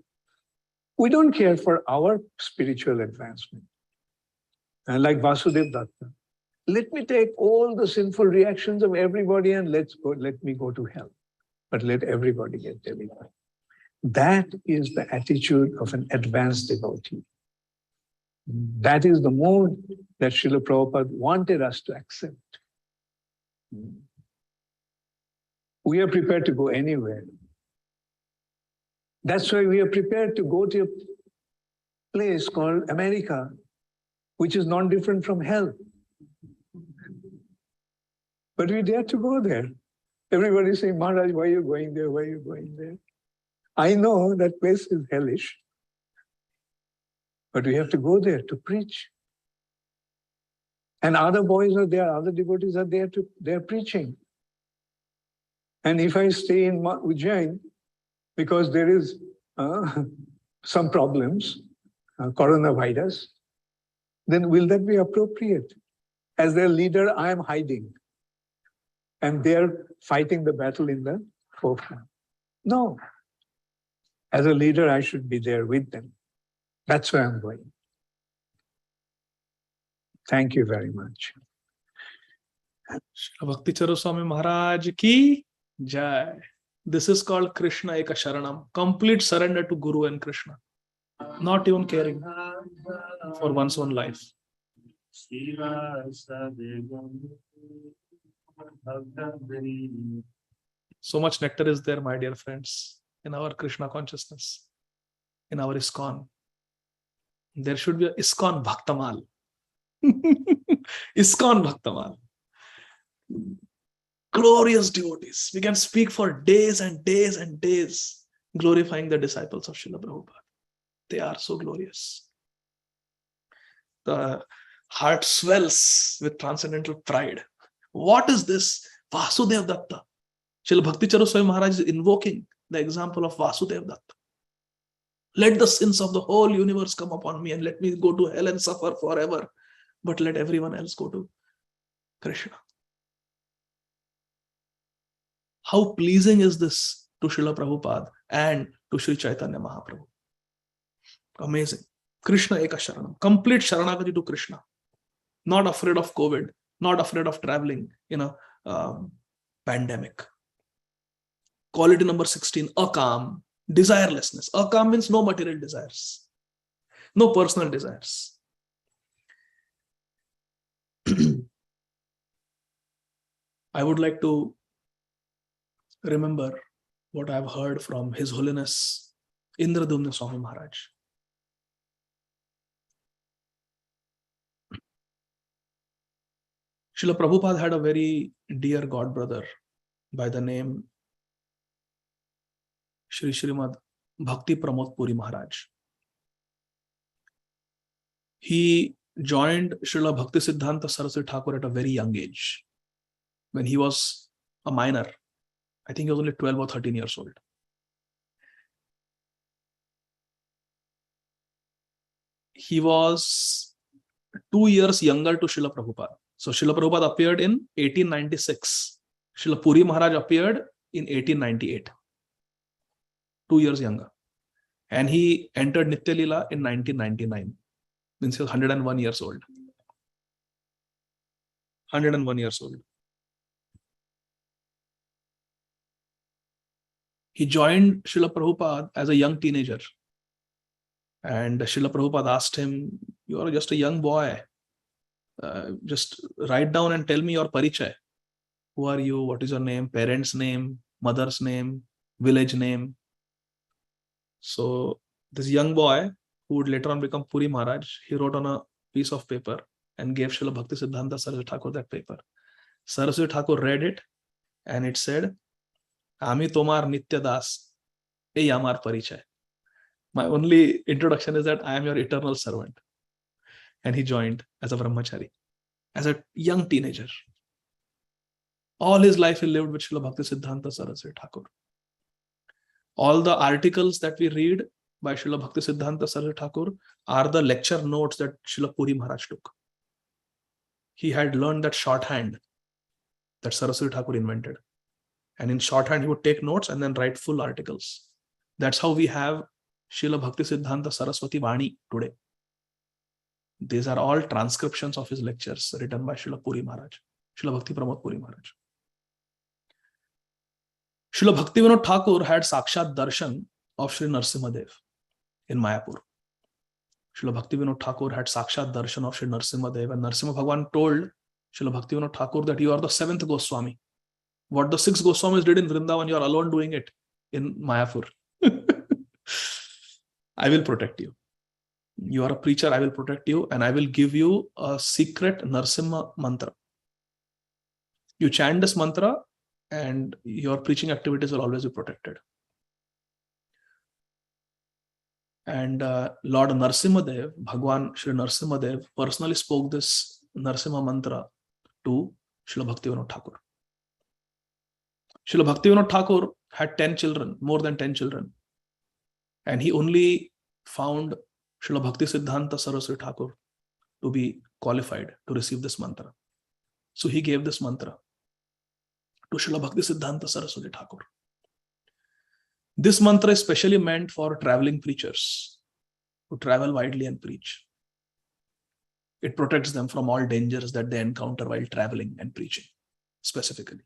we don't care for our spiritual advancement. And like Vasudev Datta, let me take all the sinful reactions of everybody and let me go to hell. But let everybody get delivered. That is the attitude of an advanced devotee. That is the mode that Srila Prabhupada wanted us to accept. We are prepared to go anywhere. That's why we are prepared to go to a place called America, which is not different from hell. But we dare to go there. Everybody is saying, Maharaj, why are you going there? Why are you going there? I know that place is hellish. But we have to go there to preach. And other boys are there, other devotees are there they're preaching. And if I stay in Ujjain, because there is some problems, coronavirus, then will that be appropriate? As their leader, I am hiding. And they're fighting the battle in the forefront. No. As a leader, I should be there with them. That's where I'm going. Thank you very much. Bhakti Charu Swami Maharaj ki jai. This is called Krishna Eka Sharanam. Complete surrender to Guru and Krishna. Not even caring for one's own life. So much nectar is there, my dear friends, in our Krishna consciousness, in our ISKCON. There should be a ISKCON Bhaktamal. ISKCON Bhaktamal. Glorious devotees. We can speak for days and days and days glorifying the disciples of Srila Prabhupada. They are so glorious. The heart swells with transcendental pride. What is this? Vasudev Datta. Srila Bhakti Charu Swami Maharaj is invoking the example of Vasudev Datta. Let the sins of the whole universe come upon me and let me go to hell and suffer forever. But let everyone else go to Krishna. How pleasing is this to Srila Prabhupada and to Sri Chaitanya Mahaprabhu. Amazing. Krishna Eka Sharanam. Complete Sharanagati to Krishna. Not afraid of COVID. Not afraid of traveling in a pandemic. Quality number 16, akam, desirelessness. Akam means no material desires. No personal desires. I would like to remember what I have heard from His Holiness Indradumna Swami Maharaj. Srila Prabhupada had a very dear god brother by the name Shri Srimad Bhakti Pramod Puri Maharaj. He joined Srila Bhakti Siddhanta Saraswati Thakur at a very young age. When he was a minor, I think he was only 12 or 13 years old. He was 2 years younger to Srila Prabhupada. So Srila Prabhupada appeared in 1896. Srila Puri Maharaj appeared in 1898. 2 years younger. And he entered Nitya Leela in 1999. Means he was 101 years old. 101 years old. He joined Srila Prabhupada as a young teenager. And Srila Prabhupada asked him, "You are just a young boy. Just write down and tell me your parichay. Who are you? What is your name? Parents' name, mother's name, village name." So this young boy, who would later on become Puri Maharaj, he wrote on a piece of paper and gave Srila Bhakti Siddhanta Saraswati Thakur that paper. Saraswati Thakur read it and it said, "Ami tomar Nitya Das, ei amar parichay." My only introduction is that I am your eternal servant. And he joined as a brahmachari, as a young teenager. All his life he lived with Srila Bhakti Siddhanta Saraswati Thakur. All the articles that we read by Srila Bhakti Siddhanta Saraswati Thakur are the lecture notes that Srila Puri Maharaj took. He had learned that shorthand that Saraswati Thakur invented. And in shorthand, he would take notes and then write full articles. That's how we have Srila Bhakti Siddhanta Saraswati Vani today. These are all transcriptions of his lectures written by Srila Puri Maharaj, Srila Bhakti Pramod Puri Maharaj. Srila Bhakti Vinod Thakur had Sakshat Darshan of Sri Narsimhadev in Mayapur. Srila Bhakti Vinod Thakur had Sakshat Darshan of Sri Narsimhadev, and Narsimha Bhagwan told Srila Bhakti Vinod Thakur that you are the 7th Goswami. What the 6 Goswamis did in Vrindavan, you are alone doing it in Mayapur. I will protect you. You are a preacher, I will protect you, and I will give you a secret Narsimha mantra. You chant this mantra and your preaching activities will always be protected. And Lord Narsimhadev, Bhagwan Shri Narsimhadev, personally spoke this Narsimha mantra to Srila Bhaktivinoda Thakur. Srila Bhaktivinoda Thakur had 10 children, more than 10 children. And he only found Srila Bhakti Siddhanta Saraswati Thakur to be qualified to receive this mantra. So he gave this mantra to Srila Bhakti Siddhanta Saraswati Thakur. This mantra is specially meant for traveling preachers who travel widely and preach. It protects them from all dangers that they encounter while traveling and preaching, specifically.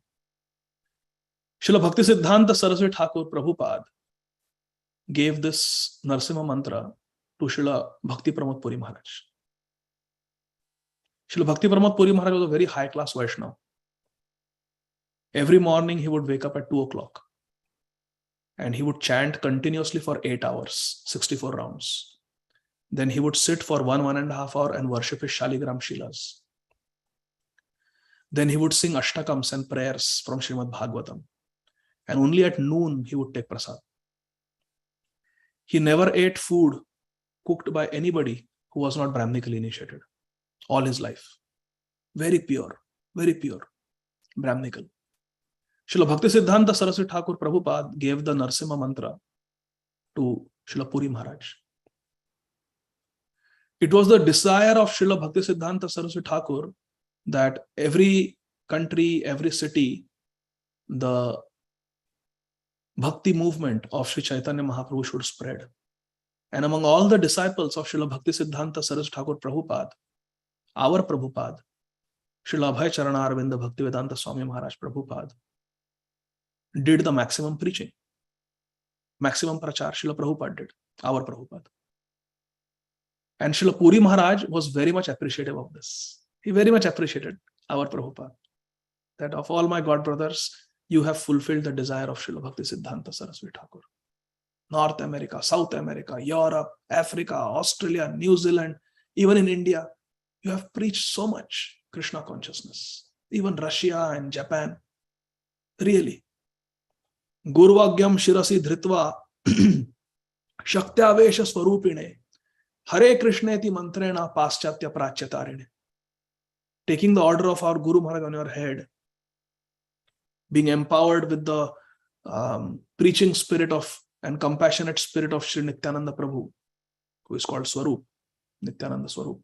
Srila Bhakti Siddhanta Saraswati Thakur Prabhupada gave this Narsimha mantra to Srila Bhakti Pramod Puri Maharaj. Srila Bhakti Pramod Puri Maharaj was a very high-class Vaishnava. Every morning he would wake up at 2 o'clock and he would chant continuously for 8 hours, 64 rounds. Then he would sit for 1.5 hours and worship his Shaligram Shilas. Then he would sing Ashtakams and prayers from Srimad Bhagavatam. And only at noon he would take prasad. He never ate food cooked by anybody who was not Brahmanically initiated. All his life. Very pure, Brahmanical. Srila Bhakti Siddhanta Saraswati Thakur Prabhupada gave the Narsimha mantra to Srila Puri Maharaj. It was the desire of Srila Bhakti Siddhanta Saraswati Thakur that every country, every city, the Bhakti movement of Sri Chaitanya Mahaprabhu should spread. And among all the disciples of Srila Bhakti Siddhanta Saraswati Thakur Prabhupada, our Prabhupada, Srila Abhay Charana Arvinda Bhaktivedanta Swami Maharaj Prabhupada, did the maximum preaching. Maximum prachar Srila Prabhupada did, our Prabhupada. And Srila Puri Maharaj was very much appreciative of this. He very much appreciated our Prabhupada. That of all my God brothers, you have fulfilled the desire of Srila Bhakti Siddhanta Saraswati Thakur. North America, South America, Europe, Africa, Australia, New Zealand, even in India, you have preached so much Krishna consciousness. Even Russia and Japan. Really. Gurvagyam Shirasi Dhritva Shaktyavesha Swarupine Hare Krishneti Mantrena Paschatya Prachyatarine. Taking the order of our Guru Maharaj on your head, being empowered with the preaching spirit of and compassionate spirit of Sri Nityananda Prabhu, who is called Swarup, Nityananda Swarup,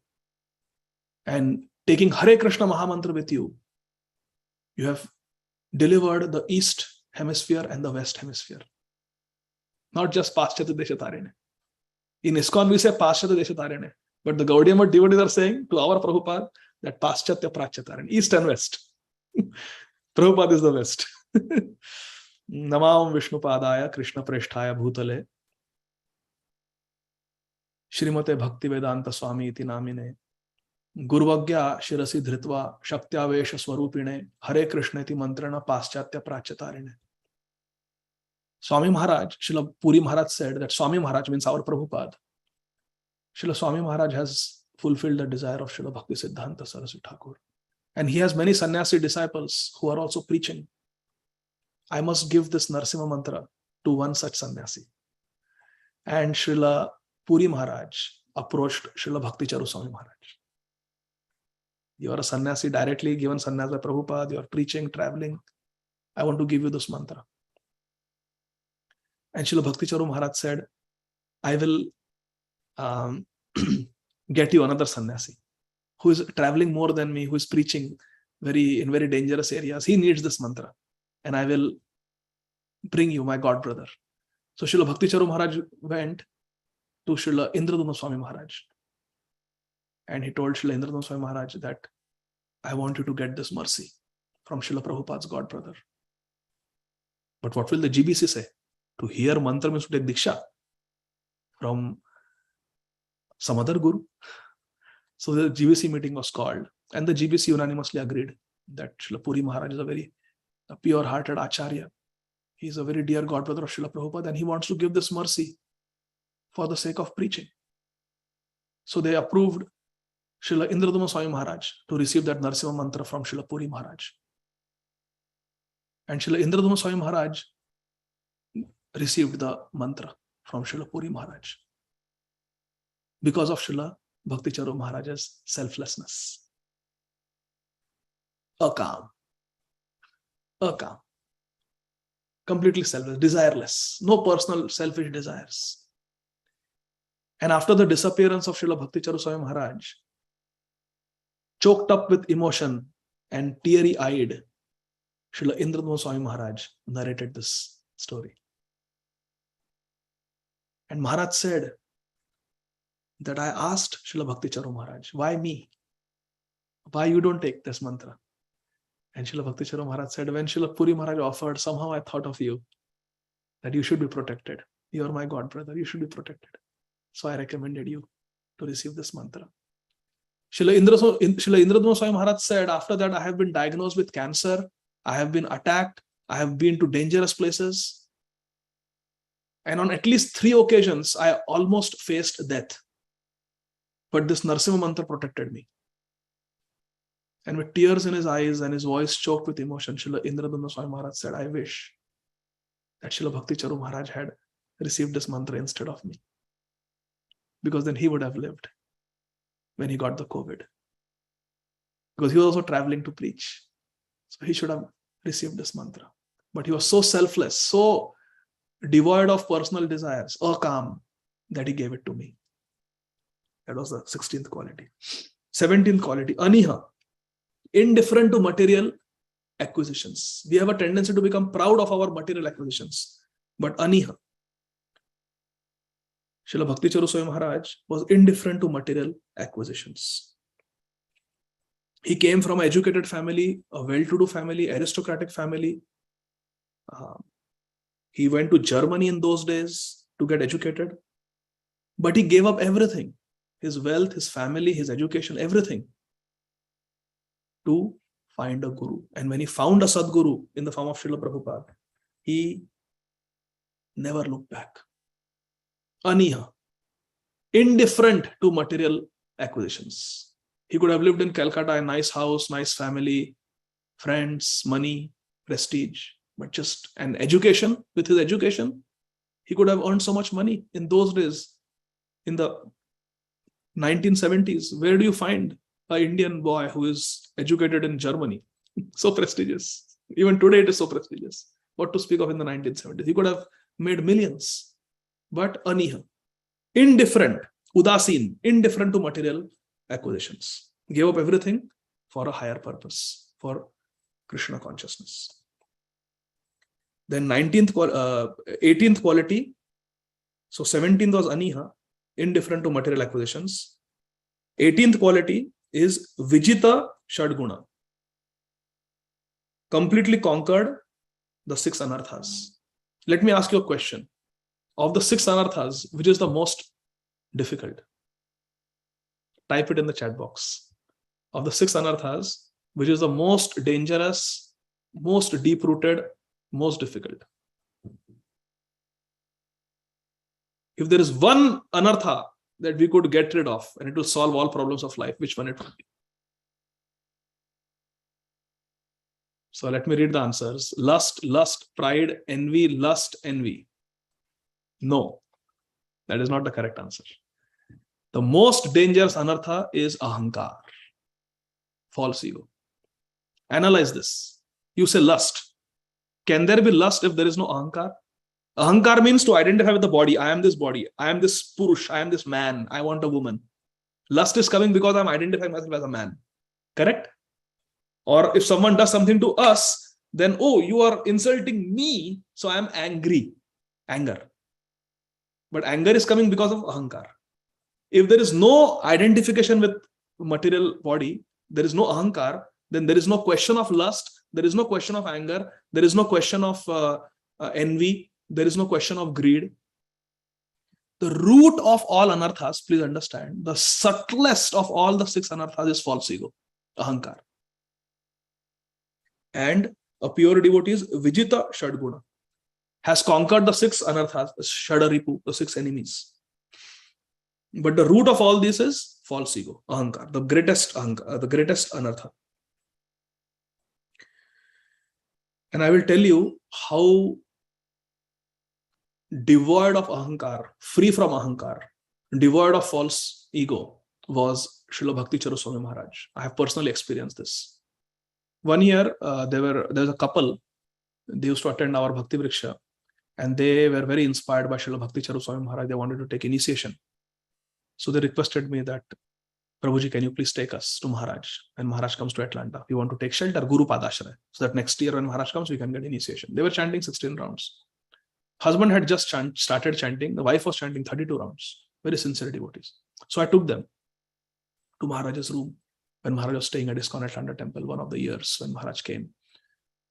and taking Hare Krishna Mahamantra with you, you have delivered the East Hemisphere and the West Hemisphere. Not just Paschatya Deshatarine. In ISKCON we say Paschatya Deshatarine, but the Gaudiya Math devotees are saying to our Prabhupada that Paschatya Prachyatarine, East and West. Prabhupada is the West. Namam Vishnupadaya Krishna Presthaya Bhutale Shrimate Bhakti Vedanta Swami iti namine Gurvagya Shirasi Dhritva Shaktyavesha Swarupine Hare Krishna iti mantrana Paschatya Prachyatarine. Swami Maharaj, Srila Puri Maharaj said that Swami Maharaj means our Prabhupada. Srila Swami Maharaj has fulfilled the desire of Srila Bhakti Siddhanta Saraswati Thakur. And he has many sannyasi disciples who are also preaching. I must give this Narsimha mantra to one such sannyasi. And Srila Puri Maharaj approached Srila Bhakti Charu Swami Maharaj. You are a sannyasi, directly given sannyas by Prabhupada, you are preaching, traveling. I want to give you this mantra. And Srila Bhakti Charu Maharaj said, I will get you another sannyasi who is traveling more than me, who is preaching in very dangerous areas. He needs this mantra. And I will bring you, my God brother. So Srila Bhakti Charu Maharaj went to Srila Indradumna Swami Maharaj. And he told Srila Indradumna Swami Maharaj that I want you to get this mercy from Srila Prabhupada's God brother. But what will the GBC say? To hear mantra means to take diksha from some other guru. So the GBC meeting was called, and the GBC unanimously agreed that Srila Puri Maharaj is a pure-hearted acharya. He is a very dear God brother of Srila Prabhupada, and he wants to give this mercy for the sake of preaching. So they approved Srila Indradumna Swami Maharaj to receive that Narsimha mantra from Srila Puri Maharaj. And Srila Indradumna Swami Maharaj received the mantra from Srila Puri Maharaj. because of Srila Bhakti Charu Maharaj's selflessness. A calm, completely selfless, desireless, no personal selfish desires. And after the disappearance of Srila Bhakti Charu Swami Maharaj, choked up with emotion and teary-eyed, Srila Indradhamma Swami Maharaj narrated this story. And Maharaj said that I asked Srila Bhakti Charu Maharaj, why me? Why you don't take this mantra? And Srila Bhakti Charu Maharaj said, when Srila Puri Maharaj offered, somehow I thought of you, that you should be protected. You are my God brother, you should be protected. So I recommended you to receive this mantra. Srila Indradhamma Swami Maharaj said, after that I have been diagnosed with cancer, I have been attacked, I have been to dangerous places. And on at least 3 occasions, I almost faced death. But this Narsimha mantra protected me. And with tears in his eyes and his voice choked with emotion, Srila Indradhamma Swami Maharaj said, I wish that Srila Bhakti Charu Maharaj had received this mantra instead of me. Because then he would have lived when he got the COVID. Because he was also traveling to preach. So he should have received this mantra. But he was so selfless, so devoid of personal desires, calm, that he gave it to me. That was the 16th quality. 17th quality, aniha, indifferent to material acquisitions. We have a tendency to become proud of our material acquisitions. But aniha, Srila Bhakti Charu Swami Maharaj was indifferent to material acquisitions. He came from an educated family, a well-to-do family, aristocratic family. He went to Germany in those days to get educated. But he gave up everything, his wealth, his family, his education, everything, to find a guru. And when he found a Sadguru in the form of Srila Prabhupada, he never looked back. Aniha, indifferent to material acquisitions. He could have lived in Calcutta, a nice house, nice family, friends, money, prestige, but just an education. With his education, he could have earned so much money in those days. In the 1970s, where do you find an Indian boy who is educated in Germany? So prestigious. Even today it is so prestigious. What to speak of in the 1970s? He could have made millions. But aniha, indifferent, udasin, indifferent to material acquisitions. Gave up everything for a higher purpose, for Krishna consciousness. Then 18th quality. So 17th was aniha, indifferent to material acquisitions. 18th quality is Vijita Shadguna. Completely conquered the 6 anarthas. Let me ask you a question. Of the 6 anarthas, which is the most difficult? Type it in the chat box. Of the 6 anarthas, which is the most dangerous, most deep-rooted, most difficult? If there is one anartha that we could get rid of and it will solve all problems of life, which one it would be? So let me read the answers. Lust, lust, pride, envy, lust, envy. No, that is not the correct answer. The most dangerous anartha is ahankar, false ego. Analyze this. You say lust. Can there be lust if there is no ahankar? Ahankar means to identify with the body. I am this body. I am this purush. I am this man. I want a woman. Lust is coming because I am identifying myself as a man. Correct? Or if someone does something to us, then, oh, you are insulting me, so I am angry. Anger. But anger is coming because of ahankar. If there is no identification with material body, there is no ahankar, then there is no question of lust, there is no question of anger, there is no question of envy, there is no question of greed. The root of all anarthas, please understand, the subtlest of all the 6 anarthas is false ego, ahankar. And a pure devotee is Vijita Shadguna, has conquered the 6 anarthas, Shadaripu, the 6 enemies. But the root of all this is false ego, ahankar, the greatest anartha. And I will tell you how devoid of ahankar, free from ahankar, devoid of false ego was Srila Bhakti Charu Swami Maharaj. I have personally experienced this. One year, there was a couple, they used to attend our Bhakti Vriksha, and they were very inspired by Srila Bhakti Charu Swami Maharaj. They wanted to take initiation. So they requested me that, Prabhuji, can you please take us to Maharaj? When Maharaj comes to Atlanta, we want to take shelter, Guru Padashraya, so that next year when Maharaj comes, we can get initiation. They were chanting 16 rounds. Husband had just started chanting. The wife was chanting 32 rounds. Very sincere devotees. So I took them to Maharaj's room when Maharaj was staying at ISKCON Atlanta temple, one of the years when Maharaj came.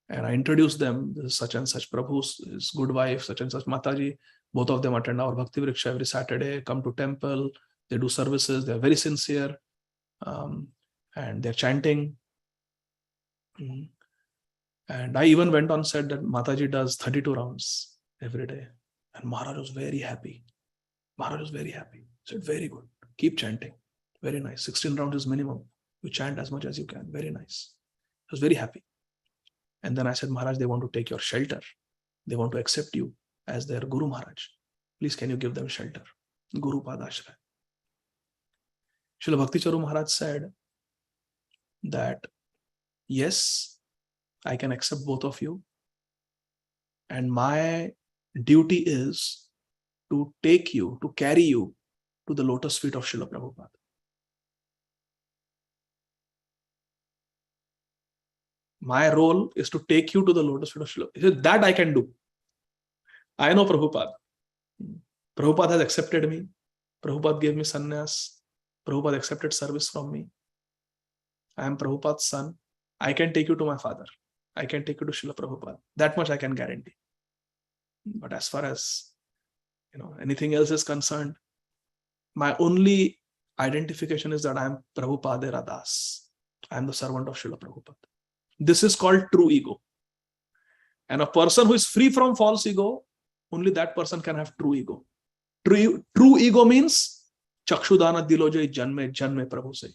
And I introduced them, this is such and such Prabhu's his good wife, such and such Mataji. Both of them attend our Bhakti Vriksha every Saturday, come to temple, they do services, they're very sincere, and they're chanting. And I even went on said that Mataji does 32 rounds every day. And Maharaj was very happy. Maharaj was very happy. He said, very good. Keep chanting. Very nice. 16 rounds is minimum. You chant as much as you can. Very nice. He was very happy. And then I said, Maharaj, they want to take your shelter. They want to accept you as their Guru Maharaj. Please, can you give them shelter? Guru Padashraya. Srila Bhakti Charu Maharaj said that, yes, I can accept both of you. And my duty is to take you, to carry you to the lotus feet of Srila Prabhupada. My role is to take you to the lotus feet of Srila. He said, that I can do. I know Prabhupada. Prabhupada has accepted me. Prabhupada gave me sannyas. Prabhupada accepted service from me. I am Prabhupada's son. I can take you to my father. I can take you to Srila Prabhupada. That much I can guarantee. But as far as anything else is concerned, my only identification is that I am Prabhupada Das. I am the servant of Srila Prabhupada. This is called true ego. And a person who is free from false ego, only that person can have true ego. True ego means Chakshudana Dilojai Janme Janme Prabhu say.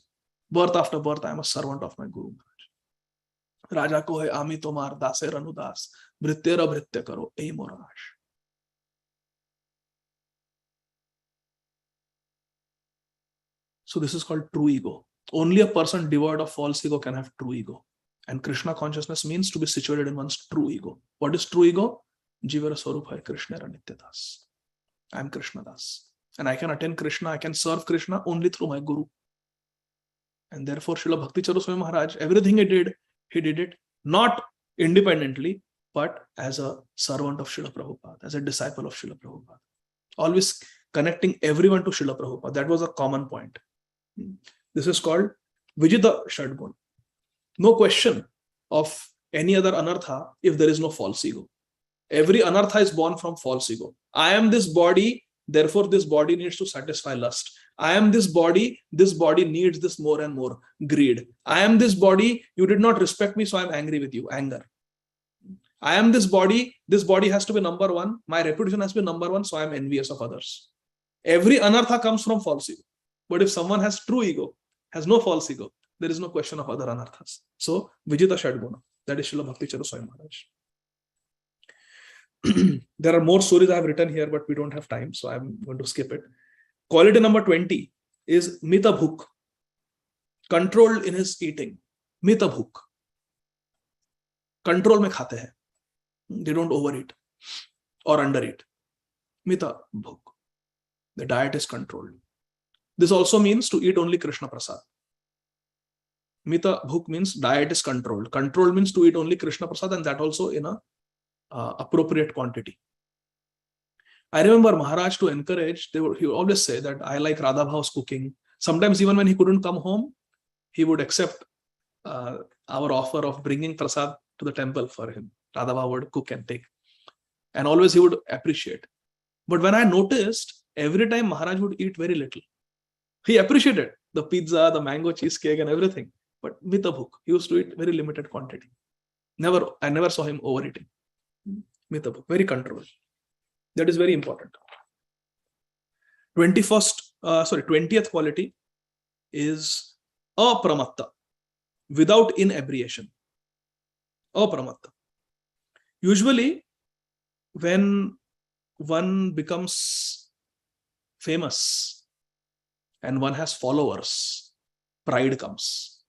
Birth after birth, I am a servant of my Guru Maharaj. Raja ko hai ami tomar dase ranudas. Vrittera vritya karo ei morash. So this is called true ego. Only a person devoid of false ego can have true ego. And Krishna consciousness means to be situated in one's true ego. What is true ego? Jivara Swarupa Krishna Nitya Das. I am Krishna Das. And I can attain Krishna, I can serve Krishna only through my Guru. And therefore, Srila Bhakti Charu Swami Maharaj, everything he did it not independently, but as a servant of Srila Prabhupada, as a disciple of Srila Prabhupada. Always connecting everyone to Srila Prabhupada. That was a common point. This is called Vijita Shadgun. No question of any other anartha if there is no false ego. Every anartha is born from false ego. I am this body, therefore this body needs to satisfy lust. I am this body needs this more and more, greed. I am this body, you did not respect me, so I am angry with you, anger. I am this body has to be number one, my reputation has to be number one, so I am envious of others. Every anartha comes from false ego. But if someone has true ego, has no false ego, there is no question of other anarthas. So, Vijita Shadguna, that is Srila Bhakti Charu Swami Maharaj. There are more stories I have written here, but we don't have time, so I'm going to skip it. Quality number 20 is Mita Bhuk, controlled in his eating. Mita Bhuk. Control mein khate hai. They don't overeat or undereat. Mita Bhuk. The diet is controlled. This also means to eat only Krishna Prasad. Mita Bhuk means diet is controlled. Control means to eat only Krishna Prasad, and that also in a appropriate quantity. I remember Maharaj, to encourage, he would always say that I like Radha Bhav's cooking. Sometimes even when he couldn't come home, he would accept our offer of bringing prasad to the temple for him. Radha Bhav would cook and take. And always he would appreciate. But when I noticed, every time Maharaj would eat very little. He appreciated the pizza, the mango cheesecake and everything. But Mita Bhuk, he used to eat very limited quantity. I never saw him overeating. Mita Bhuk, very controlled. That is very important. 20th quality is apramatta, without inebriation. Apramatta. Usually, when one becomes famous and one has followers, pride comes.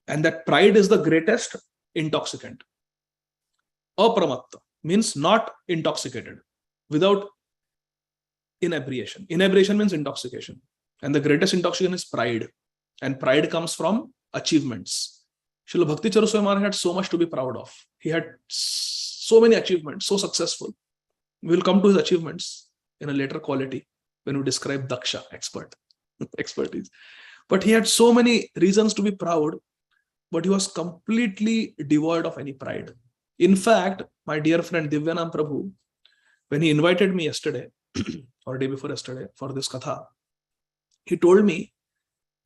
And that pride is the greatest intoxicant. Apramatta means not intoxicated, without inebriation. Inebriation means intoxication. And the greatest intoxication is pride. And pride comes from achievements. Srila Bhakti Charu Swami Maharaj had so much to be proud of. He had so many achievements, so successful. We will come to his achievements in a later quality when we describe Daksha, expertise. But he had so many reasons to be proud, but he was completely devoid of any pride. In fact, my dear friend Divyanam Prabhu, when he invited me yesterday, or day before yesterday, for this katha, he told me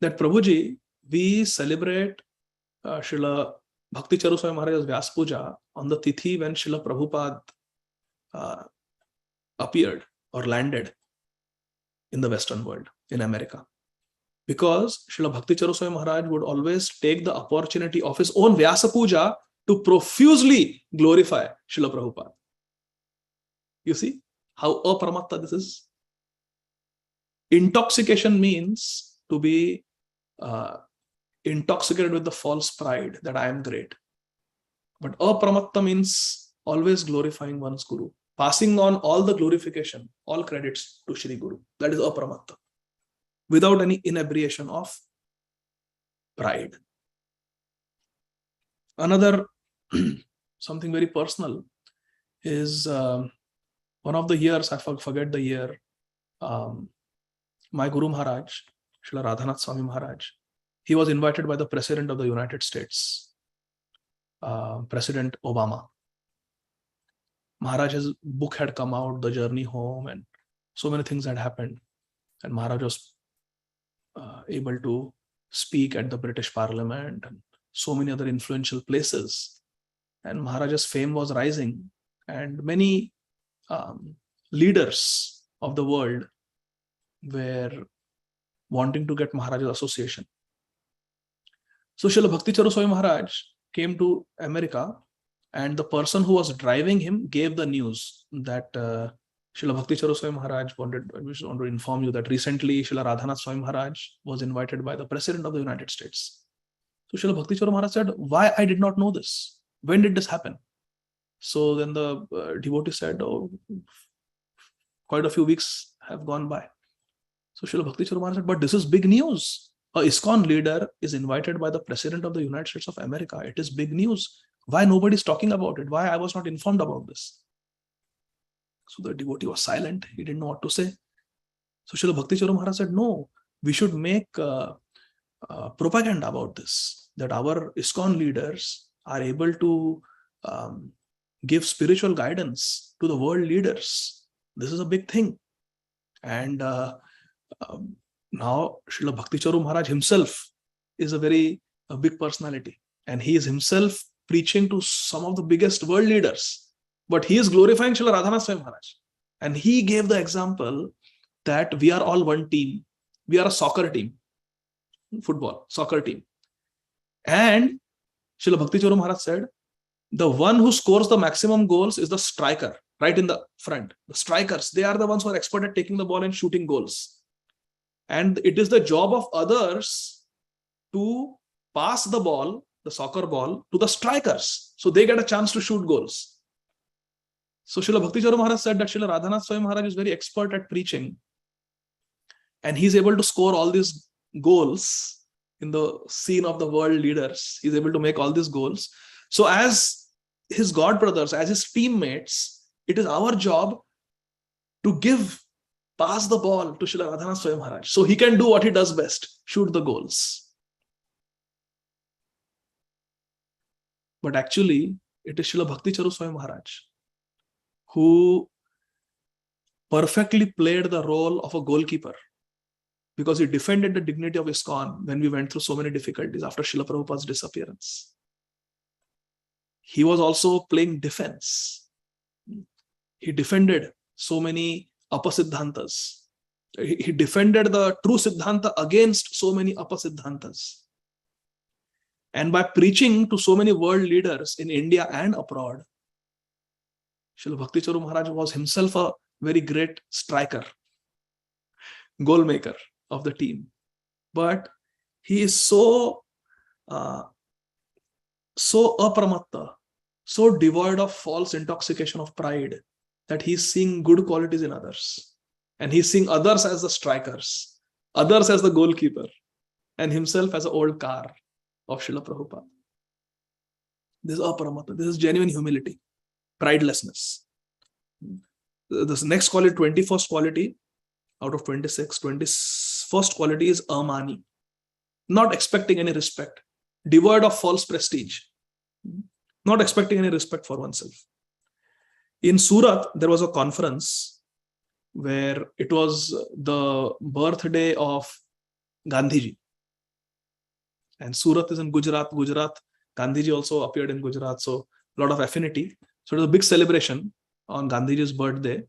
that Prabhuji, we celebrate Srila Bhakti Charu Swami Maharaj's Vyas Puja on the tithi when Srila Prabhupada appeared or landed in the Western world, in America. Because Srila Bhakti Charu Swami Maharaj would always take the opportunity of his own Vyasa Puja to profusely glorify Srila Prabhupada. You see how apramatta this is? Intoxication means to be intoxicated with the false pride that I am great. But apramatta means always glorifying one's Guru, passing on all the glorification, all credits to Shri Guru. That is apramatta, without any inebriation of pride. Another something very personal is one of the years, I forget the year, my Guru Maharaj, Srila Radhanath Swami Maharaj, he was invited by the President of the United States, President Obama. Maharaj's book had come out, The Journey Home, and so many things had happened. And Maharaj was able to speak at the British Parliament and so many other influential places. And Maharaj's fame was rising, and many leaders of the world were wanting to get Maharaj's association. So Srila Bhakti Charu Swami Maharaj came to America, and the person who was driving him gave the news that Srila Bhakti Charu Swami Maharaj want to inform you that recently Srila Radhanath Swami Maharaj was invited by the President of the United States. So Srila Bhakti Charu Maharaj said, why I did not know this? When did this happen? So then the devotee said, oh, quite a few weeks have gone by. So Srila Bhakti Charu Maharaj said, but this is big news. A ISKCON leader is invited by the President of the United States of America. It is big news. Why nobody is talking about it? Why I was not informed about this? So the devotee was silent. He didn't know what to say. So Srila Bhakti Charu Maharaj said, no, we should make propaganda about this, that our ISKCON leaders are able to give spiritual guidance to the world leaders. This is a big thing. And now Srila Bhakti Charu Maharaj himself is a big personality, and he is himself preaching to some of the biggest world leaders, but he is glorifying Srila Radhanath Swami Maharaj. And he gave the example that we are all one team. We are a soccer team, football, soccer team. And Srila Bhakti Charu Maharaj said, the one who scores the maximum goals is the striker, right in the front. The strikers, they are the ones who are expert at taking the ball and shooting goals. And it is the job of others to pass the ball, the soccer ball, to the strikers, so they get a chance to shoot goals. So Srila Bhakti Charu Maharaj said that Srila Radhanath Swami Maharaj is very expert at preaching, and he's able to score all these goals in the scene of the world leaders. He's able to make all these goals. So as his god brothers, as his teammates, it is our job to pass the ball to Srila Radhanath Swami Maharaj, so he can do what he does best, shoot the goals. But actually, it is Srila Bhakti Charu Swami Maharaj who perfectly played the role of a goalkeeper, because he defended the dignity of ISKCON when we went through so many difficulties after Srila Prabhupada's disappearance. He was also playing defense. He defended so many apasiddhantas. He defended the true siddhanta against so many apasiddhantas. And by preaching to so many world leaders in India and abroad, Srila Bhakti Charu Maharaj was himself a very great striker. goal maker of the team. But he is so apramatta, so devoid of false intoxication of pride, that he's seeing good qualities in others. And he's seeing others as the strikers, others as the goalkeeper, and himself as an old car of Srila Prabhupada. This is aparamatta. This is genuine humility, pridelessness. This next quality, 21st quality out of 26, 21st quality is amani, not expecting any respect, devoid of false prestige, not expecting any respect for oneself. In Surat, there was a conference where it was the birthday of Gandhiji. And Surat is in Gujarat. Gandhiji also appeared in Gujarat, so a lot of affinity. So it was a big celebration on Gandhiji's birthday.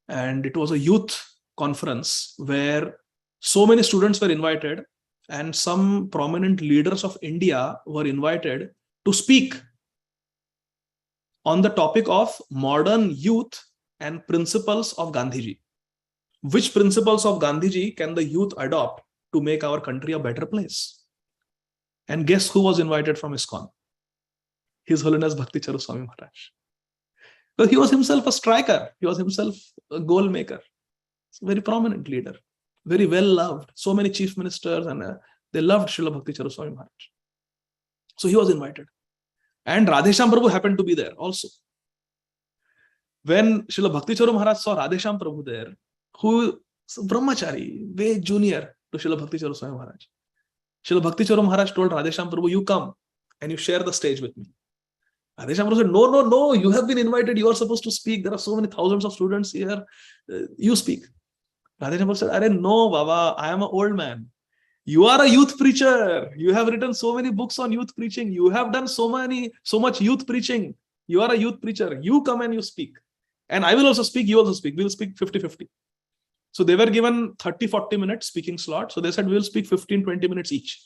And it was a youth conference where so many students were invited, and some prominent leaders of India were invited to speak on the topic of modern youth and principles of Gandhiji. Which principles of Gandhiji can the youth adopt to make our country a better place? And guess who was invited from ISKCON? His Holiness Bhakti Charu Swami Maharaj. But he was himself a striker. He was himself a goal maker. A very prominent leader, very well loved. So many chief ministers, and they loved Srila Bhakti Charu Swami Maharaj. So he was invited. And Radhesham Prabhu happened to be there also. When Srila Bhakti Charu Maharaj saw Radhesham Prabhu there, who is brahmachari, way junior to Srila Bhakti Charu Swami Maharaj, Srila Bhakti Charu Maharaj told Radhesham Prabhu, you come and you share the stage with me. Radhesham Prabhu said, no, you have been invited, you are supposed to speak. There are so many thousands of students here. You speak. Radhesham Prabhu said, Arey, no, Baba, I am an old man. You are a youth preacher. You have written so many books on youth preaching. You have done so much youth preaching. You are a youth preacher. You come and you speak. And I will also speak, you also speak. We will speak 50-50. So they were given 30-40 minutes speaking slot. So they said, we will speak 15-20 minutes each.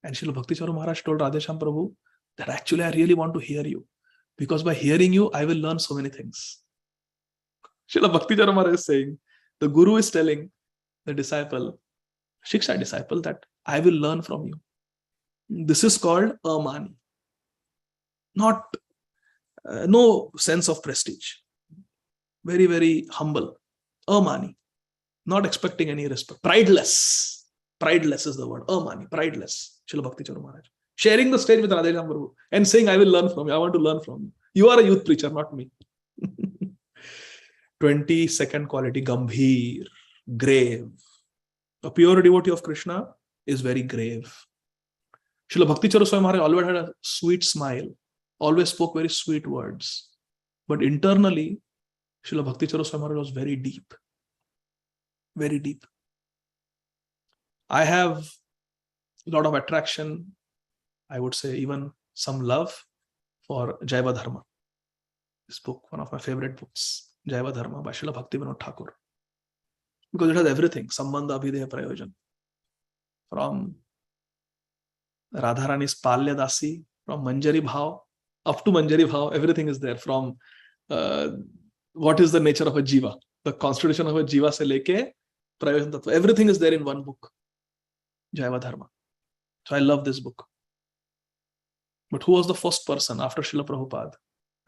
And Srila Bhakti Charu Maharaj told Radhesham Prabhu that actually I really want to hear you, because by hearing you, I will learn so many things. Srila Bhakti Charu Maharaj is saying, the Guru is telling the disciple, Shiksha disciple, that I will learn from you. This is called amani. Not, no sense of prestige. Very, very humble. Amani. Not expecting any respect. Prideless. Prideless is the word. Amani. Prideless. Srila Bhakti Charu Maharaj. Sharing the stage with Radhesham Prabhu and saying, I will learn from you. I want to learn from you. You are a youth preacher, not me. 22nd quality, Gambhir, grave. A pure devotee of Krishna is very grave. Srila Bhakti Charu Swami Maharaj always had a sweet smile, always spoke very sweet words. But internally, Srila Bhakti Charu Swami Maharaj was very deep. Very deep. I have a lot of attraction, I would say even some love for Jaiva Dharma. This book, one of my favorite books, Jaiva Dharma by Srila Bhakti Vinod Thakur. Because it has everything, Sambandha Abhideya Prayojan. From Radharani's Palya Dasi, from Manjari Bhav, up to Manjari Bhav, everything is there. From what is the nature of a jiva, the constitution of a jiva se leke Prayojan Tattva, everything is there in one book, Jaiva Dharma. So I love this book. But who was the first person after Srila Prabhupada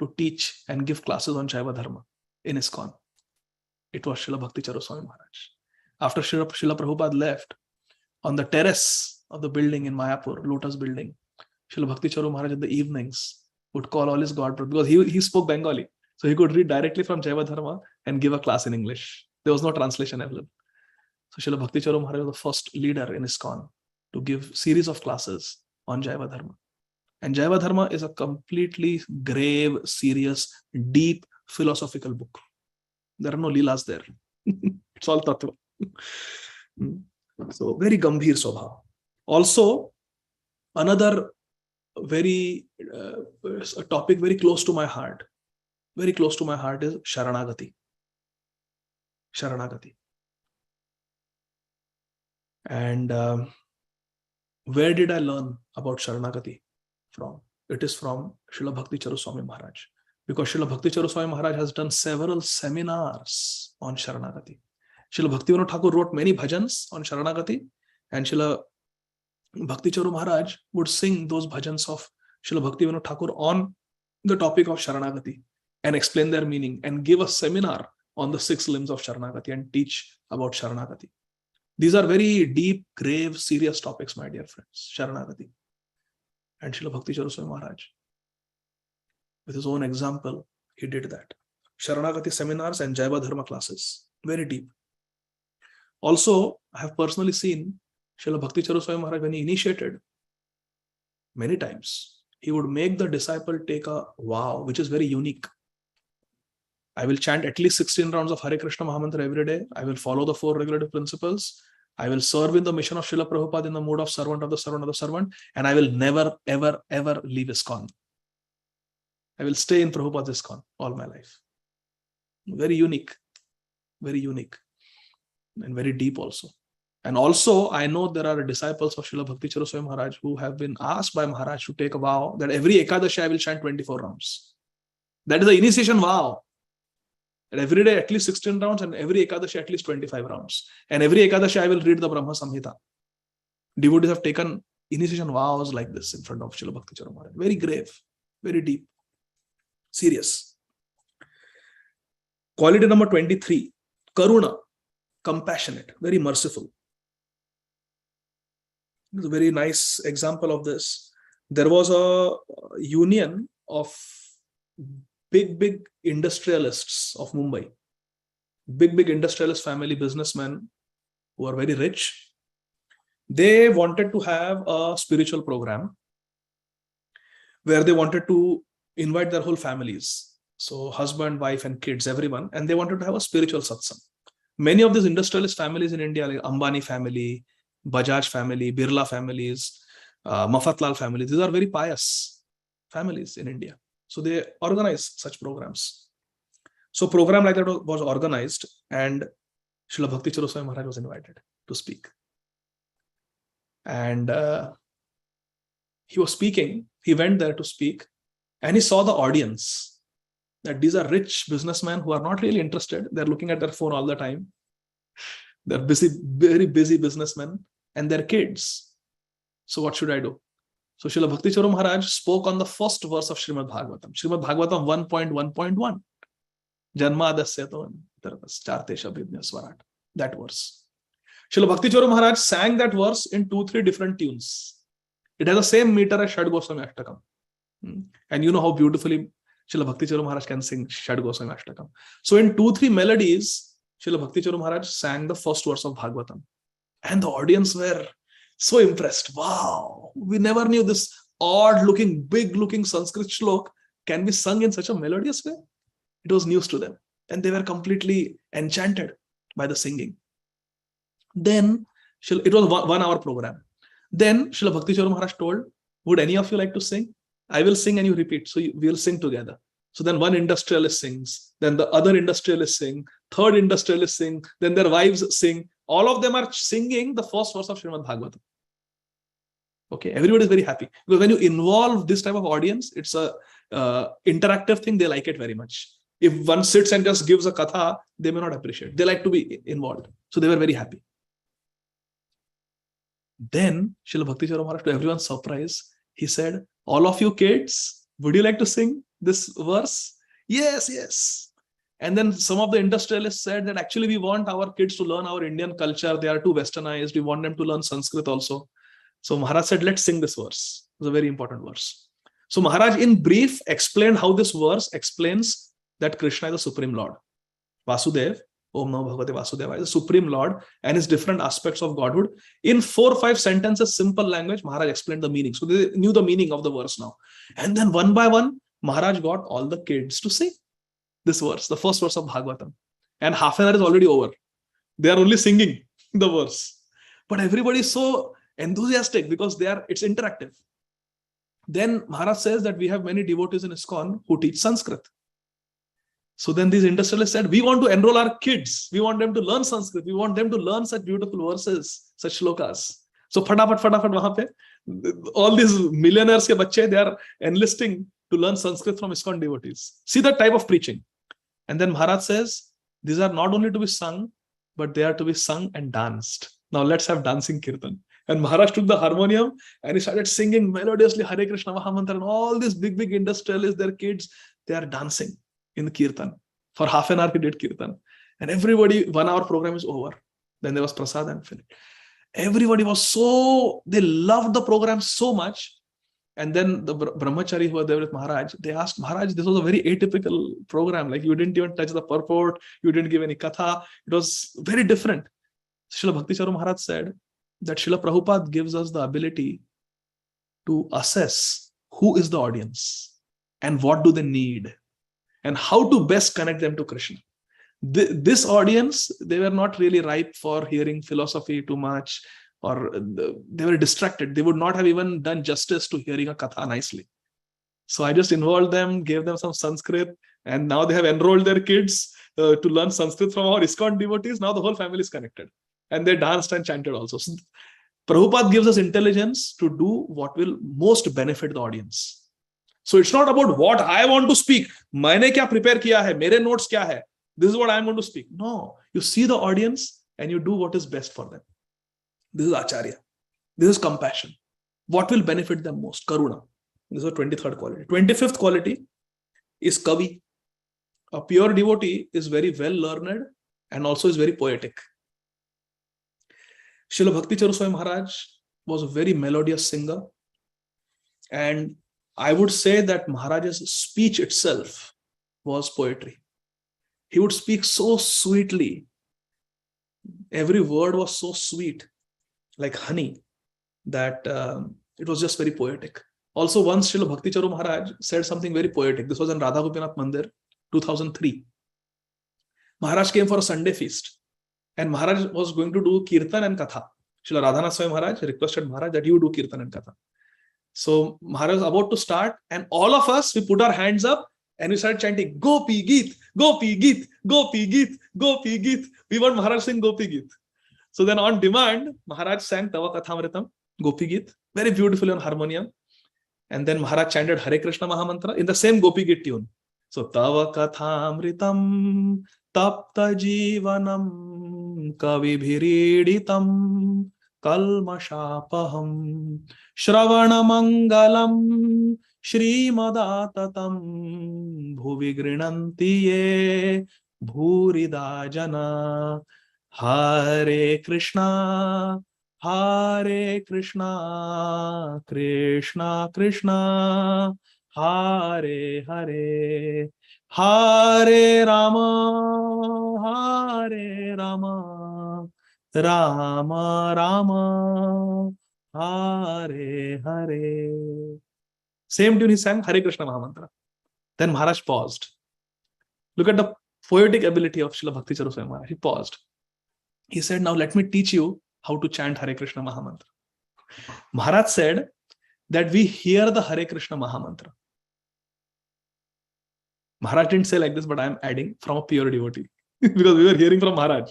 to teach and give classes on Jaiva Dharma in ISKCON? It was Srila Bhakti Charu Swami Maharaj. After Srila Prabhupada left, on the terrace of the building in Mayapur, Lotus building, Srila Bhakti Charu Maharaj in the evenings would call all his god brothers, because he spoke Bengali. So he could read directly from Jaiva Dharma and give a class in English. There was no translation available. So Srila Bhakti Charu Maharaj was the first leader in ISKCON to give series of classes on Jaiva Dharma. And Jaiva Dharma is a completely grave, serious, deep philosophical book. There are no leelas there. It's all tattva. So very gambhir swabha. Also, another very a topic very close to my heart. Very close to my heart is Sharanagati. Sharanagati. And where did I learn about Sharanagati from? It is from Srila Bhakti Charu Swami Maharaj. because Srila Bhakti Charu Swami Maharaj has done several seminars on Sharanagati. Srila Bhaktivinoda Thakur wrote many bhajans on Sharanagati, and Srila Bhakti Charu Maharaj would sing those bhajans of Srila Bhaktivinoda Thakur on the topic of Sharanagati and explain their meaning and give a seminar on the 6 limbs of Sharanagati and teach about Sharanagati. These are very deep, grave, serious topics, my dear friends. Sharanagati. And Srila Bhakti Charu Swami Maharaj, with his own example, he did that. Sharanagati seminars and Jaiva Dharma classes. Very deep. Also, I have personally seen Srila Bhakti Charu Swami Maharaj, when he initiated, many times, he would make the disciple take a vow, which is very unique. I will chant at least 16 rounds of Hare Krishna Mahamantra every day. I will follow the 4 regulative principles. I will serve in the mission of Srila Prabhupada in the mode of servant of the servant of the servant. And I will never, ever, ever leave ISKCON. I will stay in Prabhupada's ISKCON all my life. Very unique. Very unique. And very deep also. And also, I know there are disciples of Srila Bhakti Charu Swami Maharaj who have been asked by Maharaj to take a vow that every Ekadashi I will chant 24 rounds. That is the initiation vow. And every day at least 16 rounds, and every Ekadashi at least 25 rounds. And every Ekadashi I will read the Brahma Samhita. Devotees have taken initiation vows like this in front of Srila Bhakti Charu Maharaj. Very grave, very deep, serious. Quality number 23, Karuna, compassionate, very merciful. It's a very nice example of this. There was a union of big industrialists of Mumbai, big industrialist family businessmen who are very rich. They wanted to have a spiritual program where they wanted to invite their whole families. So husband, wife and kids, everyone. And they wanted to have a spiritual satsang. Many of these industrialist families in India, like Ambani family, Bajaj family, Birla families, Mafatlal families, these are very pious families in India. So they organize such programs. So program like that was organized, and Srila Bhakti Charu Swami Maharaj was invited to speak. And he was speaking, he went there to speak, and he saw the audience, that these are rich businessmen who are not really interested. They're looking at their phone all the time. They're busy, very busy businessmen, and their kids. So what should I do? So Srila Bhakti Charu Maharaj spoke on the first verse of Srimad Bhagavatam. Srimad Bhagavatam 1.1.1. Janmadasya to chartesha bhidnya swarat. That verse. Srila Bhakti Charu Maharaj sang that verse in 2-3 different tunes. It has the same meter as Shad Goswami Ashtakam. And you know how beautifully Srila Bhakti Charu Maharaj can sing Shad Goswami Ashtakam. So in 2-3 melodies, Srila Bhakti Charu Maharaj sang the first verse of Bhagavatam. And the audience were so impressed. Wow, we never knew this odd looking, big looking Sanskrit shlok can be sung in such a melodious way. It was news to them. And they were completely enchanted by the singing. Then, it was a 1 hour program. Then Srila Bhakti Charu Maharaj told, would any of you like to sing? I will sing and you repeat. So we will sing together. So then one industrialist sings, then the other industrialist sing, third industrialist sing, then their wives sing. All of them are singing the first verse of Srimad Bhagavatam. Okay, everybody is very happy. Because when you involve this type of audience, it's a interactive thing. They like it very much. If one sits and just gives a katha, they may not appreciate. They like to be involved. So they were very happy. Then Srila Bhakti Charu Maharaj, to everyone's surprise, he said, all of you kids, would you like to sing this verse? Yes, yes. And then some of the industrialists said that actually we want our kids to learn our Indian culture. They are too westernized. We want them to learn Sanskrit also. So Maharaj said, let's sing this verse. It's a very important verse. So Maharaj in brief explained how this verse explains that Krishna is the Supreme Lord. Vasudev, Om Namo Bhagavate Vasudevaya, is the Supreme Lord and his different aspects of Godhood. In 4 or 5 sentences, simple language, Maharaj explained the meaning. So they knew the meaning of the verse now. And then one by one, Maharaj got all the kids to sing this verse, the first verse of Bhagavatam. And half an hour is already over. They are only singing the verse. But everybody is so enthusiastic because it's interactive. Then Maharaj says that we have many devotees in ISKCON who teach Sanskrit. So then these industrialists said, we want to enroll our kids. We want them to learn Sanskrit. We want them to learn such beautiful verses, such shlokas. So fatafat wahan pe, all these millionaires ke bacche, they are enlisting to learn Sanskrit from ISKCON devotees. See that type of preaching. And then Maharaj says, these are not only to be sung, but they are to be sung and danced. Now let's have dancing kirtan. And Maharaj took the harmonium and he started singing melodiously Hare Krishna Mahamantra, and all these big industrialists, their kids, they are dancing in the kirtan. For half an hour he did kirtan. And everybody, 1 hour program is over. Then there was prasad and finished. Everybody was they loved the program so much. And then the brahmachari who were there with Maharaj, they asked Maharaj, this was a very atypical program. Like you didn't even touch the purport, you didn't give any katha. It was very different. Srila Bhakti Charu Maharaj said that Srila Prabhupada gives us the ability to assess who is the audience and what do they need and how to best connect them to Krishna. This audience, they were not really ripe for hearing philosophy too much, or they were distracted. They would not have even done justice to hearing a katha nicely. So I just involved them, gave them some Sanskrit, and now they have enrolled their kids to learn Sanskrit from our ISKCON devotees. Now the whole family is connected. And they danced and chanted also. So Prabhupada gives us intelligence to do what will most benefit the audience. So it's not about what I want to speak. मैंने क्या prepare किया है? मेरे notes क्या है? This is what I'm going to speak. No, you see the audience and you do what is best for them. This is Acharya. This is compassion. What will benefit them most? Karuna. This is the 23rd quality. 25th quality is Kavi. A pure devotee is very well learned and also is very poetic. Srila Bhakti Charu Swami Maharaj was a very melodious singer. And I would say that Maharaj's speech itself was poetry. He would speak so sweetly. Every word was so sweet, like honey, that it was just very poetic. Also, once Srila Bhakti Charu Maharaj said something very poetic. This was in Radha Gopinath Mandir, 2003. Maharaj came for a Sunday feast, and Maharaj was going to do Kirtan and Katha. Srila Radhanath Swami Maharaj requested Maharaj that you do Kirtan and Katha. So Maharaj was about to start, and all of us, we put our hands up and we started chanting, Gopi Geet, Gopi Geet, Gopi Geet, Gopi Geet. We want Maharaj to sing Gopi Geet. So then on demand, Maharaj sang Tava Kathamritam, Gopi Geet, very beautifully on harmonium. And then Maharaj chanted Hare Krishna Mahamantra in the same Gopi Geet tune. So Tava Kathamritam, Tapta Jivanam, Kavi Bhiriditam, Kalmashapaham, Shravana Mangalam, Shrimadatam, Bhuvi Grinanti Ye, Bhurida Jana, Hare Krishna, Hare Krishna, Krishna Krishna, Hare Hare, Hare Rama, Hare Rama, Rama Rama, Hare Hare. Same tune he sang, Hare Krishna Mahamantra. Then Maharaj paused. Look at the poetic ability of Srila Bhakti Charu Swami Maharaj. He paused. He said, now let me teach you how to chant Hare Krishna Mahamantra. Maharaj said that we hear the Hare Krishna Mahamantra. Maharaj didn't say like this, but I am adding from a pure devotee because we were hearing from Maharaj.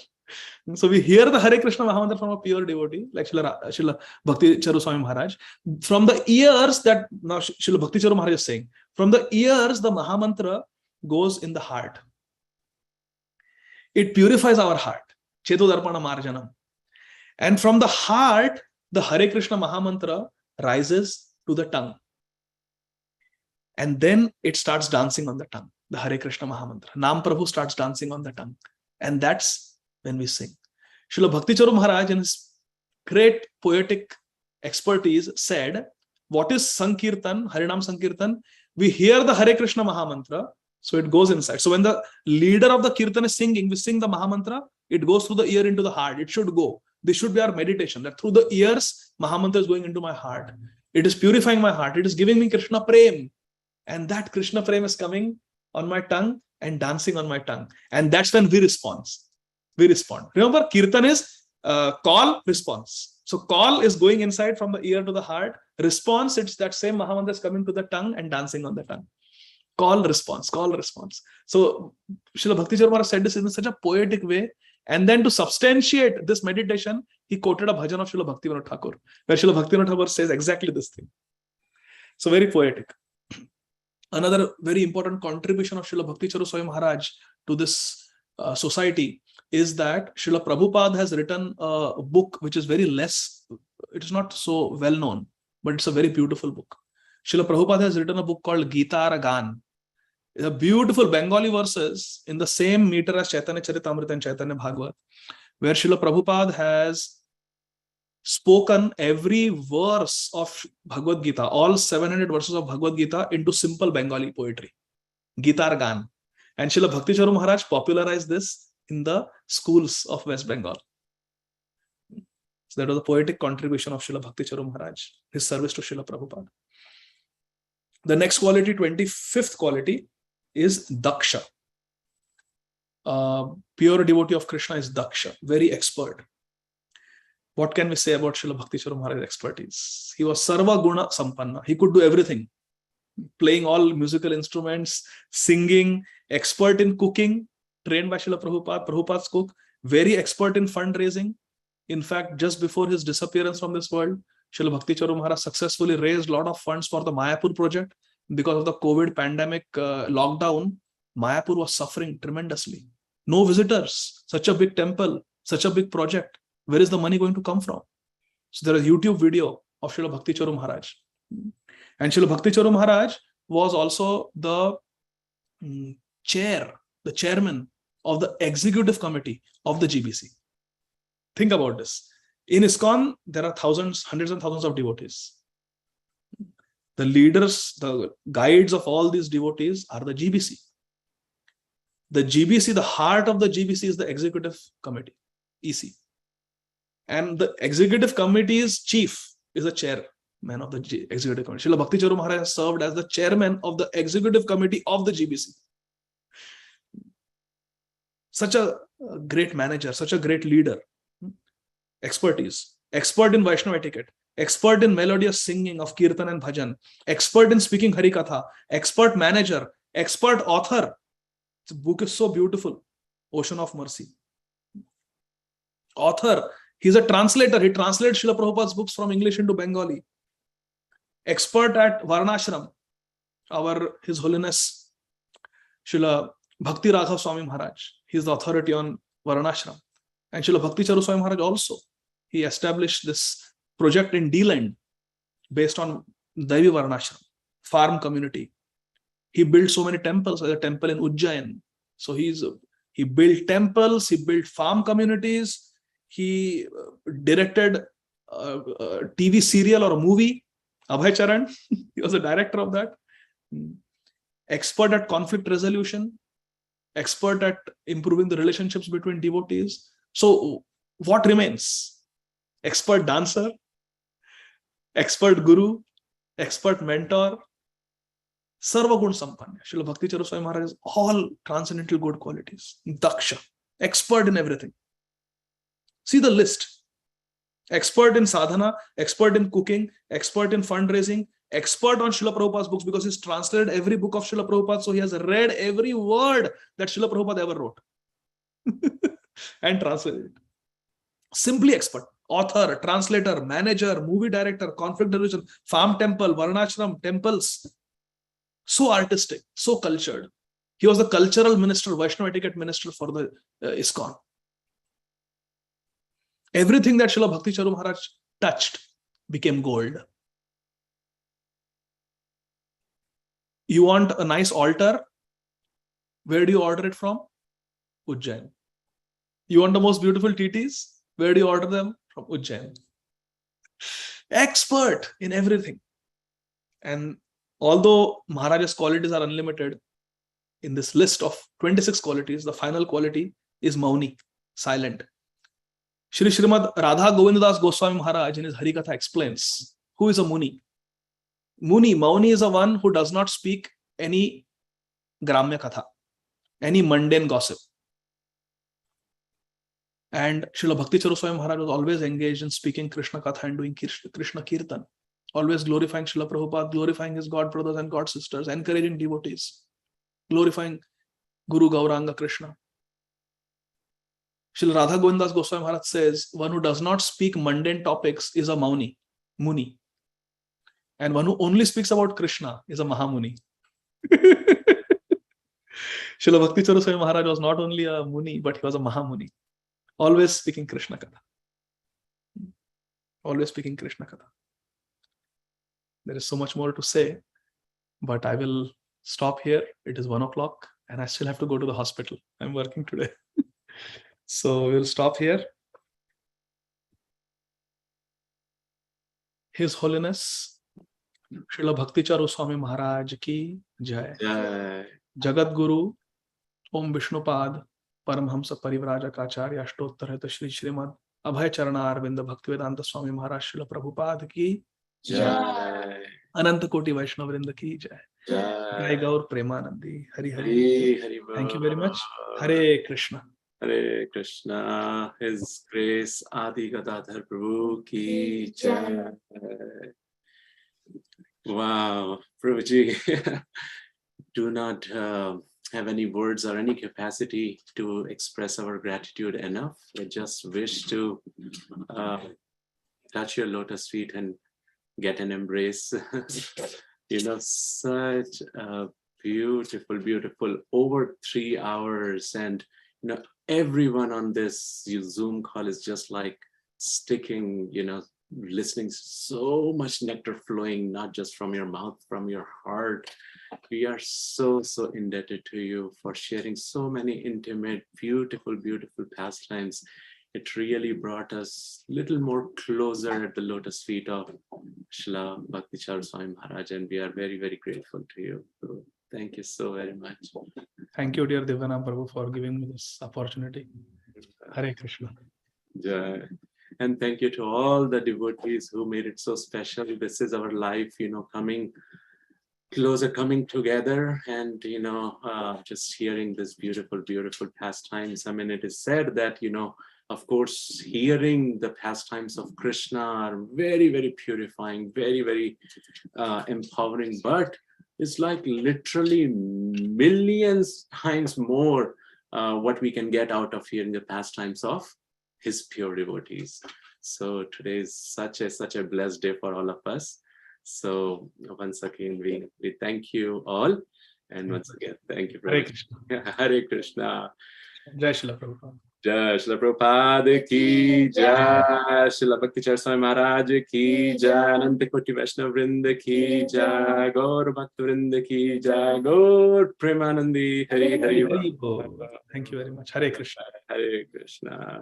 So we hear the Hare Krishna Mahamantra from a pure devotee, like Srila Bhakti Charu Swami Maharaj. From the ears that now Srila Bhakti Charu Maharaj is saying, from the ears the Mahamantra goes in the heart. It purifies our heart. Chetu Darpana Marjanam. And from the heart, the Hare Krishna Mahamantra rises to the tongue. And then it starts dancing on the tongue, the Hare Krishna Mahamantra. Nam Prabhu starts dancing on the tongue. And that's when we sing. Srila Bhakti Charu Maharaj, in his great poetic expertise, said, what is Sankirtan, Harinam Sankirtan? We hear the Hare Krishna Mahamantra, so it goes inside. So when the leader of the Kirtan is singing, we sing the Mahamantra, it goes through the ear into the heart. It should go. This should be our meditation, that through the ears, Mahamantra is going into my heart. It is purifying my heart. It is giving me Krishna Prem. And that Krishna Prem is coming on my tongue and dancing on my tongue. And that's when we respond. We respond. Remember, Kirtan is call, response. So call is going inside from the ear to the heart. Response, it's that same Mahamantra is coming to the tongue and dancing on the tongue. Call, response, call, response. So Srila Bhakti Charu Maharaj said this in such a poetic way. And then to substantiate this meditation, he quoted a bhajan of Srila Bhaktivinoda Thakur, where Srila Bhaktivinoda Thakur says exactly this thing. So very poetic. Another very important contribution of Srila Bhakti Charu Swami Maharaj to this society is that Srila Prabhupada has written a book which is very less, it is not so well known, but it's a very beautiful book. Srila Prabhupada has written a book called Gadadhara Gan. The beautiful Bengali verses in the same meter as Chaitanya Charitamrita and Chaitanya Bhagavat, where Srila Prabhupada has spoken every verse of Bhagavad Gita, all 700 verses of Bhagavad Gita, into simple Bengali poetry, Gitar Gan. And Srila Bhakti Charu Maharaj popularized this in the schools of West Bengal. So that was the poetic contribution of Srila Bhakti Charu Maharaj, his service to Srila Prabhupada. The next quality, 25th quality, is Daksha. Pure devotee of Krishna is Daksha, very expert. What can we say about Srila Bhakti Charu Maharaj's expertise? He was Sarva Guna Sampanna. He could do everything. Playing all musical instruments, singing, expert in cooking, trained by Srila Prabhupada, Prabhupada's cook, very expert in fundraising. In fact, just before his disappearance from this world, Srila Bhakti Charu Maharaj successfully raised a lot of funds for the Mayapur project. Because of the COVID pandemic lockdown, Mayapur was suffering tremendously. No visitors, such a big temple, such a big project. Where is the money going to come from? So there is a YouTube video of Srila Bhakti Charu Maharaj. And Srila Bhakti Charu Maharaj was also the chairman of the executive committee of the GBC. Think about this. In ISKCON, there are thousands, hundreds and thousands of devotees. The leaders, the guides of all these devotees are the GBC. The GBC, the heart of the GBC is the executive committee, EC. And the executive committee's chief is the chairman of the executive committee. Srila Bhakti Charu Maharaj has served as the chairman of the executive committee of the GBC. Such a great manager, such a great leader. Expertise. Expert in Vaishnava etiquette. Expert in melodious singing of Kirtan and Bhajan. Expert in speaking Harikatha. Expert manager. Expert author. The book is so beautiful. Ocean of Mercy. Author. He's a translator. He translates Srila Prabhupada's books from English into Bengali. Expert at Varnashram. His Holiness Srila Bhakti Raghav Swami Maharaj. He is the authority on Varnashram. And Srila Bhakti Charu Swami Maharaj also. He established this project in D-Land based on Daivi Varnashram, farm community. He built so many temples, like a temple in Ujjain. So he built temples, he built farm communities, he directed a TV serial or a movie, Abhay Charan. He was the director of that. Expert at conflict resolution, expert at improving the relationships between devotees. So what remains? Expert dancer, expert guru, expert mentor, Sarva Gun Sampanna. Srila Bhakti Charu Swami Maharaj has all transcendental good qualities. Daksha, expert in everything. See the list. Expert in sadhana, expert in cooking, expert in fundraising, expert on Srila Prabhupada's books because he's translated every book of Srila Prabhupada, so he has read every word that Srila Prabhupada ever wrote and translated it. Simply expert. Author, translator, manager, movie director, conflict resolution, farm temple, Varnashram, temples. So artistic, so cultured. He was the cultural minister, Vaishnava etiquette minister for the ISKCON. Everything that Srila Bhakti Charu Maharaj touched became gold. You want a nice altar? Where do you order it from? Ujjain. You want the most beautiful TTs? Where do you order them? From Ujjain. Expert in everything. And although Maharaj's qualities are unlimited, in this list of 26 qualities, the final quality is Mauni, silent. Shri Srimad Radha Govindadas Goswami Maharaj in his Harikatha explains, who is a Muni? Mauni is a one who does not speak any Gramya Katha, any mundane gossip. And Srila Bhakti Charu Swami Maharaj was always engaged in speaking Krishna Katha and doing Krishna Kirtan, always glorifying Srila Prabhupada, glorifying his god brothers and god sisters, encouraging devotees, glorifying Guru Gauranga Krishna. Srila Radha Govindas Goswami Maharaj says, one who does not speak mundane topics is a Muni. And one who only speaks about Krishna is a Mahamuni. Srila Bhakti Charu Swami Maharaj was not only a Muni, but he was a Mahamuni. Always speaking Krishna Katha. Always speaking Krishna Katha. There is so much more to say, but I will stop here. It is 1 o'clock and I still have to go to the hospital. I'm working today. So we'll stop here. His Holiness Srila Bhakti Charu Swami Maharaj ki Jai. Jai. Jagat Guru Om Vishnupad Paramhamsa Parivrajak Acharya Ashtottarhita Shri Srimad Abhay Charana Arvinda Bhaktivedanta Swami Maharaj Srila Prabhupada ki Jai. Ananta Koti Vaishnavrinda ki Jai. Jai Jai. Gaur Premanandi. Hari Hari. Hari Hari. Thank you very much. Hare Krishna. Hare Krishna. His Grace Adi Gadadhara Prabhu ki Jai. Wow, Prabhuji, do not have any words or any capacity to express our gratitude enough. I just wish to touch your lotus feet and get an embrace. Such a beautiful, beautiful over 3 hours, and everyone on this Zoom call is just like sticking, listening, so much nectar flowing, not just from your mouth, from your heart. We are so indebted to you for sharing so many intimate, beautiful, beautiful pastimes. It really brought us a little more closer at the lotus feet of Srila Bhakti Charu Swami Maharaj, and we are very, very grateful to you. So thank you so very much. Thank you, dear Divana Prabhu, for giving me this opportunity. Hare Krishna. Jai. And thank you to all the devotees who made it so special. This is our life, coming closer, coming together, and just hearing this beautiful, beautiful pastimes. I mean, it is said that of course, hearing the pastimes of Krishna are very, very purifying, very, very empowering, but it's like literally millions times more what we can get out of hearing the pastimes of his pure devotees. So today is such a blessed day for all of us. So once again, we thank you all. And once again, thank you. Hare Krishna. Hare Krishna. Jai Srila Prabhupada. Jai Srila Prabhupada ki Jai. Srila Bhakti Charu Swami Maharaj ki Jai. Ananta Koti Vaishnava Vrinda ki Jai. Gaur Bhakta Vrinda ki Jai. Gaur Premanandi. Hari Hari. Thank you very much. Hare Krishna. Hare Krishna.